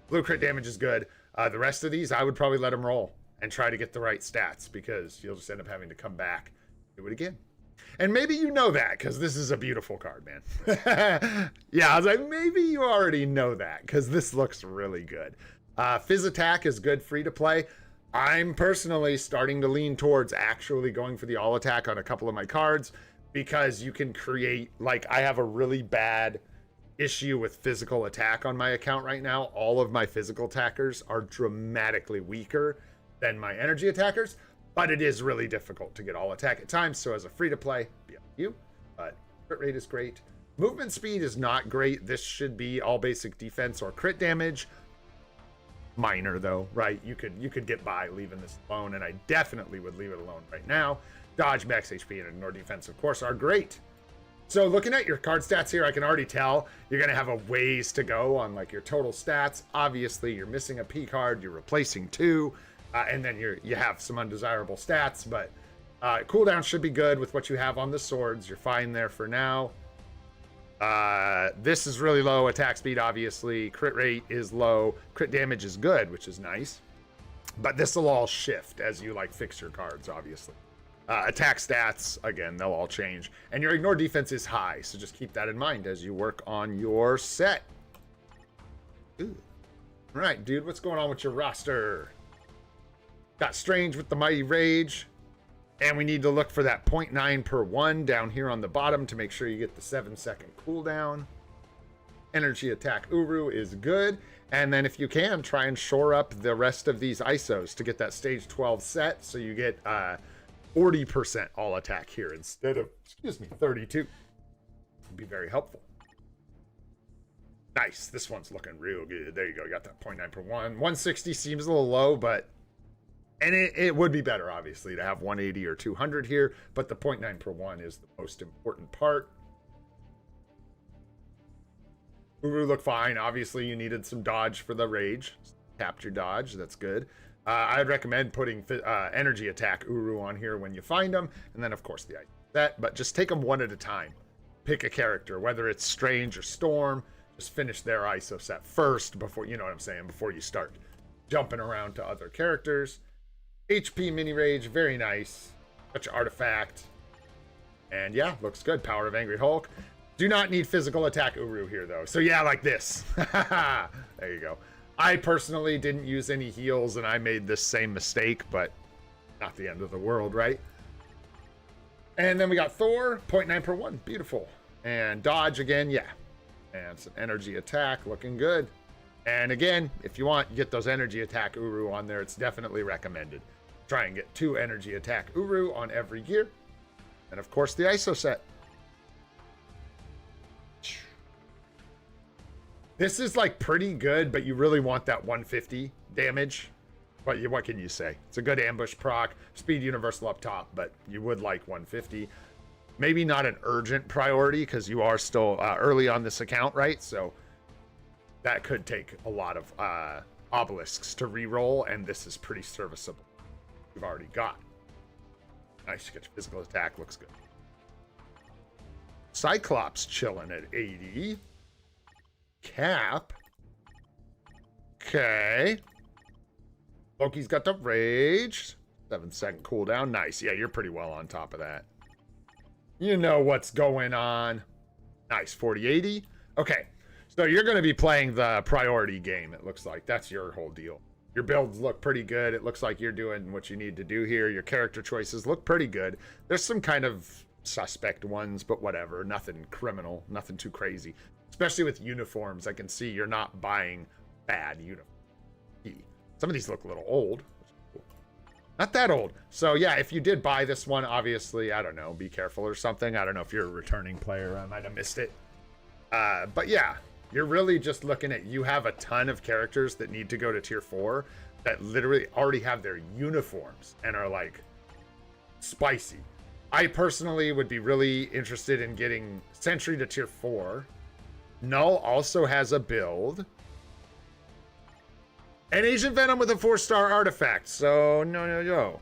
Blue crit damage is good. The rest of these, I would probably let them roll and try to get the right stats, because you'll just end up having to come back, do it again. And maybe you know that, because this is a beautiful card, man. Yeah, I was like, maybe you already know that, because this looks really good. Fizz Attack is good free to play. I'm personally starting to lean towards actually going for the all attack on a couple of my cards, because you can create, like, I have a really bad issue with physical attack on my account right now. All of my physical attackers are dramatically weaker than my energy attackers, but it is really difficult to get all attack at times. So as a free to play, be up to you. But crit rate is great. Movement speed is not great. This should be all basic defense or crit damage. Minor though, right? You could get by leaving this alone, and I definitely would leave it alone right now. Dodge, max HP, and ignore defense, of course, are great. So looking at your card stats here, I can already tell you're going to have a ways to go on like your total stats. Obviously, you're missing a P card, you're replacing 2. And then you have some undesirable stats, but Cooldown should be good with what you have on the swords. You're fine there for now. This is really low. Attack speed, obviously. Crit rate is low. Crit damage is good, which is nice. But this will all shift as you like fix your cards, obviously. Attack stats, again, they'll all change. And your ignore defense is high, so just keep that in mind as you work on your set. Ooh. All right, dude, what's going on with your roster? Got Strange with the Mighty Rage. And we need to look for that 0.9 per 1 down here on the bottom to make sure you get the 7-second cooldown. Energy Attack Uru is good. And then if you can, try and shore up the rest of these ISOs to get that stage 12 set so you get 40% all attack here instead of, 32. Would be very helpful. Nice. This one's looking real good. There you go. You got that 0.9 per 1. 160 seems a little low, but... And it would be better, obviously, to have 180 or 200 here, but the 0.9 per 1 is the most important part. Uru looked fine. Obviously, you needed some dodge for the rage. Tapped your dodge. That's good. I'd recommend putting energy attack Uru on here when you find them, and then, of course, the item set, but just take them one at a time. Pick a character, whether it's Strange or Storm. Just finish their ISO set first before, you know what I'm saying, before you start jumping around to other characters. HP Mini Rage, very nice. Such an artifact. And yeah, looks good. Power of Angry Hulk. Do not need physical attack Uru here, though. So yeah, like this. There you go. I personally didn't use any heals, and I made this same mistake, but not the end of the world, right? And then we got Thor, 0.9 per 1. Beautiful. And dodge again, yeah. And some energy attack, looking good. And again, if you want, get those energy attack Uru on there. It's definitely recommended. Try and get 2 energy attack Uru on every gear. And of course, the ISO set. This is like pretty good, but you really want that 150 damage. But what can you say? It's a good ambush proc. Speed universal up top, but you would like 150. Maybe not an urgent priority because you are still early on this account, right? So that could take a lot of obelisks to reroll, and this is pretty serviceable. We've already got. Nice, you get your physical attack, looks good. Cyclops chilling at 80. Cap. Okay. Loki's got the rage. 7-second cooldown. Nice. Yeah, you're pretty well on top of that. You know what's going on. Nice. 40-80. Okay. So you're going to be playing the priority game, it looks like. That's your whole deal. Your builds look pretty good. It looks like you're doing what you need to do here. Your character choices look pretty good. There's some kind of suspect ones, but whatever. Nothing criminal. Nothing too crazy. Especially with uniforms, I can see you're not buying bad uniforms. Some of these look a little old. Not that old. So yeah, if you did buy this one, obviously, I don't know, be careful or something. I don't know if you're a returning player. I might have missed it. But yeah. You're really just looking at, you have a ton of characters that need to go to tier 4 that literally already have their uniforms and are like spicy. I personally would be really interested in getting Sentry to tier 4. Null also has a build. And Agent Venom with a 4-star artifact. So no.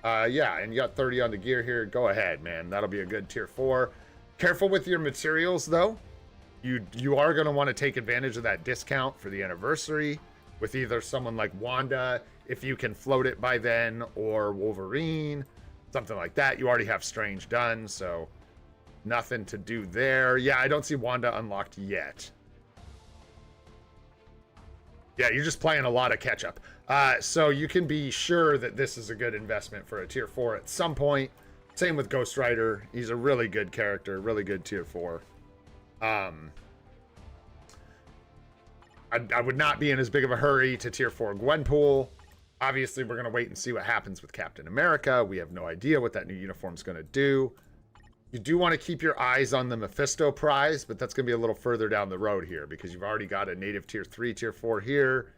Yeah, and you got 30 on the gear here. Go ahead, man. That'll be a good tier 4. Careful with your materials though. You are going to want to take advantage of that discount for the anniversary with either someone like Wanda, if you can float it by then, or Wolverine, something like that. You already have Strange done, so nothing to do there. Yeah, I don't see Wanda unlocked yet. Yeah, you're just playing a lot of catch-up. So you can be sure that this is a good investment for a tier 4 at some point. Same with Ghost Rider. He's a really good character, really good tier 4. I would not be in as big of a hurry to tier 4 Gwenpool. Obviously, we're going to wait and see what happens with Captain America. We have no idea what that new uniform is going to do. You do want to keep your eyes on the Mephisto prize, but that's going to be a little further down the road here because you've already got a native tier 3, tier 4 here.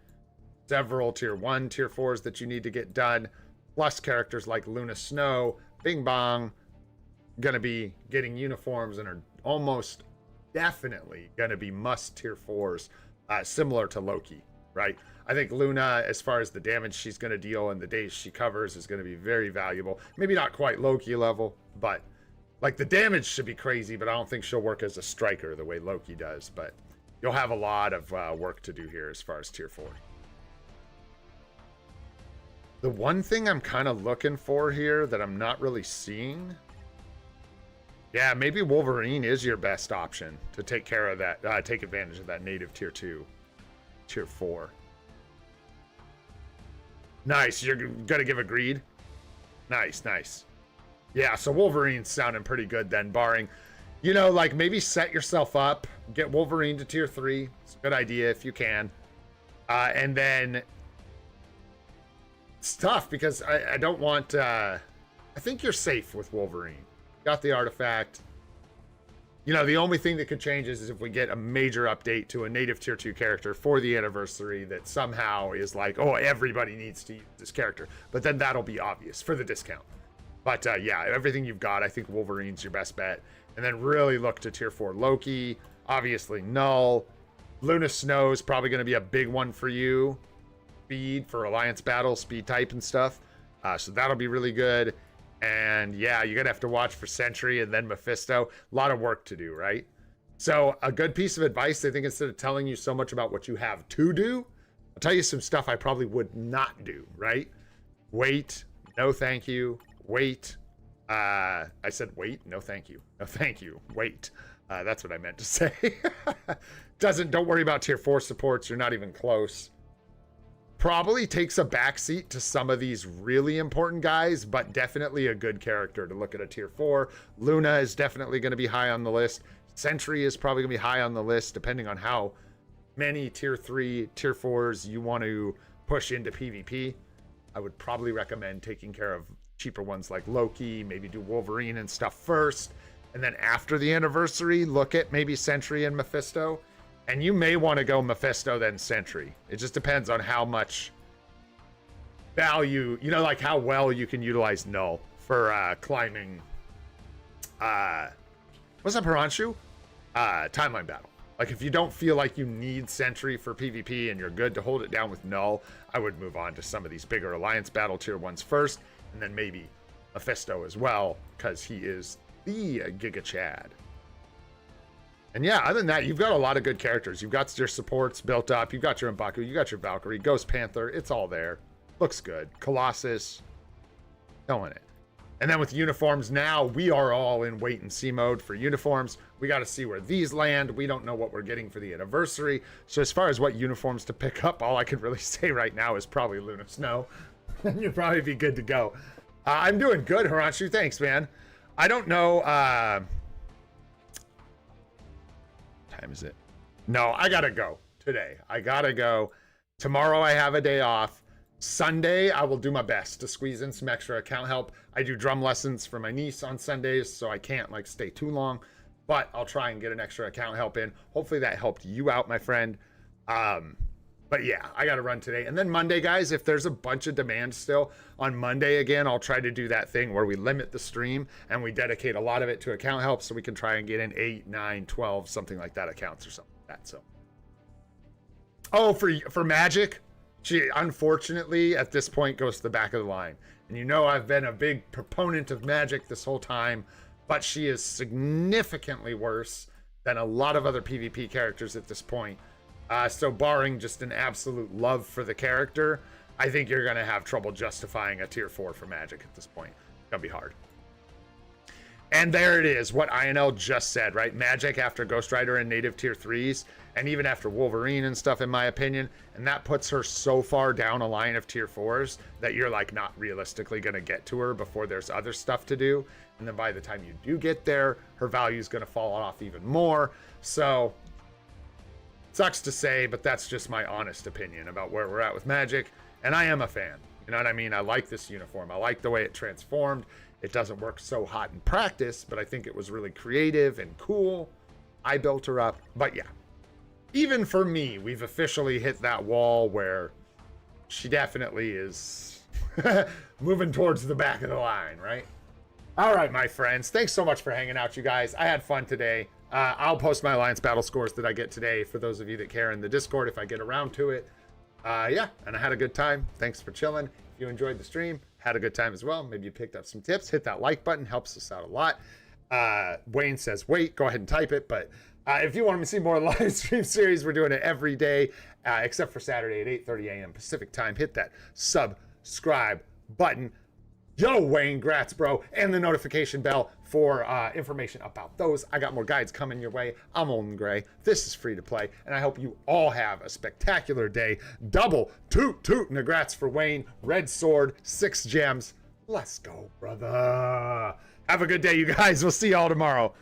Several tier 1, tier 4s that you need to get done. Plus characters like Luna Snow, Bing Bong, going to be getting uniforms and are almost definitely going to be must tier 4s, similar to Loki. right? I think Luna, as far as the damage she's going to deal and the days she covers, is going to be very valuable. Maybe not quite Loki level, but like the damage should be crazy, but I don't think she'll work as a striker the way Loki does. But you'll have a lot of work to do here as far as tier 4. The one thing I'm kind of looking for here that I'm not really seeing, yeah, maybe Wolverine is your best option to take care of that, take advantage of that native tier 2, tier 4. Nice, you're gonna give a greed? Nice, nice. Yeah, so Wolverine's sounding pretty good then, barring, you know, like maybe set yourself up, get Wolverine to tier 3. It's a good idea if you can. And then it's tough because I don't want, I think you're safe with Wolverine. Got the artifact. You know, the only thing that could change is if we get a major update to a native tier 2 character for the anniversary that somehow is like, oh, everybody needs to use this character. But then that'll be obvious for the discount. But yeah, everything you've got, I think Wolverine's your best bet. And then really look to tier 4 Loki. Obviously, Null. Luna Snow's probably going to be a big one for you. Speed for Alliance Battle, speed type and stuff. So that'll be really good. And yeah, you're going to have to watch for Sentry and then Mephisto. A lot of work to do, right? So a good piece of advice, I think, instead of telling you so much about what you have to do, I'll tell you some stuff I probably would not do, right? Wait. No, thank you. Wait. I said wait. No, thank you. No, thank you. Wait. That's what I meant to say. Don't worry about tier 4 supports. You're not even close. Probably takes a backseat to some of these really important guys, but definitely a good character to look at a tier 4. Luna is definitely going to be high on the list. Sentry is probably going to be high on the list, depending on how many tier 3, tier 4s you want to push into PvP. I would probably recommend taking care of cheaper ones like Loki, maybe do Wolverine and stuff first, and then after the anniversary, look at maybe Sentry and Mephisto. And you may want to go Mephisto, then Sentry. It just depends on how much value, you know, like how well you can utilize Null for climbing. What's up, Haranshu? Timeline battle. Like if you don't feel like you need Sentry for PvP and you're good to hold it down with Null, I would move on to some of these bigger Alliance battle tier 1s first, and then maybe Mephisto as well, because he is the Giga Chad. And yeah, other than that, you've got a lot of good characters. You've got your supports built up. You've got your M'Baku. You got your Valkyrie, Ghost Panther. It's all there. Looks good. Colossus. Killing it. And then with uniforms now, we are all in wait and see mode for uniforms. We got to see where these land. We don't know what we're getting for the anniversary. So as far as what uniforms to pick up, all I can really say right now is probably Luna Snow. And you'll probably be good to go. I'm doing good, Haranshu. Thanks, man. I don't know... time is it? No, I gotta go today. I gotta go. Tomorrow I have a day off. Sunday I will do my best to squeeze in some extra account help. I do drum lessons for my niece on Sundays, so I can't like stay too long, but I'll try and get an extra account help in. Hopefully that helped you out, my friend. But yeah, I gotta run today. And then Monday, guys, if there's a bunch of demand still, on Monday again, I'll try to do that thing where we limit the stream and we dedicate a lot of it to account help so we can try and get in 8, 9, 12, something like that accounts or something like that. So, oh, for Magic, she unfortunately at this point goes to the back of the line. And you know I've been a big proponent of Magic this whole time, but she is significantly worse than a lot of other PvP characters at this point. So barring just an absolute love for the character, I think you're going to have trouble justifying a tier 4 for Magic at this point. It's going to be hard. And there it is, what INL just said, right? Magic after Ghost Rider and native tier 3s, and even after Wolverine and stuff, in my opinion. And that puts her so far down a line of tier 4s that you're like not realistically going to get to her before there's other stuff to do. And then by the time you do get there, her value is going to fall off even more. So... sucks to say, but that's just my honest opinion about where we're at with Magic. And I am a fan. You know what I mean? I like this uniform. I like the way it transformed. It doesn't work so hot in practice, but I think it was really creative and cool. I built her up. But yeah, even for me, we've officially hit that wall where she definitely is moving towards the back of the line, right? All right, my friends. Thanks so much for hanging out, you guys. I had fun today. I'll post my Alliance battle scores that I get today for those of you that care in the Discord if I get around to it. Yeah, and I had a good time. Thanks for chilling. If you enjoyed the stream, had a good time as well. Maybe you picked up some tips. Hit that like button, helps us out a lot. Wayne says, wait, go ahead and type it. But if you want to see more live stream series, we're doing it every day, except for Saturday at 8:30 a.m. Pacific time. Hit that subscribe button. Yo, Wayne, grats, bro. And the notification bell for information about those. I got more guides coming your way. I'm Olden Gray. This is free to play. And I hope you all have a spectacular day. Double toot toot. And grats for Wayne. Red sword, 6 gems. Let's go, brother. Have a good day, you guys. We'll see y'all tomorrow.